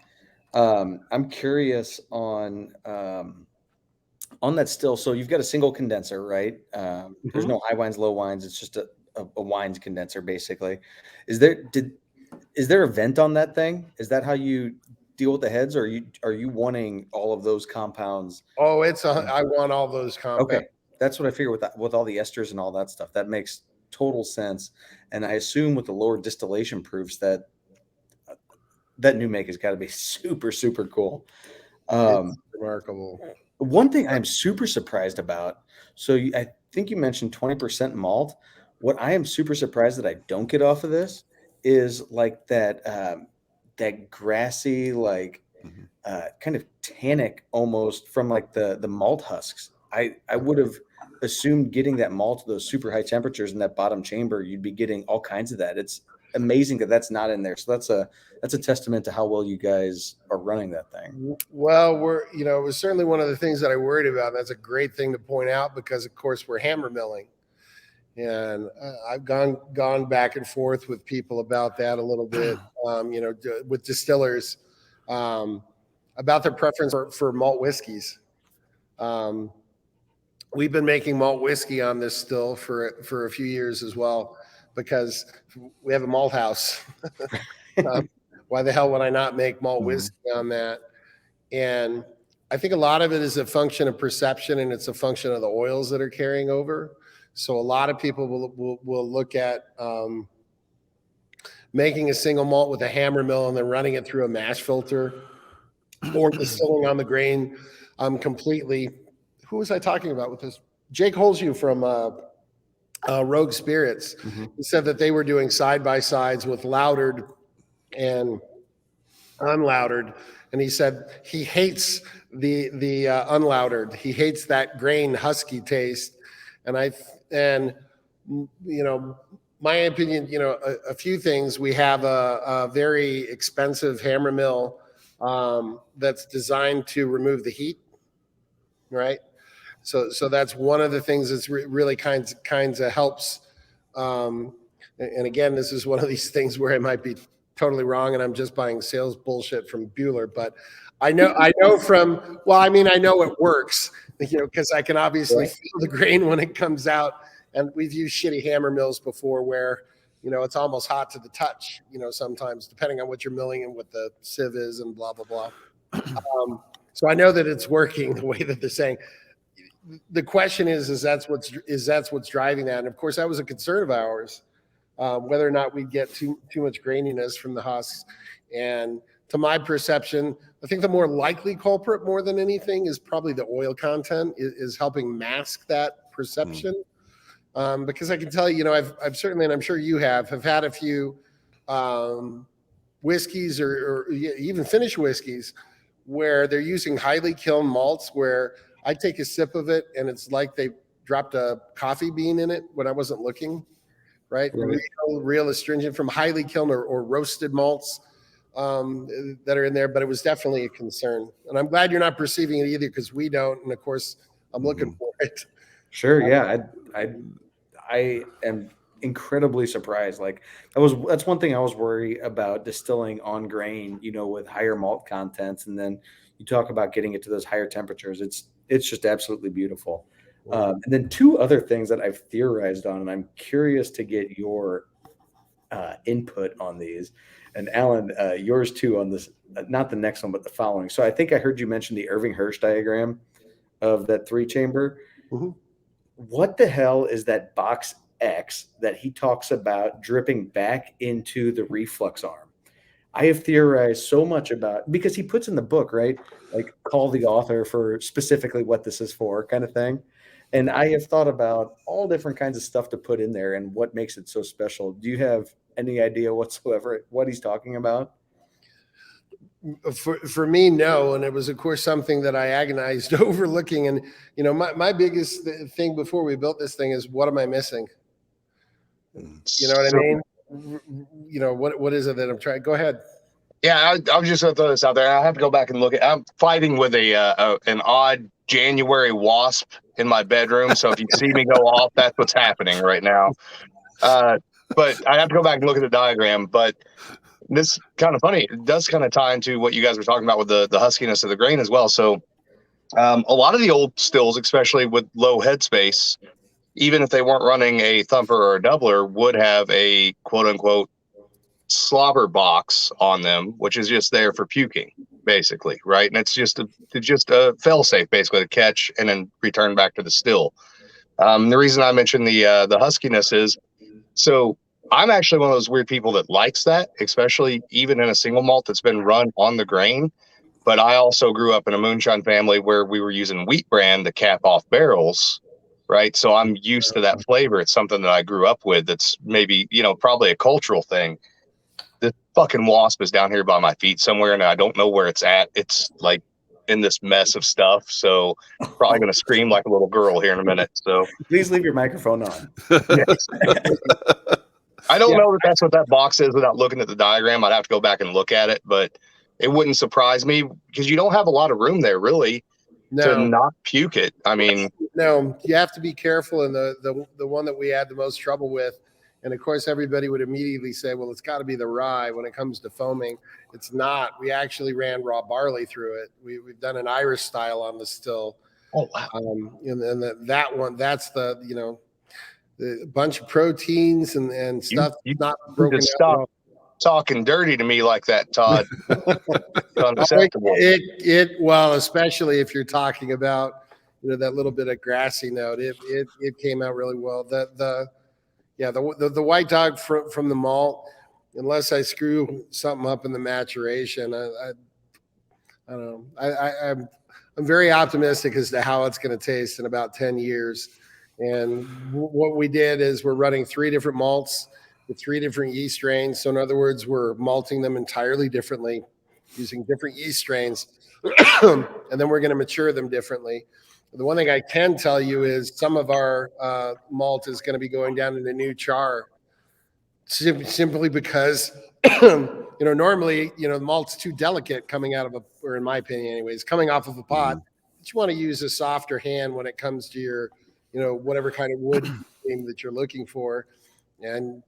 I'm curious on that still. So you've got a single condenser, right? There's no high wines, low wines. It's just a wines condenser, basically. Is there a vent on that thing? Is that how you deal with the heads, or are you wanting all of those compounds? Oh, I want all those compounds. Okay, that's what I figure with all the esters and all that stuff. That makes total sense. And I assume with the lower distillation proofs that new make has got to be super, super cool. It's remarkable. One thing I'm super surprised about. So I think you mentioned 20% malt. What I am super surprised that I don't get off of this is like that grassy, like kind of tannic almost from like the malt husks. I would have assumed getting that malt to those super high temperatures in that bottom chamber, you'd be getting all kinds of that. It's amazing that that's not in there. So that's a testament to how well you guys are running that thing. Well, it was certainly one of the things that I worried about. That's a great thing to point out because, of course, we're hammer milling. And I've gone back and forth with people about that a little bit, with distillers, about their preference for malt whiskeys. We've been making malt whiskey on this still for a few years as well, because we have a malt house. Why the hell would I not make malt whiskey on that? And I think a lot of it is a function of perception, and it's a function of the oils that are carrying over. So a lot of people will look at making a single malt with a hammer mill and then running it through a mash filter, or distilling on the grain completely. Who was I talking about with this? Jake Holshew from Rogue Spirits. He said that they were doing side-by-sides with laudered and unloudered. And he said he hates the unloudered. He hates that grain husky taste. And my opinion, a few things. We have a very expensive hammer mill that's designed to remove the heat, right? So that's one of the things that's really kinds of helps. And again, this is one of these things where I might be totally wrong, and I'm just buying sales bullshit from Bueller. But I know I know it works, because I can obviously feel the grain when it comes out. And we've used shitty hammer mills before where, it's almost hot to the touch, sometimes, depending on what you're milling and what the sieve is and blah, blah, blah. So I know that it's working the way that they're saying. The question is that's what's driving that. And of course, that was a concern of ours, whether or not we get too much graininess from the husks. And to my perception, I think the more likely culprit, more than anything, is probably the oil content is helping mask that perception. Because I can tell you, I've certainly, and I'm sure you have had a few whiskeys or even finished whiskeys where they're using highly kiln malts, where I take a sip of it and it's like they dropped a coffee bean in it when I wasn't looking, right? Real astringent from highly kiln or roasted malts that are in there, but it was definitely a concern. And I'm glad you're not perceiving it either, because we don't. And of course, I'm looking for it. Sure. Yeah. I am incredibly surprised. Like that's one thing I was worried about distilling on grain, with higher malt contents. And then you talk about getting it to those higher temperatures. It's just absolutely beautiful. And then two other things that I've theorized on, and I'm curious to get your input on these. And Alan, yours too on this, not the next one, but the following. So I think I heard you mention the Irving Hirsch diagram of that 3-chamber. What the hell is that box X that he talks about dripping back into the reflux arm? I have theorized so much about, because he puts in the book, right? Like, call the author for specifically what this is for, kind of thing. And I have thought about all different kinds of stuff to put in there and what makes it so special. Do you have any idea whatsoever what he's talking about? For me, no. And it was, of course, something that I agonized over looking. And, my biggest thing before we built this thing is, what am I missing? You know what I mean? What is it that I'm trying? Go ahead. Yeah, I was just gonna throw this out there. I have to go back and look at. I'm fighting with an odd January wasp in my bedroom. So if you see me go off, that's what's happening right now. But I have to go back and look at the diagram. But this is kind of funny. It does kind of tie into what you guys were talking about with the huskiness of the grain as well. So a lot of the old stills, especially with low headspace, even if they weren't running a thumper or a doubler, would have a quote unquote slobber box on them, which is just there for puking, basically, right? And it's just a fail safe, basically, to catch and then return back to the still. The reason I mentioned the huskiness is, so I'm actually one of those weird people that likes that, especially even in a single malt that's been run on the grain. But I also grew up in a moonshine family where we were using wheat bran to cap off barrels, right? So I'm used to that flavor. It's something that I grew up with. That's maybe, probably a cultural thing. The fucking wasp is down here by my feet somewhere, and I don't know where it's at. It's like in this mess of stuff. So probably going to scream like a little girl here in a minute. So Please leave your microphone on. yes. I don't know that that's what that box is without looking at the diagram. I'd have to go back and look at it, but it wouldn't surprise me because you don't have a lot of room there really to not puke it. I mean, no, you have to be careful. And the one that we had the most trouble with, and of course, everybody would immediately say, well, it's got to be the rye when it comes to foaming. It's not. We actually ran raw barley through it. We've done an Irish style on the still. Oh, wow. And that one, that's the bunch of proteins and stuff. You not broken just down. stop talking dirty to me like that, Todd. Unacceptable. Well, especially if you're talking about, that little bit of grassy note, it came out really well. The white dog from the malt, unless I screw something up in the maturation, I don't know. I'm very optimistic as to how it's going to taste in about 10 years. And what we did is we're running 3 different malts with 3 different yeast strains. So in other words, we're malting them entirely differently using different yeast strains. And then we're going to mature them differently. The one thing I can tell you is some of our malt is going to be going down into new char simply because, normally, the malt's too delicate coming out of or in my opinion anyways, coming off of a pot. But you want to use a softer hand when it comes to your, whatever kind of wood that you're looking for. And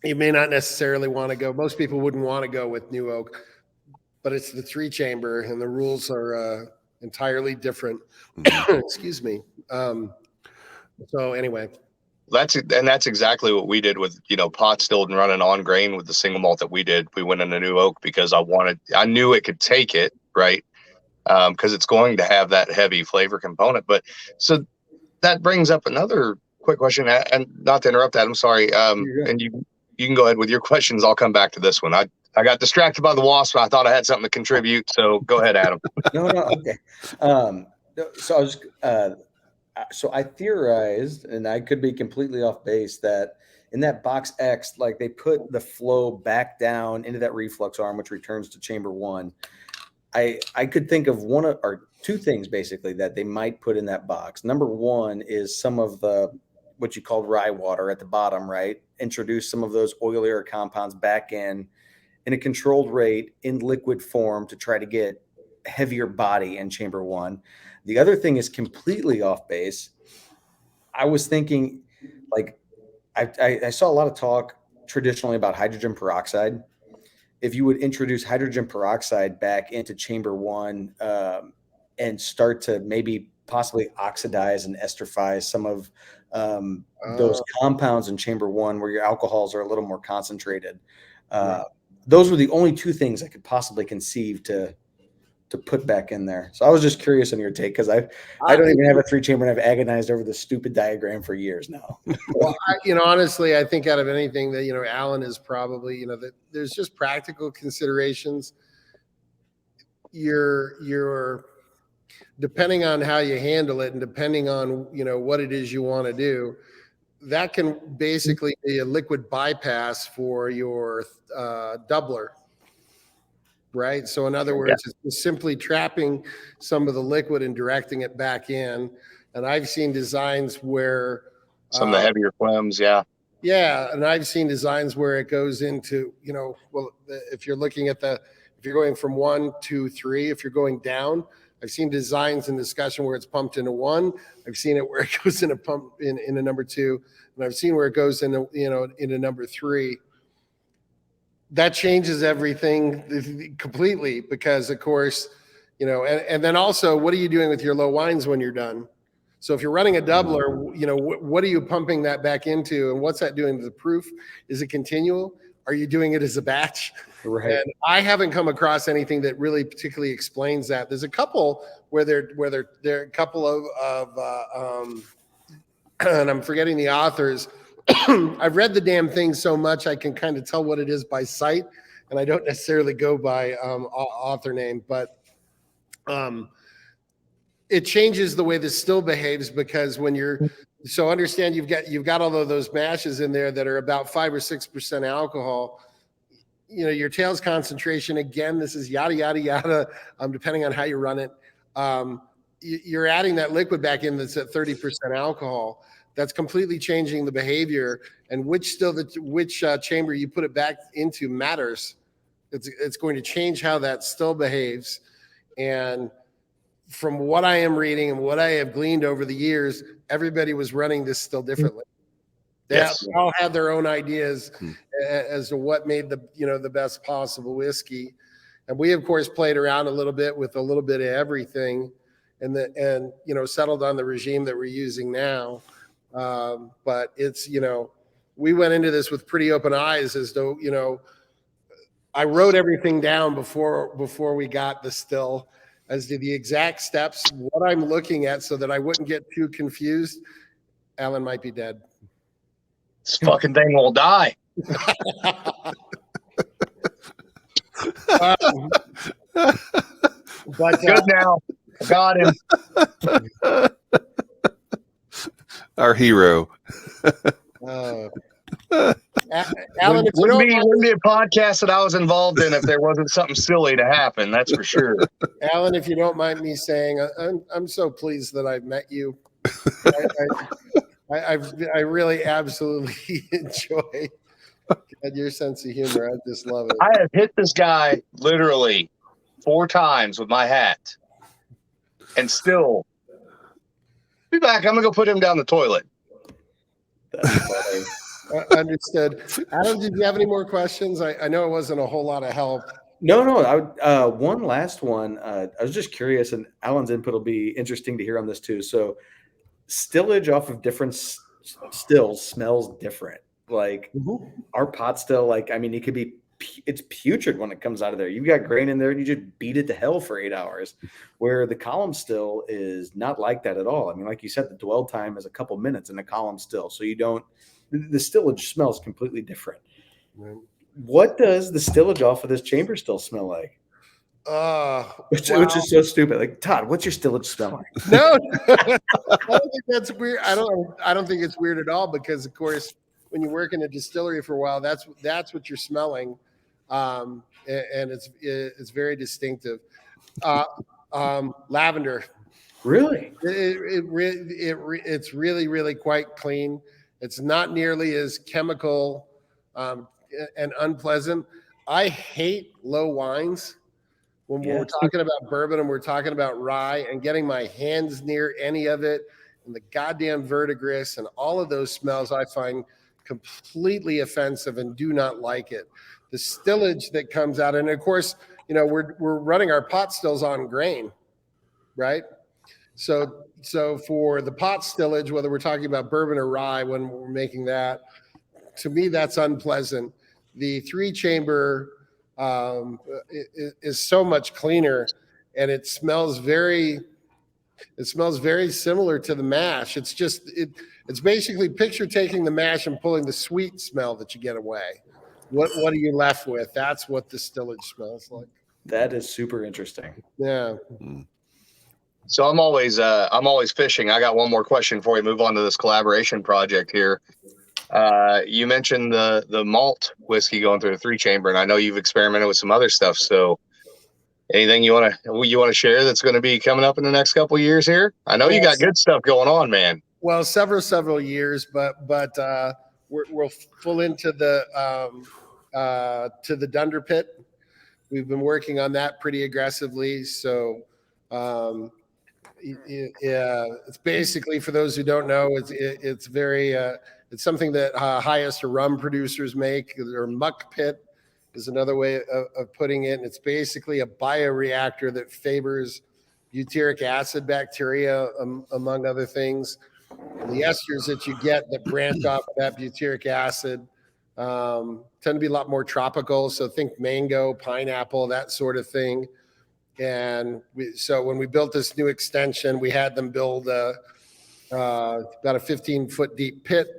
you may not necessarily want to go, most people wouldn't want to go with new oak, but it's the 3-chamber and the rules are entirely different. Excuse me. So anyway, that's exactly what we did with pot stilled and running on grain with the single malt that we did. We went into new oak because I knew it could take it, right? Because it's going to have that heavy flavor component. But so that brings up another quick question, and not to interrupt, Adam, sorry. And you can go ahead with your questions. I'll come back to this one. I got distracted by the wasp. I thought I had something to contribute. So go ahead, Adam. No, okay. So I was, so I theorized, and I could be completely off base, that in that box X, like they put the flow back down into that reflux arm, which returns to chamber 1. I could think of one or 2 things basically that they might put in that box. Number 1 is some of the what you called rye water at the bottom, right? Introduce some of those oilier compounds back in a controlled rate in liquid form to try to get heavier body in chamber 1. The other thing is completely off base. I was thinking, like, I saw a lot of talk traditionally about hydrogen peroxide. If you would introduce hydrogen peroxide back into chamber 1 and start to maybe possibly oxidize and esterifize some of those compounds in chamber 1 where your alcohols are a little more concentrated. Those were the only 2 things I could possibly conceive to put back in there. So I was just curious on your take, because I don't even have a 3-chamber and I've agonized over the stupid diagram for years now. Well, honestly, I think out of anything that, Alan is probably, that there's just practical considerations. depending on how you handle it and depending on, what it is you want to do, that can basically be a liquid bypass for your doubler, right? So in other words, it's simply trapping some of the liquid and directing it back in. And I've seen designs where some of the heavier flames, yeah, and I've seen designs where it goes into, if you're looking at if you're going from 1, 2, 3, if you're going down, I've seen designs and discussion where it's pumped into 1. I've seen it where it goes in a pump in a number 2, and I've seen where it goes in a number 3. That changes everything completely because, of course, and then also, what are you doing with your low wines when you're done? So if you're running a doubler, what are you pumping that back into, and what's that doing to the proof? Is it continual? Are you doing it as a batch? Right. And I haven't come across anything that really particularly explains that. There's a couple where there are a couple of and I'm forgetting the authors. I've read the damn thing so much I can kind of tell what it is by sight, and I don't necessarily go by author name, but it changes the way the still behaves because when so understand you've got all of those mashes in there that are about 5 or 6% alcohol. Your tails concentration, again, this is yada yada yada, depending on how you run it. You're adding that liquid back in that's at 30% alcohol. That's completely changing the behavior, and which chamber you put it back into matters. It's going to change how that still behaves, and from what I am reading and what I have gleaned over the years, everybody was running this still differently. They all had their own ideas as to what made the best possible whiskey. And we, of course, played around a little bit with a little bit of everything and settled on the regime that we're using now. But it's, we went into this with pretty open eyes as though, I wrote everything down before we got the still, as to the exact steps, what I'm looking at so that I wouldn't get too confused. Alan might be dead. This fucking thing will die. But good now. Got him. Our hero. Alan, wouldn't be a podcast that I was involved in if there wasn't something silly to happen. That's for sure. Alan, if you don't mind me saying, I'm so pleased that I've met you. I really absolutely enjoy your sense of humor. I just love it. I have hit this guy literally 4 times with my hat, and still be back. I'm gonna go put him down the toilet. That's funny. Understood. Adam, did you have any more questions? I know it wasn't a whole lot of help. No. One last one. I was just curious, and Alan's input will be interesting to hear on this too. So, stillage off of different stills smells different. Like our pot still, it could be, it's putrid when it comes out of there. You've got grain in there, and you just beat it to hell for 8 hours. Where the column still is not like that at all. I mean, like you said, the dwell time is a couple minutes in the column still, so you don't. The stillage smells completely different. Right. What does the stillage off of this chamber still smell like? Which is so stupid. Like, Todd, what's your stillage smell like? No, I don't think that's weird. I don't think it's weird at all because, of course, when you work in a distillery for a while, that's what you're smelling, and it's very distinctive. Lavender. Really? It's really, really quite clean. It's not nearly as chemical and unpleasant. I hate low wines when we're talking about bourbon and we're talking about rye, and getting my hands near any of it, and the goddamn verdigris and all of those smells I find completely offensive and do not like it. The stillage that comes out, and of course, we're running our pot stills on grain, right? So for the pot stillage, whether we're talking about bourbon or rye, when we're making that, to me, that's unpleasant. The 3-chamber is so much cleaner, and it smells very similar to the mash. It's basically picture taking the mash and pulling the sweet smell that you get away. What are you left with? That's what the stillage smells like. That is super interesting. Yeah. So I'm always fishing. I got one more question before we move on to this collaboration project here. You mentioned the malt whiskey going through the 3-chamber, and I know you've experimented with some other stuff. So anything you want to share that's going to be coming up in the next couple of years here? I know you got good stuff going on, man. Well, several years, but we're full into the to the Dunder Pit. We've been working on that pretty aggressively. So it's basically, for those who don't know, it's very it's something that highest rum producers make, or muck pit is another way of putting it. And it's basically a bioreactor that favors butyric acid bacteria, among other things. And the esters that you get that branch off of that butyric acid tend to be a lot more tropical. So think mango, pineapple, that sort of thing. And so when we built this new extension, we had them build about a 15-foot deep pit.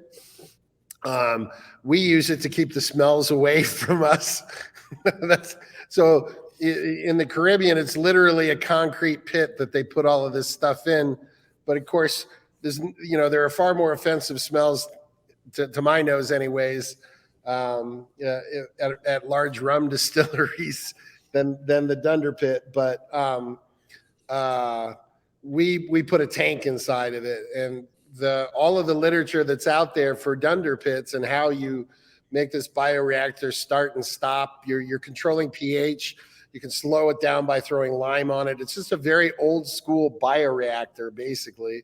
We use it to keep the smells away from us. So in the Caribbean, it's literally a concrete pit that they put all of this stuff in. But of course, there are far more offensive smells to my nose, anyways, at large rum distilleries than the Dunder Pit. But we put a tank inside of it, and all of the literature that's out there for Dunder Pits and how you make this bioreactor start and stop. You're controlling pH. You can slow it down by throwing lime on it. It's just a very old school bioreactor, basically.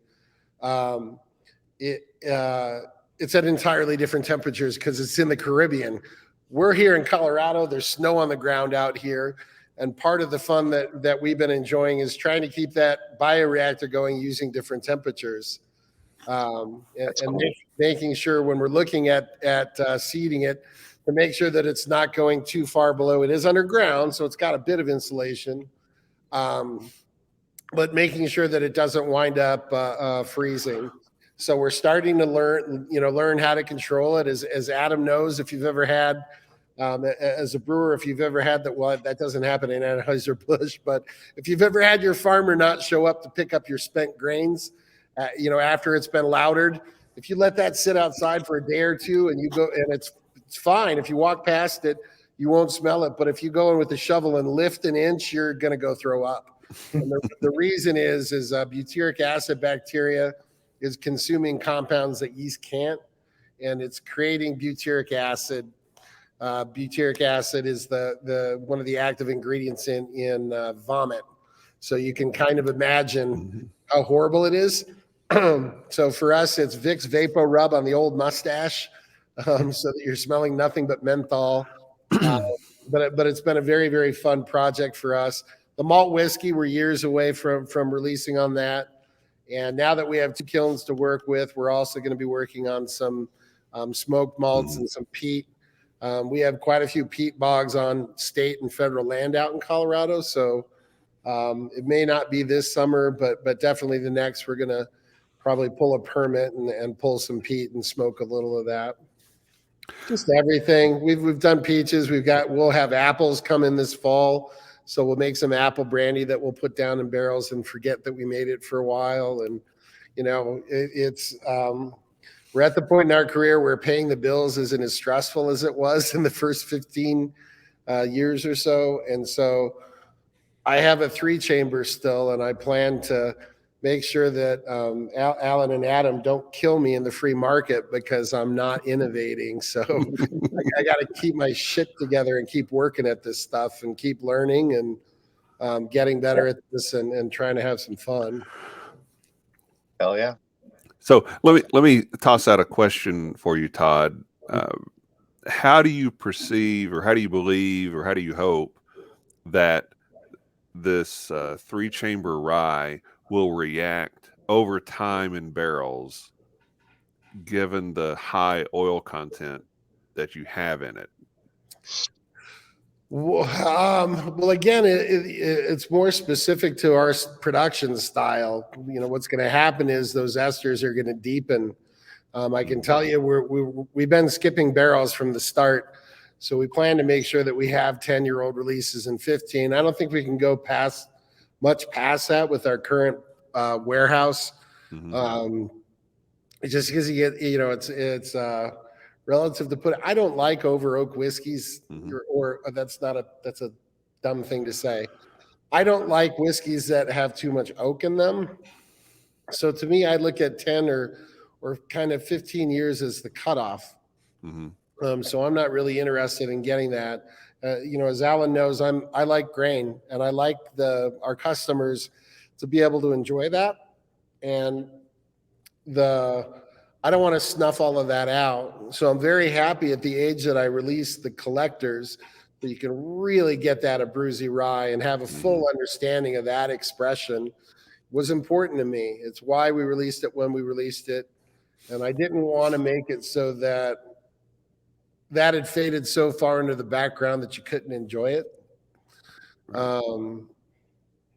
It's at entirely different temperatures because it's in the Caribbean. We're here in Colorado. There's snow on the ground out here. And part of the fun that we've been enjoying is trying to keep that bioreactor going using different temperatures. And making sure when we're looking at seeding it, to make sure that it's not going too far below. It is underground, so it's got a bit of insulation, but making sure that it doesn't wind up freezing. So we're starting to learn how to control it. As Adam knows, if you've ever had, as a brewer, if you've ever had that doesn't happen in Anheuser-Busch, but if you've ever had your farmer not show up to pick up your spent grains, after it's been lautered, if you let that sit outside for a day or two and you go, and it's fine. If you walk past it, you won't smell it. But if you go in with a shovel and lift an inch, you're going to go throw up. And the reason is butyric acid bacteria is consuming compounds that yeast can't, and it's creating butyric acid. Butyric acid is the one of the active ingredients in vomit. So you can kind of imagine how horrible it is. So for us, it's Vicks Vapo Rub on the old mustache, so that you're smelling nothing but menthol. But it's been a very, very fun project for us. The malt whiskey, we're years away from releasing on that. And now that we have 2 kilns to work with, we're also going to be working on some smoked malts and some peat. We have quite a few peat bogs on state and federal land out in Colorado. So it may not be this summer, but definitely the next, we're going to probably pull a permit and pull some peat and smoke a little of that. Just everything. We've done peaches. We'll have apples come in this fall. So we'll make some apple brandy that we'll put down in barrels and forget that we made it for a while. And, we're at the point in our career where paying the bills isn't as stressful as it was in the first 15 years or so. And so I have a 3-chamber still, and I plan to make sure that Alan and Adam don't kill me in the free market because I'm not innovating. So I got to keep my shit together and keep working at this stuff and keep learning and getting better at this and trying to have some fun. Hell yeah. So let me toss out a question for you, Todd. How do you perceive, or how do you believe, or how do you hope that this 3-chamber rye will react over time in barrels, given the high oil content that you have in it? Well, again, it's more specific to our production style. What's going to happen is those esters are going to deepen. I can tell you we've been skipping barrels from the start. So we plan to make sure that we have 10-year-old releases in 15. I don't think we can go much past that with our current warehouse. Mhm. Just because you get, it's relative to put it. I don't like over oak whiskeys, Mhm. or that's a dumb thing to say. I don't like whiskeys that have too much oak in them. So to me, I look at 10 or kind of 15 years as the cutoff. Mhm. So I'm not really interested in getting that. As Alan knows, I like grain, and I like our customers to be able to enjoy that. And I don't want to snuff all of that out. So I'm very happy at the age that I released the collectors, that you can really get that at Bruisey Rye and have a full understanding of that expression was important to me. It's why we released it when we released it. And I didn't want to make it so that had faded so far into the background that you couldn't enjoy it.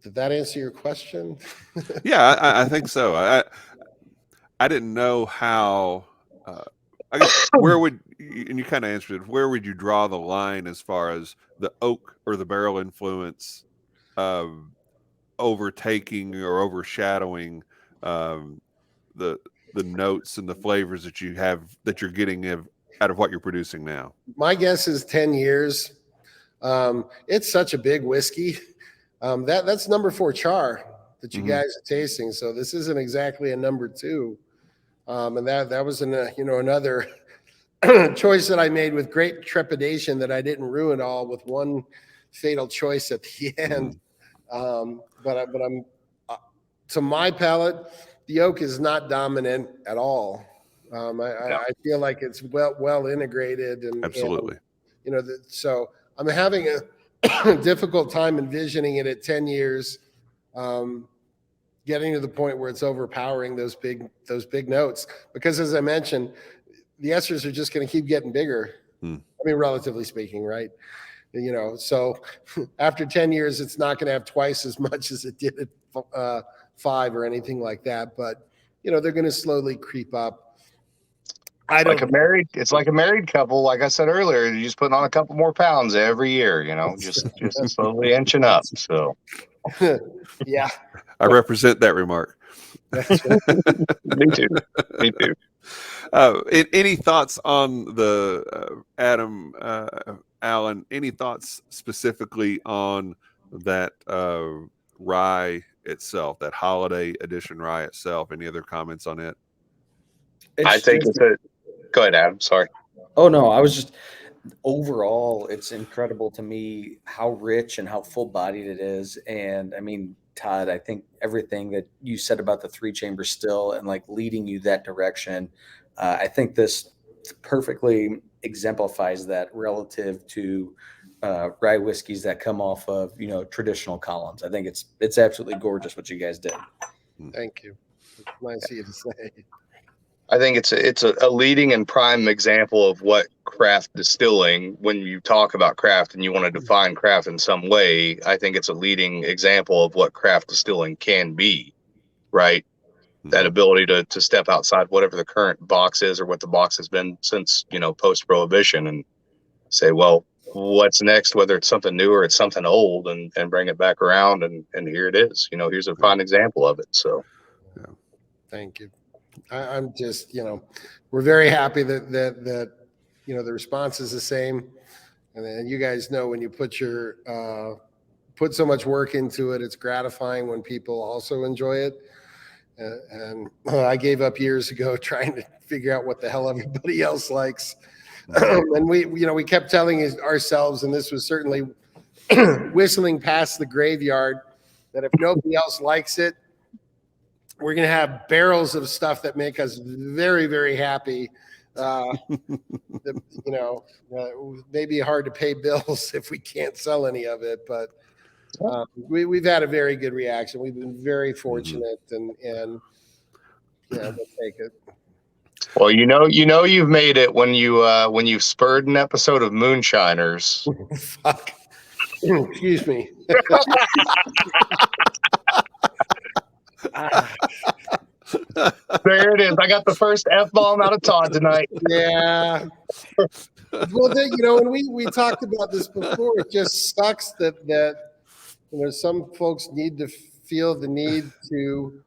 Did that answer your question? Yeah, I think so. I didn't know how. I guess where would and you kind of answered it. Where would you draw the line as far as the oak or the barrel influence overtaking or overshadowing the notes and the flavors that you're getting out of what you're producing now? My guess is 10 years. It's such a big whiskey. That's number 4 char that you guys are tasting. So this isn't exactly a number 2. And that was another choice that I made with great trepidation, that I didn't ruin all with one fatal choice at the end. But I'm to my palate, the oak is not dominant at all. I feel like it's well integrated, and Absolutely. So I'm having a difficult time envisioning it at 10 years, getting to the point where it's overpowering those big notes. Because as I mentioned, the esters are just going to keep getting bigger. I mean, relatively speaking, right? So after 10 years, it's not going to have twice as much as it did at 5 or anything like that. But, they're going to slowly creep up. It's like a married couple. Like I said earlier, you're just putting on a couple more pounds every year, just slowly inching up. So yeah, I represent that remark. that's right. Me too. Any thoughts on the Adam, Alan? Any thoughts specifically on that rye itself, that holiday edition rye itself? Any other comments on it? I think it's a. Go ahead, Adam. Sorry. Oh no, I was just overall, it's incredible to me how rich and how full bodied it is. And I mean, Todd, I think everything that you said about the 3-chamber still and like leading you that direction, I think this perfectly exemplifies that relative to rye whiskeys that come off of traditional columns. I think it's absolutely gorgeous what you guys did. Thank you. It's nice of you to say. I think it's a leading and prime example of what craft distilling, when you talk about craft and you want to define craft in some way, I think it's a leading example of what craft distilling can be, right? That ability to step outside whatever the current box is or what the box has been since, post-prohibition, and say, well, what's next, whether it's something new or it's something old, and bring it back around. And here it is, here's a fine example of it. So. Yeah. Thank you. I'm just, we're very happy that the response is the same. And then you guys know, when you put so much work into it, it's gratifying when people also enjoy it. And I gave up years ago trying to figure out what the hell everybody else likes. And we kept telling ourselves, and this was certainly whistling past the graveyard, that if nobody else likes it, we're going to have barrels of stuff that make us very, very happy. Maybe hard to pay bills if we can't sell any of it, but we've had a very good reaction. We've been very fortunate, and we'll take it. Well, you've made it when you've spurred an episode of Moonshiners. Fuck. Excuse me. There it is. I got the first F-bomb out of Todd tonight. Yeah. Well, when we talked about this before, it just sucks that some folks need to feel the need to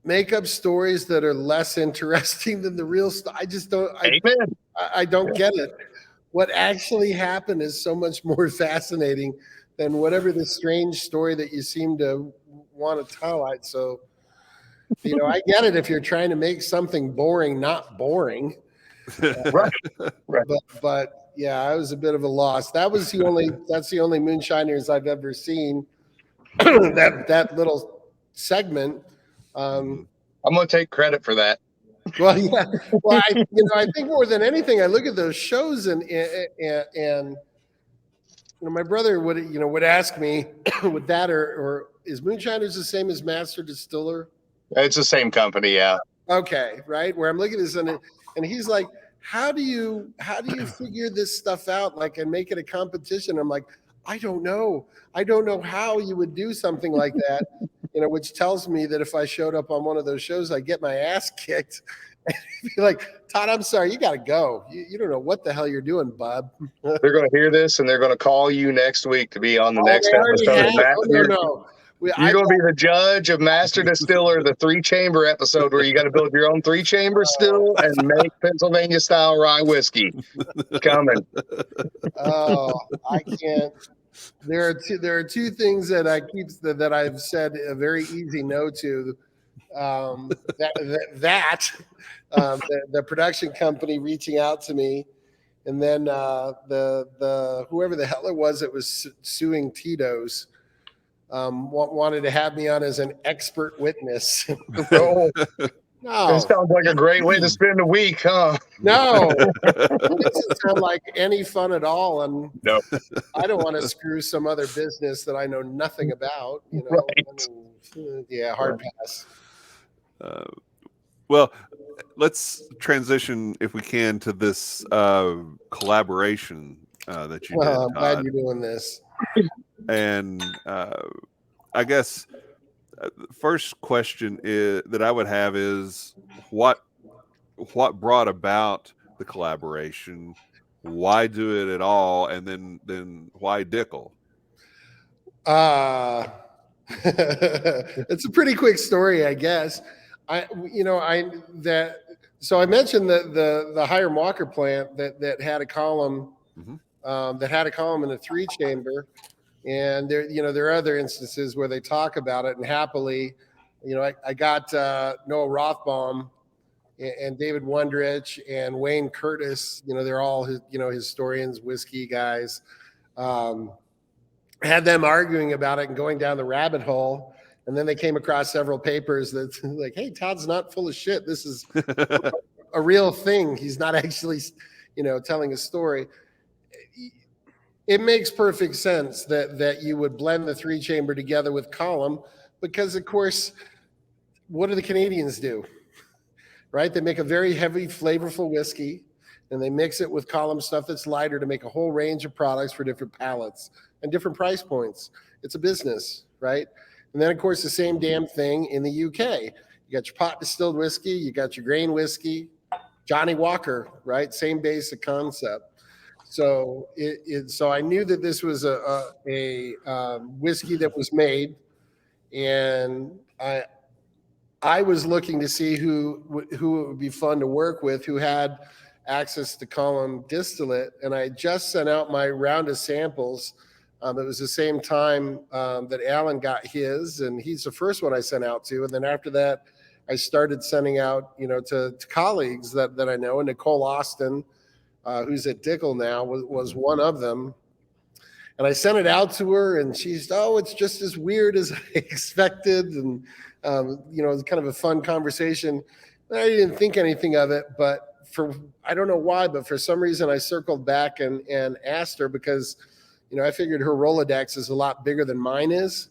make up stories that are less interesting than the real stuff. I just don't. Amen. I don't get it. What actually happened is so much more fascinating than whatever the strange story that you seem to want to tell. So, I get it if you're trying to make something boring not boring. Right. But yeah, I was a bit of a loss. That's the only moonshiners I've ever seen. that little segment. I'm going to take credit for that. Well, yeah. Well, I think more than anything, I look at those shows and my brother would ask me, with that or is Moonshiners the same as Master Distiller? It's the same company, yeah. Okay, right. Where I'm looking at this and he's like, how do you figure this stuff out, like, and make it a competition? I'm like, I don't know how you would do something like that, which tells me that if I showed up on one of those shows, I'd get my ass kicked. And he'd be like, Todd, I'm sorry, you got to go. You don't know what the hell you're doing, bub. They're going to hear this and they're going to call you next week to be on the next episode. No. You're going to be the judge of Master Distiller, the 3-chamber episode where you got to build your own 3-chamber still and make Pennsylvania style rye whiskey. Coming. Oh, I can't. There are two things that that I've said a very easy no to. The production company reaching out to me, and then the whoever the hell it was that was suing Tito's. Wanted to have me on as an expert witness. No. It sounds like a great way to spend a week, huh? No, it doesn't sound like any fun at all. And no. I don't want to screw some other business that I know nothing about. Right. Yeah, hard pass. Well, let's transition, if we can, to this collaboration that you did, I'm Todd. glad you're doing this. And I guess the first question that I would have is what brought about the collaboration? Why do it at all? And then why Dickel? It's a pretty quick story, I guess. So I mentioned the Hiram Walker plant that had a column, that had a column in a 3-chamber. And there are other instances where they talk about it, and happily, I got Noah Rothbaum and David Wondrich and Wayne Curtis. They're all historians, whiskey guys. Had them arguing about it and going down the rabbit hole, and then they came across several papers that like, hey, Todd's not full of shit. This is a real thing. He's not actually, telling a story. It makes perfect sense that you would blend the 3-chamber together with column, because of course, what do the Canadians do? Right? They make a very heavy, flavorful whiskey, and they mix it with column stuff that's lighter to make a whole range of products for different palates and different price points. It's a business, right? And then of course, the same damn thing in the UK. You got your pot distilled whiskey, you got your grain whiskey, Johnny Walker, right? Same basic concept. So so I knew that this was a whiskey that was made, and I was looking to see who it would be fun to work with, who had access to column distillate, and I just sent out my round of samples. It was the same time that Alan got his, and he's the first one I sent out to, and then after that, I started sending out, to colleagues that I know, and Nicole Austin, who's at Dickel now, was one of them. And I sent it out to her, and she's, it's just as weird as I expected. And, it was kind of a fun conversation. I didn't think anything of it, but I don't know why, but for some reason I circled back and asked her, because, I figured her Rolodex is a lot bigger than mine is.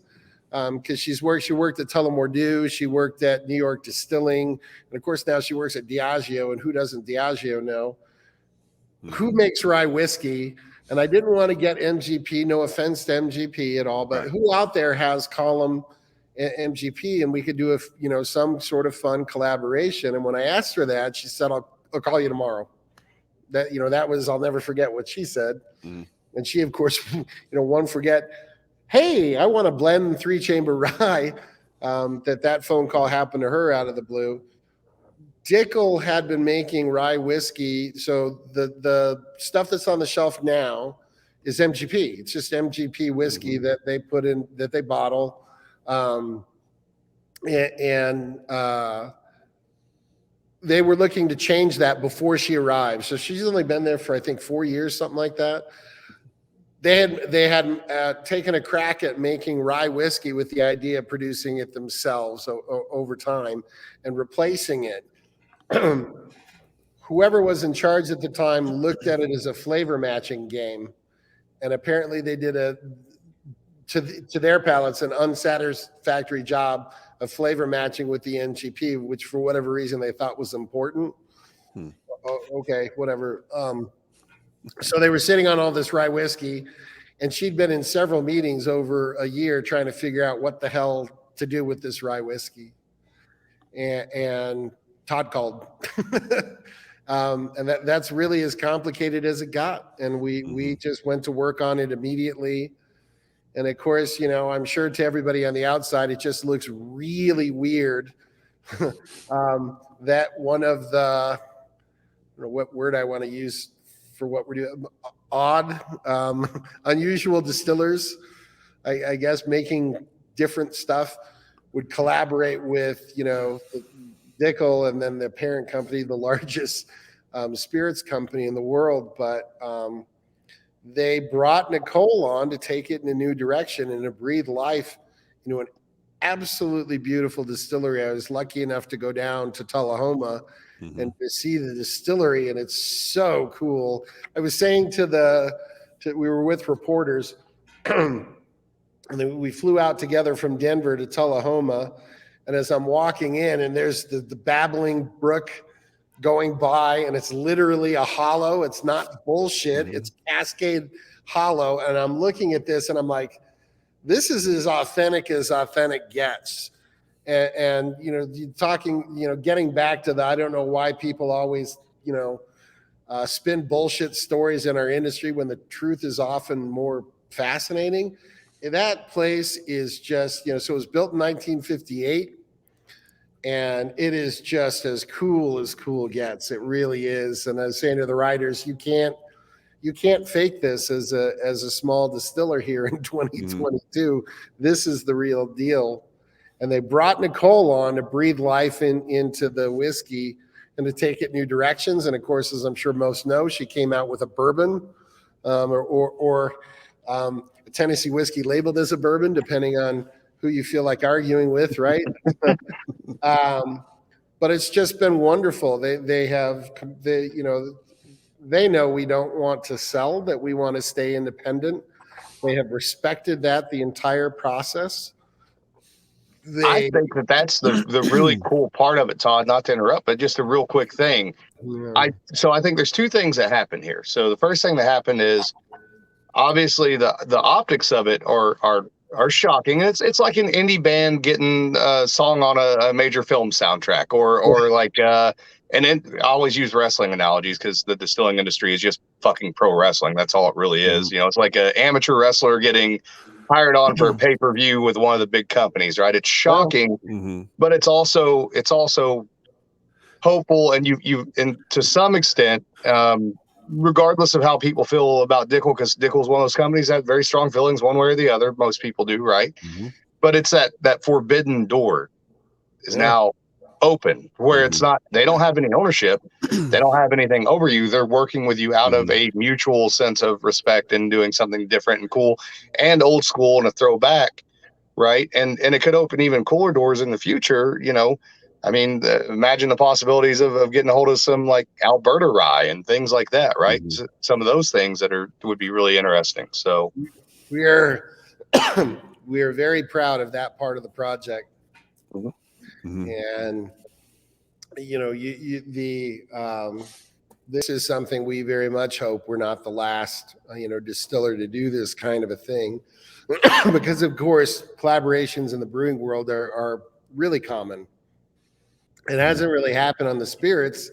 Because she worked at Tullamore Dew, she worked at New York Distilling, and of course now she works at Diageo, and who doesn't Diageo know? Who makes rye whiskey? And I didn't want to get MGP, no offense to MGP at all, but right. Who out there has column MGP, and we could do some sort of fun collaboration. And when I asked her that, she said, I'll call you tomorrow. That was, I'll never forget what she said. And she, of course, won't forget, hey, I want to blend 3-chamber rye. that phone call happened to her out of the blue. Dickel had been making rye whiskey. So the stuff that's on the shelf now is MGP. It's just MGP whiskey that they put in, that they bottle. They were looking to change that before she arrived. So she's only been there for, I think, 4 years, something like that. They had taken a crack at making rye whiskey with the idea of producing it themselves over time and replacing it. Whoever was in charge at the time looked at it as a flavor matching game, and apparently they did to their palates an unsatisfactory job of flavor matching with the NGP, which for whatever reason they thought was important. Okay, whatever. So they were sitting on all this rye whiskey, and she'd been in several meetings over a year trying to figure out what the hell to do with this rye whiskey. And Todd called. And that's really as complicated as it got. And we just went to work on it immediately. And of course, you know, I'm sure to everybody on the outside, it just looks really weird that one of the, I don't know what word I want to use for what we're doing, odd, unusual distillers, I guess, making different stuff would collaborate with, you know, Dickel and then the parent company, the largest spirits company in the world. But they brought Nicole on to take it in a new direction and to breathe life into an absolutely beautiful distillery. I was lucky enough to go down to Tullahoma and to see the distillery, and it's so cool. I was saying we were with reporters, and then we flew out together from Denver to Tullahoma. And as I'm walking in, and there's the babbling brook going by, and it's literally a hollow. It's not bullshit. It's Cascade Hollow. And I'm looking at this, and I'm like, this is as authentic gets. And you know, talking, you know, getting back to I don't know why people always, you know, spin bullshit stories in our industry when the truth is often more fascinating. That place is just, you know, so it was built in 1958, and it is just as cool gets. It really is. And I was saying to the writers, you can't fake this as a small distiller here in 2022. This is the real deal. And they brought Nicole on to breathe life into the whiskey and to take it new directions. And of course, as I'm sure most know, she came out with a bourbon, or a Tennessee whiskey labeled as a bourbon, depending on who you feel like arguing with, right? But it's just been wonderful. They know we don't want to sell, that we want to stay independent. They have respected that the entire process. I think that's the really cool part of it, Todd, not to interrupt, but just a real quick thing. I think there's two things that happen here. So the first thing that happened is, obviously the optics of it are shocking. It's like an indie band getting a song on a major film soundtrack, or like and I always use wrestling analogies because the distilling industry is just fucking pro wrestling. That's all it really is. You know, it's like an amateur wrestler getting hired on for a pay-per-view with one of the big companies, right? It's shocking, but it's also hopeful, and and to some extent, regardless of how people feel about Dickel, because Dickel is one of those companies that have very strong feelings one way or the other. Most people do, right? But it's that forbidden door is now open, where it's not, they don't have any ownership, they don't have anything over you. They're working with you out of a mutual sense of respect and doing something different and cool and old school and a throwback, right? And it could open even cooler doors in the future, you know. I mean, imagine the possibilities of getting a hold of some like Alberta rye and things like that, right? Some of those things that would be really interesting. So we are very proud of that part of the project. And you know, this is something we very much hope we're not the last distiller to do this kind of a thing, because of course collaborations in the brewing world are really common. It hasn't really happened on the spirits,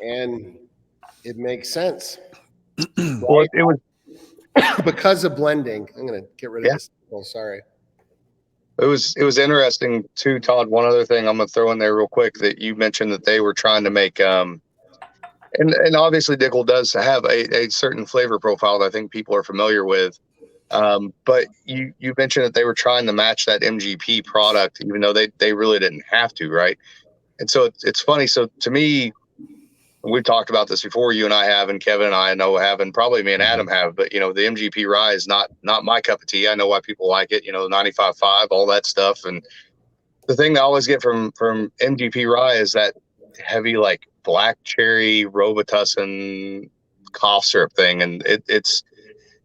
and it makes sense. Well, it was because of blending. I'm going to get rid of this. Oh, sorry. It was interesting too, Todd. One other thing I'm gonna throw in there real quick that you mentioned that they were trying to make and obviously Dickel does have a certain flavor profile that I think people are familiar with. But you mentioned that they were trying to match that MGP product, even though they really didn't have to, right? And so it's funny. So to me, we've talked about this before. You and I have, and Kevin and I know have, and probably me and Adam have. But the MGP rye is not my cup of tea. I know why people like it. 95.5, all that stuff. And the thing that I always get from MGP rye is that heavy, like black cherry Robitussin cough syrup thing, and it's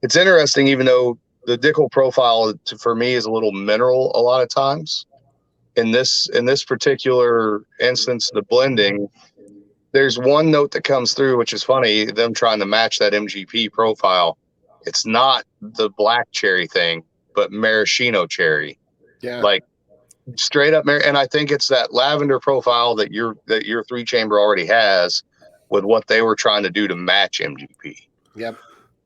interesting. Even though the Dickel profile for me is a little mineral a lot of times, in this particular instance, the blending. There's one note that comes through, which is funny, them trying to match that MGP profile. It's not the black cherry thing, but maraschino cherry. Yeah. Like straight up. And I think it's that lavender profile that your 3-chamber already has with what they were trying to do to match MGP. Yep.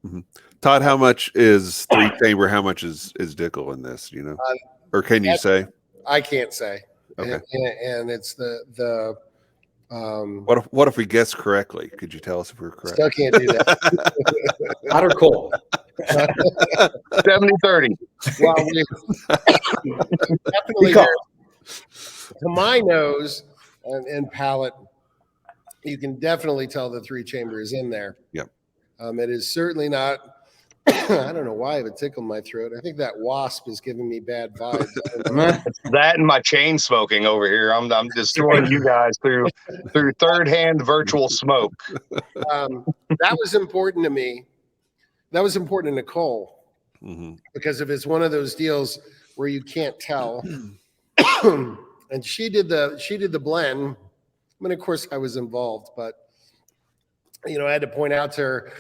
Mm-hmm. Todd, how much is 3-chamber? How much is Dickel in this, or can you say? I can't say. Okay. And it's the what if we guess correctly? Could you tell us if we're correct? Still can't do that. Hot or cold? 70-30. Well, definitely to my nose and palate, you can definitely tell the 3-chamber is in there. Yep. It is certainly not. I don't know why it would tickle my throat. I think that wasp is giving me bad vibes. That and my chain smoking over here. I'm destroying you guys through third-hand virtual smoke. That was important to me. That was important to Nicole, because if it's one of those deals where you can't tell, and she did the blend. I mean, of course, I was involved, but I had to point out to her,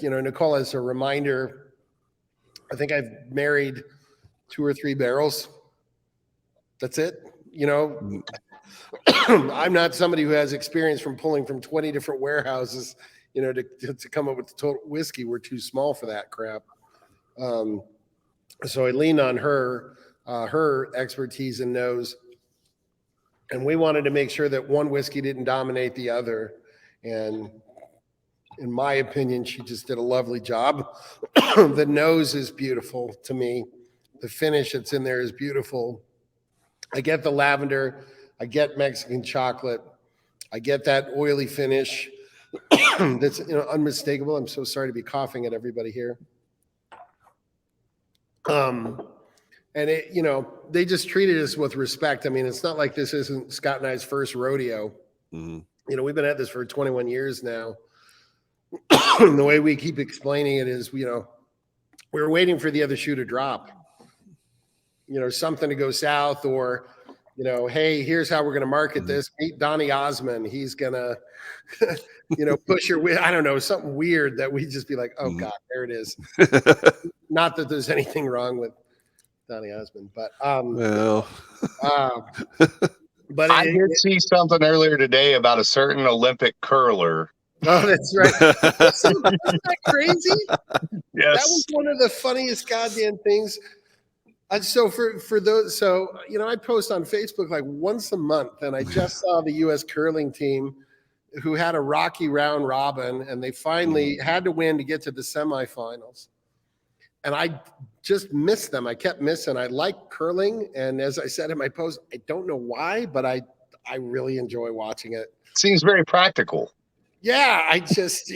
Nicole, as a reminder, I think I've married 2 or 3 barrels. That's it. I'm not somebody who has experience from pulling from 20 different warehouses, to come up with the total whiskey. We're too small for that crap. So I leaned on her expertise and nose, and we wanted to make sure that one whiskey didn't dominate the other. And in my opinion, she just did a lovely job. The nose is beautiful to me. The finish that's in there is beautiful. I get the lavender. I get Mexican chocolate. I get that oily finish that's unmistakable. I'm so sorry to be coughing at everybody here. And they just treated us with respect. I mean, it's not like this isn't Scott and I's first rodeo. Mm-hmm. We've been at this for 21 years now. The way we keep explaining it is, we're waiting for the other shoe to drop, something to go south, or, hey, here's how we're going to market this. Meet Donny Osmond. He's going to, push your, I don't know, something weird that we just be like, oh God, there it is. Not that there's anything wrong with Donny Osmond, but, but I did see something earlier today about a certain Olympic curler. Oh, that's right. Isn't that crazy? Yes. That was one of the funniest goddamn things. And so for those, I post on Facebook like once a month, and I just saw the U.S. curling team who had a rocky round robin, and they finally had to win to get to the semifinals. And I just missed them. I kept missing. I like curling, and as I said in my post, I don't know why, but I really enjoy watching it. Seems very practical. Yeah, I just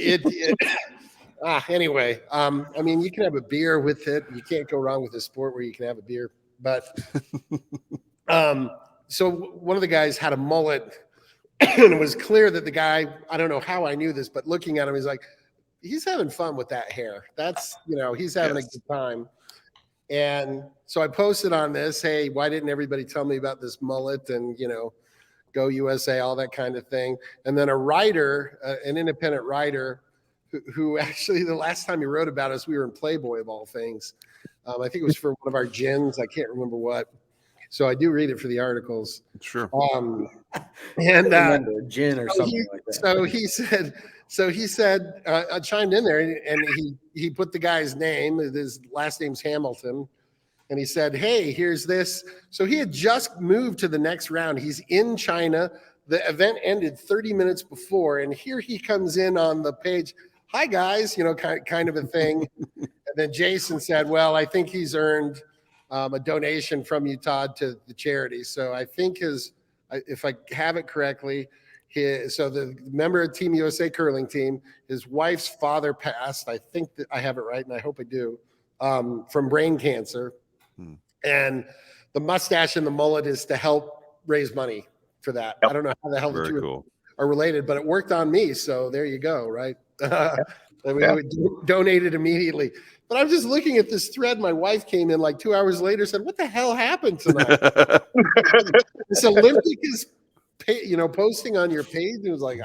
anyway. I mean, you can have a beer with it. You can't go wrong with a sport where you can have a beer. But so one of the guys had a mullet, and it was clear that the guy, I don't know how I knew this, but looking at him, he's like, he's having fun with that hair. That's, he's having a good time. And so I posted on this, hey, why didn't everybody tell me about this mullet? And, go USA, all that kind of thing. And then a writer, an independent writer, who actually the last time he wrote about us, we were in Playboy of all things. I think it was for one of our gins. I can't remember what. So I do read it for the articles. Sure. And gin or something like that. So he said, I chimed in there, and he put the guy's name. His last name's Hamilton. and he said, hey, here's this. So he had just moved to the next round. He's in China. The event ended 30 minutes before, and here he comes in on the page. Hi, guys, kind of a thing. And then Jason said, well, I think he's earned a donation from you, Todd, to the charity. So I think if I have it correctly, so the member of Team USA curling team, his wife's father passed. I think that I have it right, and I hope I do, from brain cancer. And the mustache and the mullet is to help raise money for that. Yep. I don't know how the hell the two are related, but it worked on me. So there you go, right? We donated immediately. But I'm just looking at this thread. My wife came in like 2 hours later, said, what the hell happened tonight? This Olympic is, posting on your page. It was like,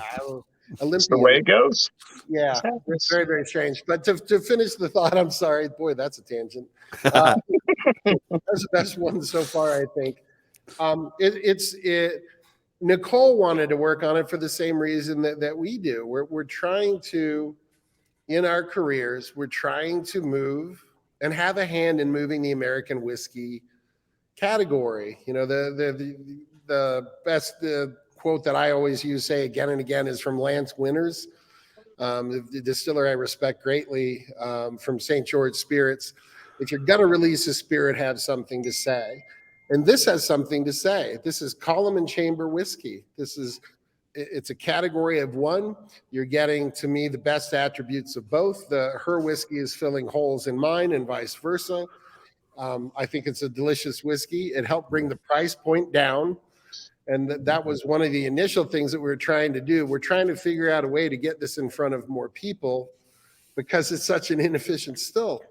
Olympic. It's the way it goes. Yeah, it's very, very strange. But to finish the thought, I'm sorry. Boy, that's a tangent. That's the best one so far, I think. Nicole wanted to work on it for the same reason that we do. We're trying to, in our careers, we're trying to move and have a hand in moving the American whiskey category. The best quote that I always say again and again is from Lance Winters, the distiller I respect greatly, from St. George Spirits. If you're going to release a spirit, have something to say. And this has something to say. This is column and chamber whiskey. It's a category of one. You're getting, to me, the best attributes of both. Her whiskey is filling holes in mine and vice versa. I think it's a delicious whiskey. It helped bring the price point down. And that was one of the initial things that we were trying to do. We're trying to figure out a way to get this in front of more people because it's such an inefficient still.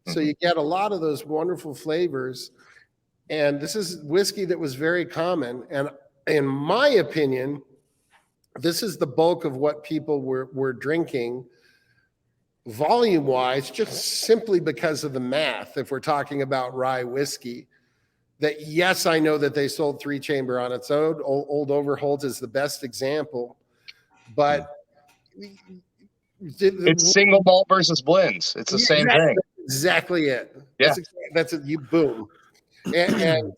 So you get a lot of those wonderful flavors. And this is whiskey that was very common. And in my opinion, this is the bulk of what people were drinking volume-wise, just simply because of the math. If we're talking about rye whiskey, that yes, I know that they sold 3-chamber on its own. Old Overholt is the best example, but it's single malt versus blends. It's the same thing. Exactly it. Yeah, that's it. You boom, and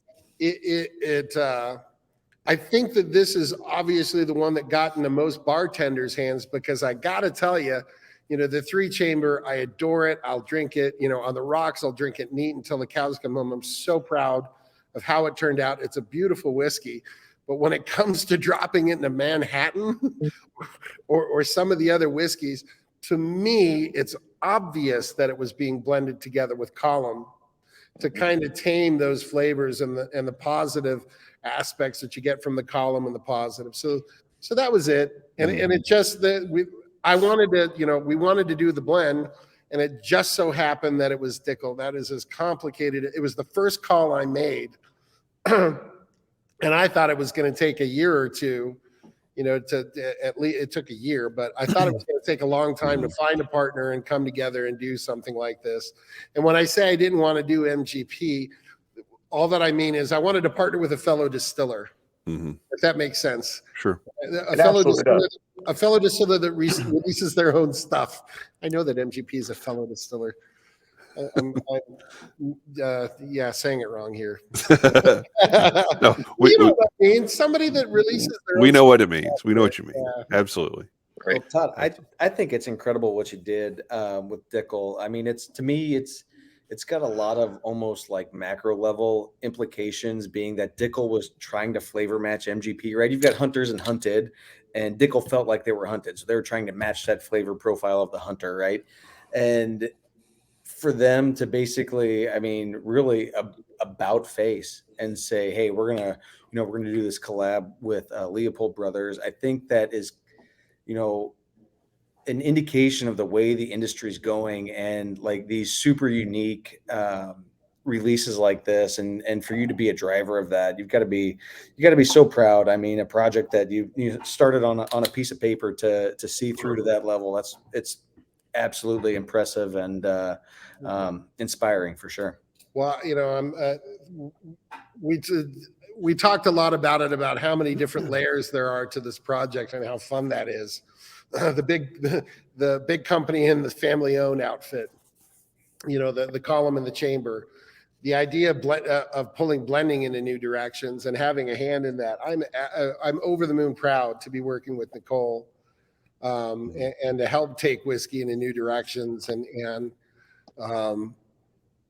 I think that this is obviously the one that got into most bartenders' hands because I got to tell you, the 3-chamber, I adore it. I'll drink it. On the rocks, I'll drink it neat until the cows come home. I'm so proud of how it turned out. It's a beautiful whiskey. But when it comes to dropping it into Manhattan or some of the other whiskeys, to me, it's obvious that it was being blended together with column to kind of tame those flavors and the positive aspects that you get from the column and the positive. So that was it. And it just that we wanted to do the blend, and it just so happened that it was Dickel. That is as complicated. It was the first call I made. And I thought it was going to take a year or two, at least it took a year, but I thought it was going to take a long time to find a partner and come together and do something like this. And when I say I didn't want to do MGP, all that I mean is I wanted to partner with a fellow distiller, if that makes sense. Sure. A fellow distiller that releases their own stuff. I know that MGP is a fellow distiller. Saying it wrong here. No, you know what I mean? Somebody that releases their we own know stuff. what it means. We know what you mean. Yeah. Absolutely. Well, Todd, I think it's incredible what you did with Dickel. I mean, it's got a lot of almost like macro level implications, being that Dickel was trying to flavor match MGP, right? You've got hunters and hunted, and Dickel felt like they were hunted. So they were trying to match that flavor profile of the hunter, right? And for them to basically, I mean, really about face and say, hey, we're going to do this collab with Leopold Brothers. I think that is, an indication of the way the industry is going, and like these super unique releases like this, and for you to be a driver of that, you got to be so proud. I mean, a project that you started on a piece of paper to see through to that level. It's absolutely impressive and inspiring for sure. Well, we talked a lot about how many different layers there are to this project and how fun that is. The big company and the family owned outfit, the column and the chamber, the idea of pulling blending into new directions and having a hand in that. I'm over the moon proud to be working with Nicole and to help take whiskey into new directions. And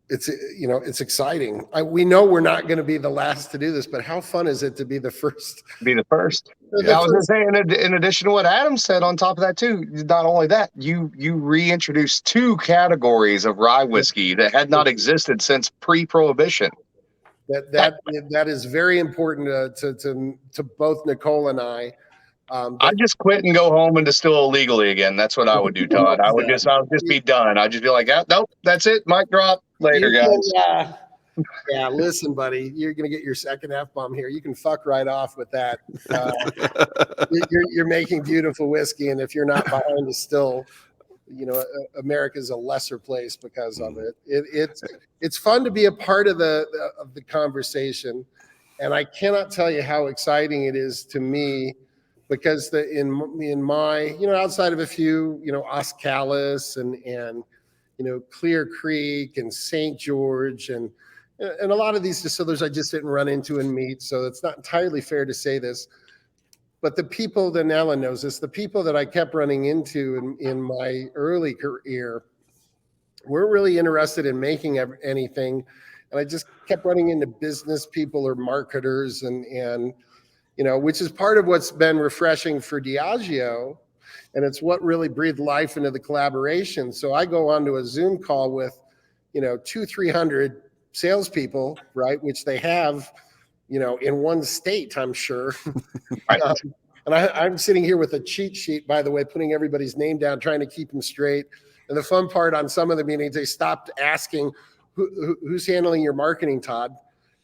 it's exciting. We know we're not going to be the last to do this, but how fun is it to be the first? Be the first. I was going to say, in addition to what Adam said, on top of that too, not only that, you reintroduced 2 categories of rye whiskey that had not existed since pre-prohibition. That is very important to both Nicole and I. I'd just quit and go home and distill illegally again. That's what I would do, Todd. I would just be done. I'd just be like, nope, that's it. Mic drop. Later, guys. Yeah, listen, buddy, you're gonna get your second F-bomb here. You can fuck right off with that. You're making beautiful whiskey, and if you're not behind the still, America's a lesser place because of it. It's fun to be a part of the conversation, and I cannot tell you how exciting it is to me. Because in my, outside of a few, Oscalis and Clear Creek and St. George and a lot of these distillers I just didn't run into and meet. So it's not entirely fair to say this, but the people that Alan knows this, the people that I kept running into in my early career weren't really interested in making anything. And I just kept running into business people or marketers and which is part of what's been refreshing for Diageo. And it's what really breathed life into the collaboration. So I go onto a Zoom call with, 200-300 salespeople, right? Which they have, in one state, I'm sure. Right. And I'm sitting here with a cheat sheet, by the way, putting everybody's name down, trying to keep them straight. And the fun part on some of the meetings, they stopped asking, who's handling your marketing, Todd?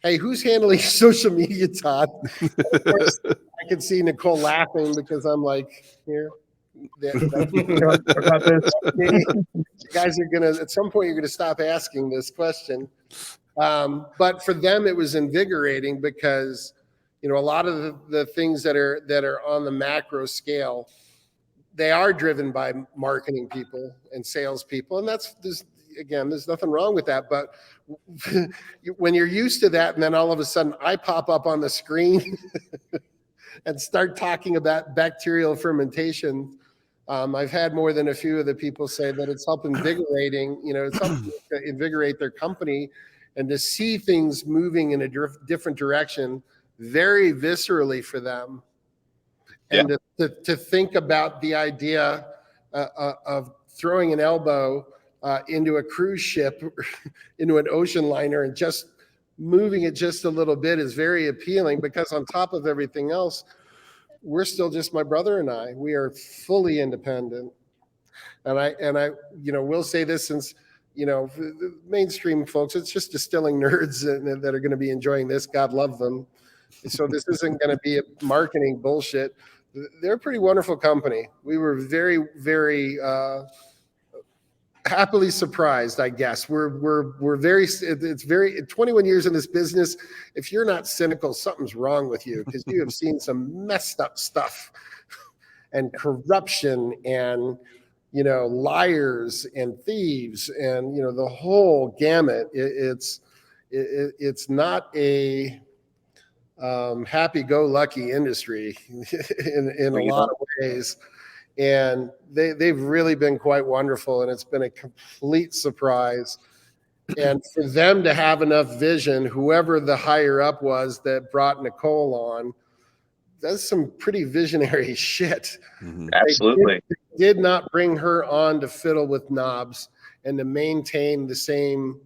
Hey, who's handling social media, Todd? Of course, I could see Nicole laughing because I'm like, here. You guys are gonna at some point you're gonna stop asking this question. But for them, it was invigorating because a lot of the things that are on the macro scale, they are driven by marketing people and sales people, and there's nothing wrong with that. But when you're used to that, and then all of a sudden I pop up on the screen and start talking about bacterial fermentation, I've had more than a few of the people say that it's helped it's helped invigorate their company and to see things moving in a different direction very viscerally for them. And to think about the idea of throwing an elbow into a cruise ship, into an ocean liner, and just moving it just a little bit is very appealing because on top of everything else, we're still just my brother and I. We are fully independent. And I will say this since, the mainstream folks, it's just distilling nerds that are going to be enjoying this. God love them. So this isn't going to be a marketing bullshit. They're a pretty wonderful company. We were very, very happily surprised, I guess. We're very, it's very 21 years in this business. If you're not cynical, something's wrong with you because you have seen some messed up stuff and corruption and liars and thieves and the whole gamut. It's not a happy-go-lucky industry in a lot of ways. And they've really been quite wonderful, and it's been a complete surprise. And for them to have enough vision, whoever the higher up was that brought Nicole on, that's some pretty visionary shit. Mm-hmm. Absolutely. They did not bring her on to fiddle with knobs and to maintain the same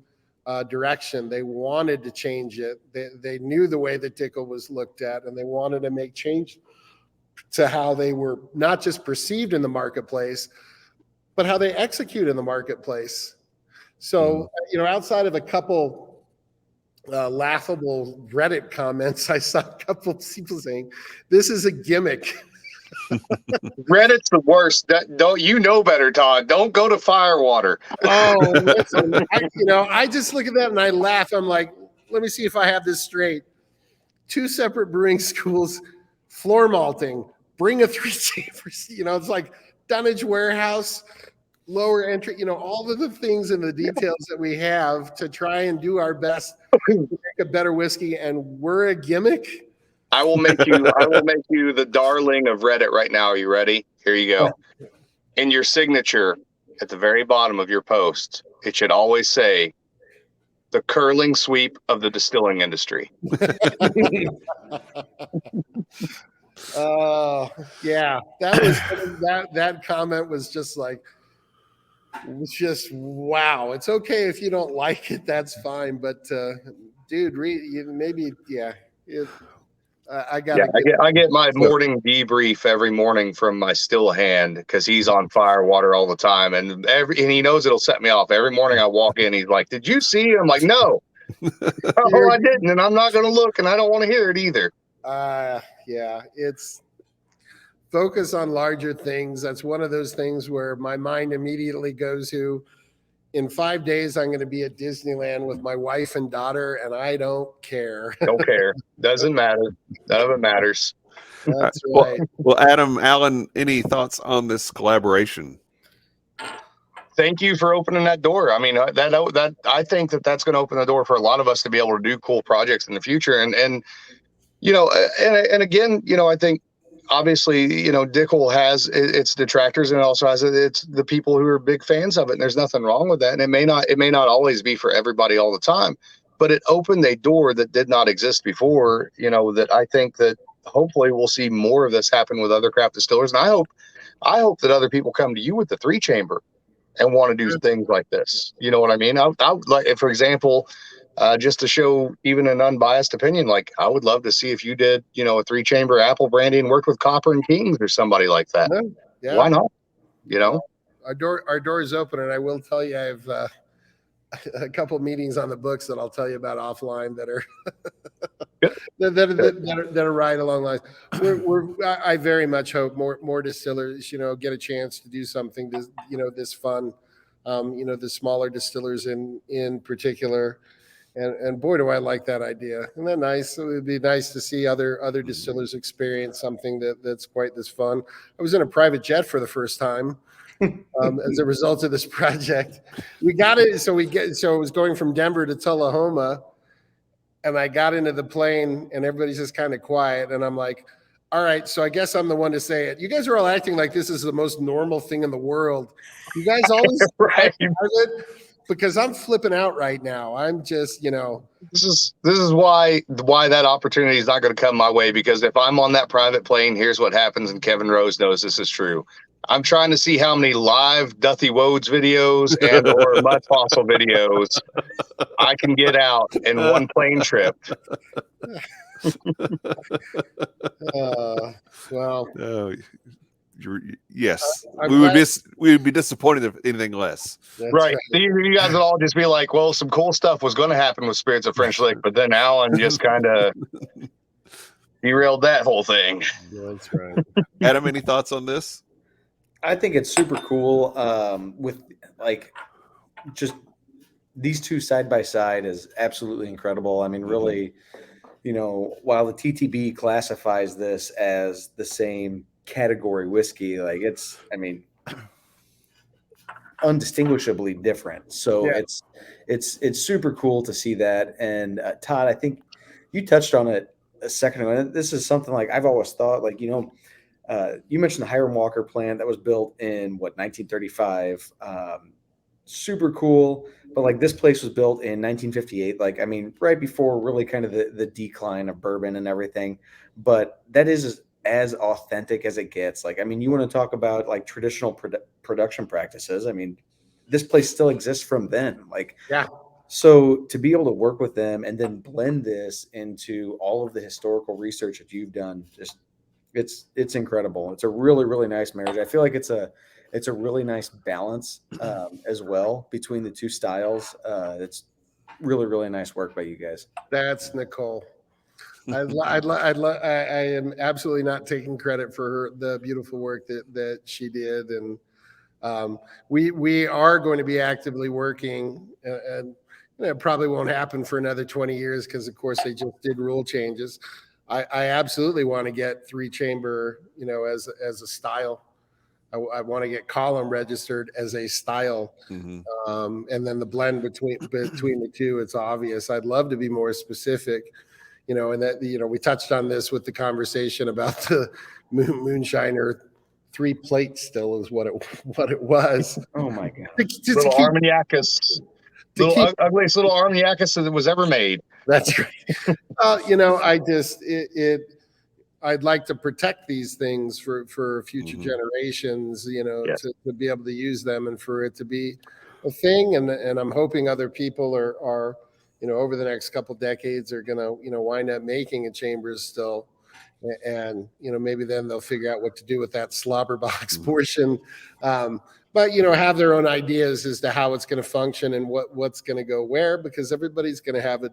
direction. They wanted to change it. They knew the way that Dickel was looked at, and they wanted to make change to how they were not just perceived in the marketplace, but how they execute in the marketplace. So, outside of a couple laughable Reddit comments, I saw a couple of people saying, this is a gimmick. Reddit's the worst. Don't you know better, Todd? Don't go to Firewater. Oh, listen, I just look at that and I laugh. I'm like, let me see if I have this straight. 2 separate brewing schools, floor malting, bring a 3 chambers. It's like Dunnage Warehouse, lower entry, all of the things and the details that we have to try and do our best to make a better whiskey, and we're a gimmick. I will make you the darling of Reddit right now. Are you ready? Here you go. In your signature at the very bottom of your post, it should always say the curling sweep of the distilling industry. Yeah, that comment was just like, wow. It's okay if you don't like it, that's fine. But dude, maybe, yeah. I get my morning debrief every morning from my still hand because he's on fire water all the time, and he knows it'll set me off. Every morning I walk in, he's like, "Did you see?" I'm like, "No, oh, I didn't," and I'm not going to look, and I don't want to hear it either. Yeah, it's focus on larger things. That's one of those things where my mind immediately goes to, in 5 days, I'm going to be at Disneyland with my wife and daughter, and I don't care. Don't care. Doesn't matter. None of it matters. That's right. Well, Adam, Alan, any thoughts on this collaboration? Thank you for opening that door. I mean, that I think that's going to open the door for a lot of us to be able to do cool projects in the future. And again, I think obviously, Dickel has its detractors, and it also has it's the people who are big fans of it. And there's nothing wrong with that. And it may not always be for everybody all the time, but it opened a door that did not exist before, that I think that hopefully we'll see more of this happen with other craft distillers. And I hope that other people come to you with the 3-chamber and want to do things like this. You know what I mean? I would like, for example, just to show even an unbiased opinion, like I would love to see if you did, a 3-chamber apple brandy and worked with Copper and Kings or somebody like that. Yeah. Why not? Our door is open, and I will tell you, I have a couple meetings on the books that I'll tell you about offline that are that are right along lines. I very much hope more distillers, get a chance to do something this fun, the smaller distillers in particular. And boy, do I like that idea. Isn't that nice? It would be nice to see other distillers experience something that's quite this fun. I was in a private jet for the first time as a result of this project. We got it. So it was going from Denver to Tullahoma, and I got into the plane, and everybody's just kind of quiet. And I'm like, all right, so I guess I'm the one to say it. You guys are all acting like this is the most normal thing in the world. You guys always right. Because I'm flipping out right now. I'm just, This is why that opportunity is not going to come my way, because if I'm on that private plane, here's what happens, and Kevin Rose knows this is true. I'm trying to see how many live Duthie Wodes videos and or Mud Fossil videos I can get out in one plane trip. Well, yes, we would be disappointed if anything less. Right. You guys would all just be like, well, some cool stuff was going to happen with Spirits of French Lick, but then Alan just kind of derailed that whole thing. That's right. Adam, any thoughts on this? I think it's super cool. With just these two side by side is absolutely incredible. I mean, really, while the TTB classifies this as the same category whiskey, it's undistinguishably different. So yeah. It's super cool to see that. And Todd, I think you touched on it a second ago. This is something I've always thought, you mentioned the Hiram Walker plant that was built in 1935. Super cool. But this place was built in 1958. Right before really kind of the decline of bourbon and everything. But that is as authentic as it gets. You want to talk about traditional production practices. This place still exists from then. Yeah. So to be able to work with them and then blend this into all of the historical research that you've done, it's incredible. It's a really, really nice marriage. I feel like it's a really nice balance as well between the two styles. It's really, really nice work by you guys. That's Nicole. I am absolutely not taking credit for the beautiful work that she did, and we are going to be actively working, and it probably won't happen for another 20 years because, of course, they just did rule changes. I absolutely want to get 3-chamber, as a style I want to get column registered as a style. Mm-hmm. And then the blend between the two, it's obvious. I'd love to be more specific, and that, we touched on this with the conversation about the Moonshiner 3-plate still is what it was. Oh my God. Little Armagnacs. Ugliest little Armagnacs that was ever made. That's right. I'd like to protect these things for future generations, to be able to use them and for it to be a thing. And I'm hoping other people are over the next couple decades are going to, wind up making a chambers still. And, maybe then they'll figure out what to do with that slobber box portion. But, have their own ideas as to how it's going to function and what's going to go where, because everybody's going to have a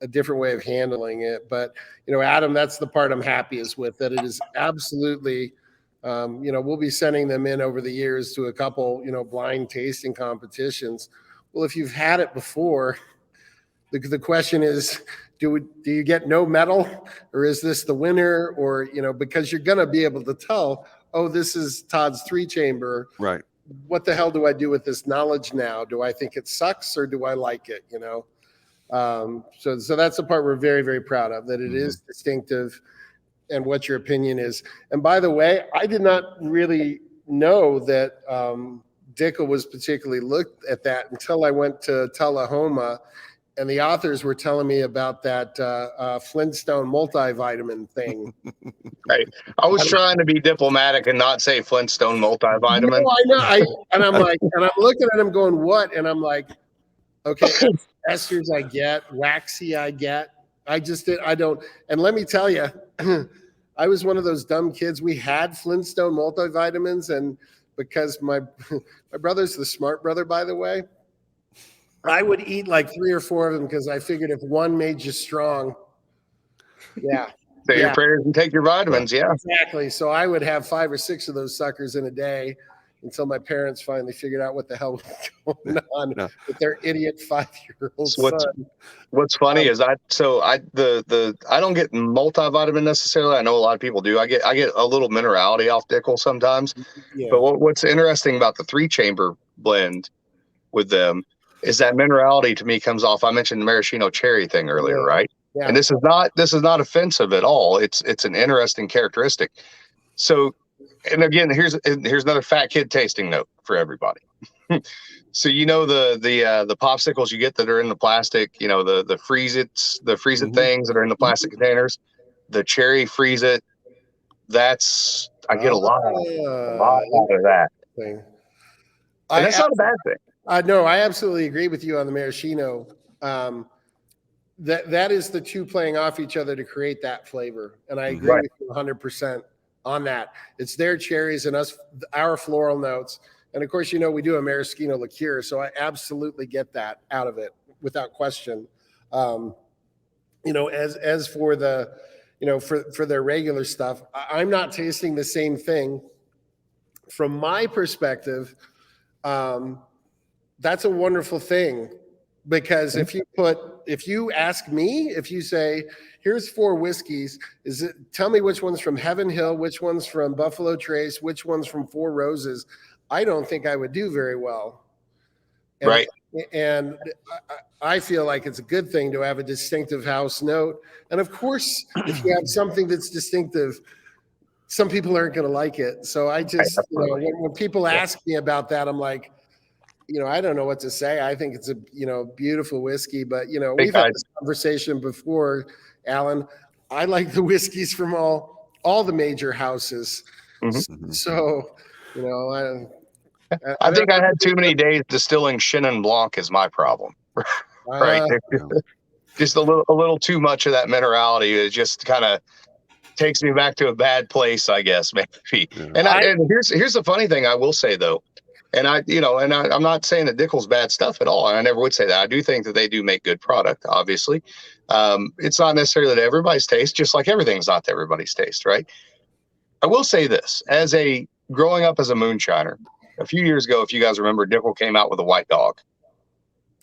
different way of handling it. But, Adam, that's the part I'm happiest with, that it is absolutely, we'll be sending them in over the years to a couple, blind tasting competitions. Well, if you've had it before, the question is, do you get no medal, or is this the winner? Or, because you're going to be able to tell, oh, this is Todd's 3-chamber. Right. What the hell do I do with this knowledge now? Do I think it sucks, or do I like it? So that's the part we're very, very proud of, that it is distinctive, and what your opinion is. And by the way, I did not really know that Dickel was particularly looked at that until I went to Tullahoma, and the authors were telling me about that Flintstone multivitamin thing. Right. I was trying to be diplomatic and not say Flintstone multivitamin. No, I know. And I'm looking at him going, what? And I'm like, okay, esters I get, waxy I get. I don't. And let me tell you, I was one of those dumb kids. We had Flintstone multivitamins, and because my brother's the smart brother, by the way, I would eat like 3 or 4 of them, because I figured if one made you strong, say your prayers and take your vitamins. Yeah, exactly. So I would have 5 or 6 of those suckers in a day, until my parents finally figured out what the hell was going on with their idiot 5-year-old son. What's funny is I don't get multivitamin necessarily. I know a lot of people do. I get a little minerality off Dickel sometimes. Yeah. But what's interesting about the 3-chamber blend with them is that minerality to me comes off. I mentioned the maraschino cherry thing earlier, right? Yeah. And this is not offensive at all. It's an interesting characteristic. So, and again, here's another fat kid tasting note for everybody. So the popsicles you get that are in the plastic, the freeze it things that are in the plastic containers, the cherry freeze it. I get a lot of that. And that's not a bad thing. No, I absolutely agree with you on the maraschino. That is the two playing off each other to create that flavor, and I agree with you 100% on that. It's their cherries and our floral notes, and of course, we do a maraschino liqueur, so I absolutely get that out of it without question. As for the, for their regular stuff, I'm not tasting the same thing. From my perspective, that's a wonderful thing, because if you ask me, if you say, here's 4 whiskeys, tell me which one's from Heaven Hill, which one's from Buffalo Trace, which one's from Four Roses, I don't think I would do very well. Right. And I feel like it's a good thing to have a distinctive house note. And of course, if you have something that's distinctive, some people aren't going to like it. So I just, when people ask me about that, I'm like, I don't know what to say. I think it's a, beautiful whiskey, but, we've had this conversation before, Alan. I like the whiskeys from all the major houses. Mm-hmm. So, I think I had too many days distilling Chenin Blanc is my problem. Right. Just a little too much of that minerality. It just kind of takes me back to a bad place, I guess, maybe. Yeah. And here's the funny thing I will say, though. And I'm not saying that Dickel's bad stuff at all. And I never would say that. I do think that they do make good product, obviously. It's not necessarily to everybody's taste, just like everything's not to everybody's taste, right? I will say this, growing up as a moonshiner, a few years ago, if you guys remember, Dickel came out with a white dog.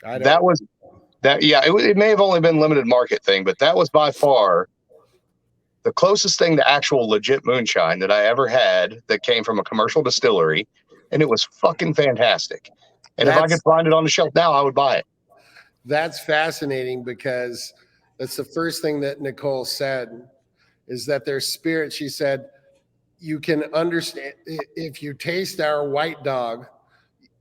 It may have only been limited market thing, but that was by far the closest thing to actual legit moonshine that I ever had that came from a commercial distillery, and it was fucking fantastic. And if I could find it on the shelf now, I would buy it. That's fascinating because that's the first thing that Nicole said is that their spirit, she said, you can understand if you taste our white dog,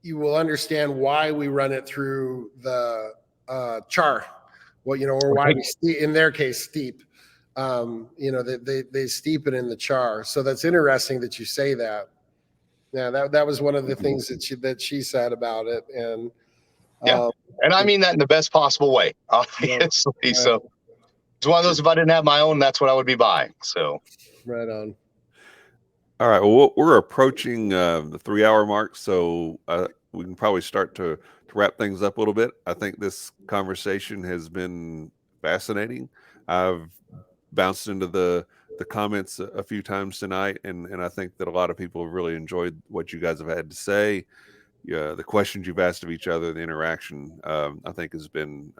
you will understand why we run it through the char. Well, or why we in their case steep. They steep it in the char. So that's interesting that you say that. Yeah, that was one of the things that she said about it, and and I mean that in the best possible way, obviously. So it's one of those. If I didn't have my own, that's what I would be buying. So right on. All right. Well, we're approaching the 3-hour mark, so we can probably start to wrap things up a little bit. I think this conversation has been fascinating. I've bounced into the comments a few times tonight, and I think that a lot of people have really enjoyed what you guys have had to say. The questions you've asked of each other, the interaction, I think has been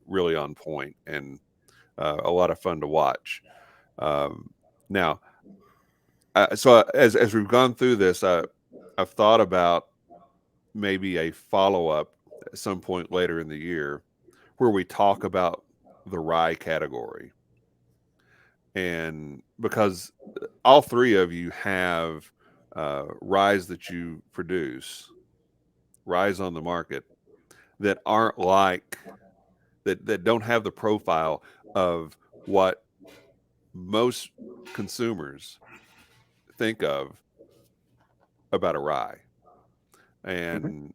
really on point and a lot of fun to watch. Now, so as we've gone through this, I've thought about maybe a follow-up at some point later in the year where we talk about the rye category. And because all three of you have ryes that you produce, ryes on the market that aren't like that don't have the profile of what most consumers think of about a rye. And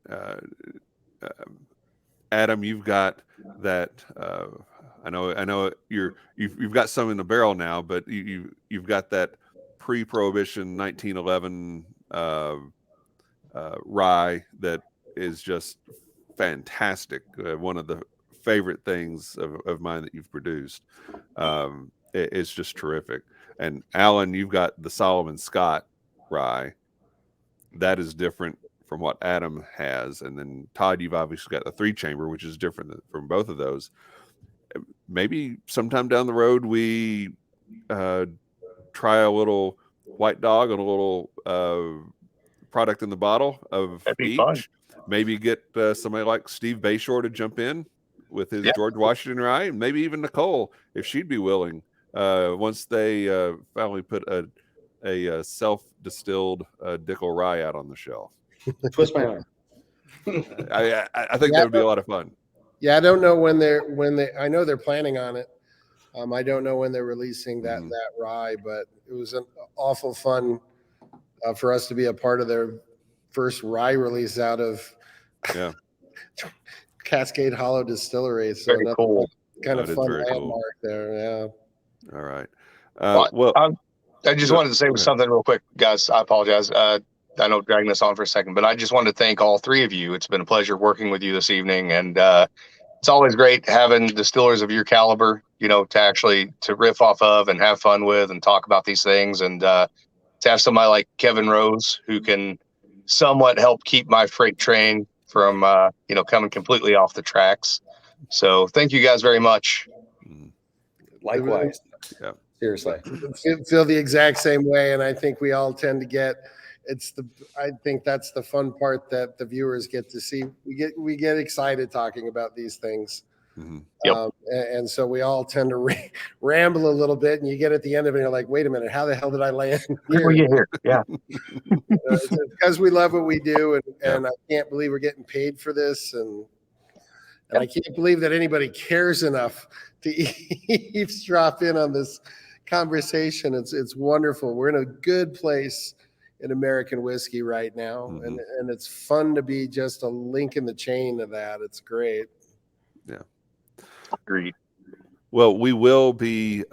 Adam, you've got that. I know you've got some in the barrel now, but you've got that pre-prohibition 1911 rye that is just fantastic. One of the favorite things of mine that you've produced. It's just terrific. And Alan, you've got the Solomon Scott rye. That is different from what Adam has. And then Todd, you've obviously got the 3-chamber, which is different from both of those. Maybe sometime down the road, we try a little white dog and a little product in the bottle of each. Fun. Maybe get somebody like Steve Bayshore to jump in with his George Washington rye, and maybe even Nicole, if she'd be willing, once they finally put a self-distilled Dickel rye out on the shelf. Twist my arm. I think that would be a lot of fun. Yeah, I don't know when they. I know they're planning on it. I don't know when they're releasing that rye, but it was an awful fun for us to be a part of their first rye release out of Cascade Hollow Distillery. So very cool. Kind of fun landmark there. Yeah. All right. Well, I just wanted to say something real quick, guys. I apologize. I know dragging this on for a second, but I just wanted to thank all three of you. It's been a pleasure working with you this evening, and it's always great having distillers of your caliber, to riff off of and have fun with and talk about these things, and to have somebody like Kevin Rose who can somewhat help keep my freight train from coming completely off the tracks. So thank you guys very much. Likewise. Yeah. Seriously. Feel the exact same way, and I think we all tend to get. I think that's the fun part that the viewers get to see. We get excited talking about these things. Mm-hmm. And so we all tend to ramble a little bit, and you get at the end of it, and you're like, wait a minute, how the hell did I land here? Yeah. It's because we love what we do, and I can't believe we're getting paid for this, and I can't believe that anybody cares enough to eavesdrop in on this conversation. It's wonderful. We're in a good place in American whiskey right now, and it's fun to be just a link in the chain of that. It's great. Yeah. Agreed. Well, we will be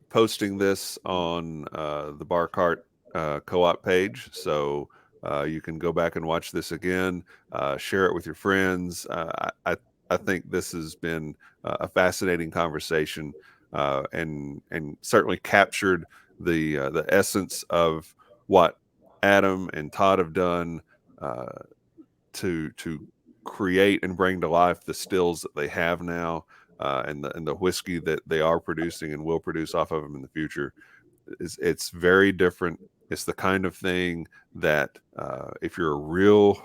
posting this on the Bar Cart co-op page, so you can go back and watch this again, share it with your friends. I think this has been a fascinating conversation, and certainly captured the essence of what Adam and Todd have done to create and bring to life the stills that they have now. and the whiskey that they are producing and will produce off of them in the future it's very different. It's the kind of thing that if you're a real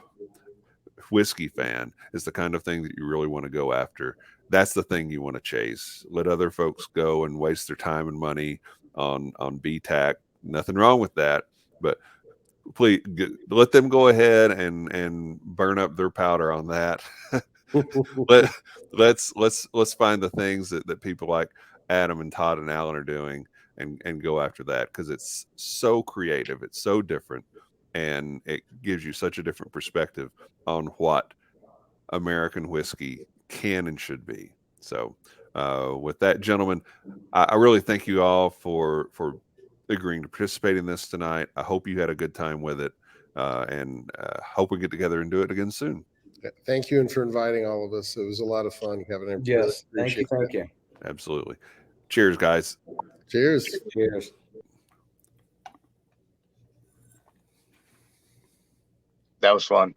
whiskey fan, is the kind of thing that you really want to go after. That's the thing you want to chase. Let other folks go and waste their time and money on BTAC. Nothing wrong with that, but please let them go ahead and burn up their powder on that. let's find the things that people like Adam and Todd and Alan are doing and go after that, because it's so creative, it's so different, and it gives you such a different perspective on what American whiskey can and should be. So with that, gentlemen, I really thank you all for agreeing to participate in this tonight. I hope you had a good time with it, and hope we get together and do it again soon. Thank you, and for inviting all of us. It was a lot of fun, Kevin. I Yes, really thank you, appreciate thank you. Absolutely. Cheers, guys. Cheers. Cheers. That was fun.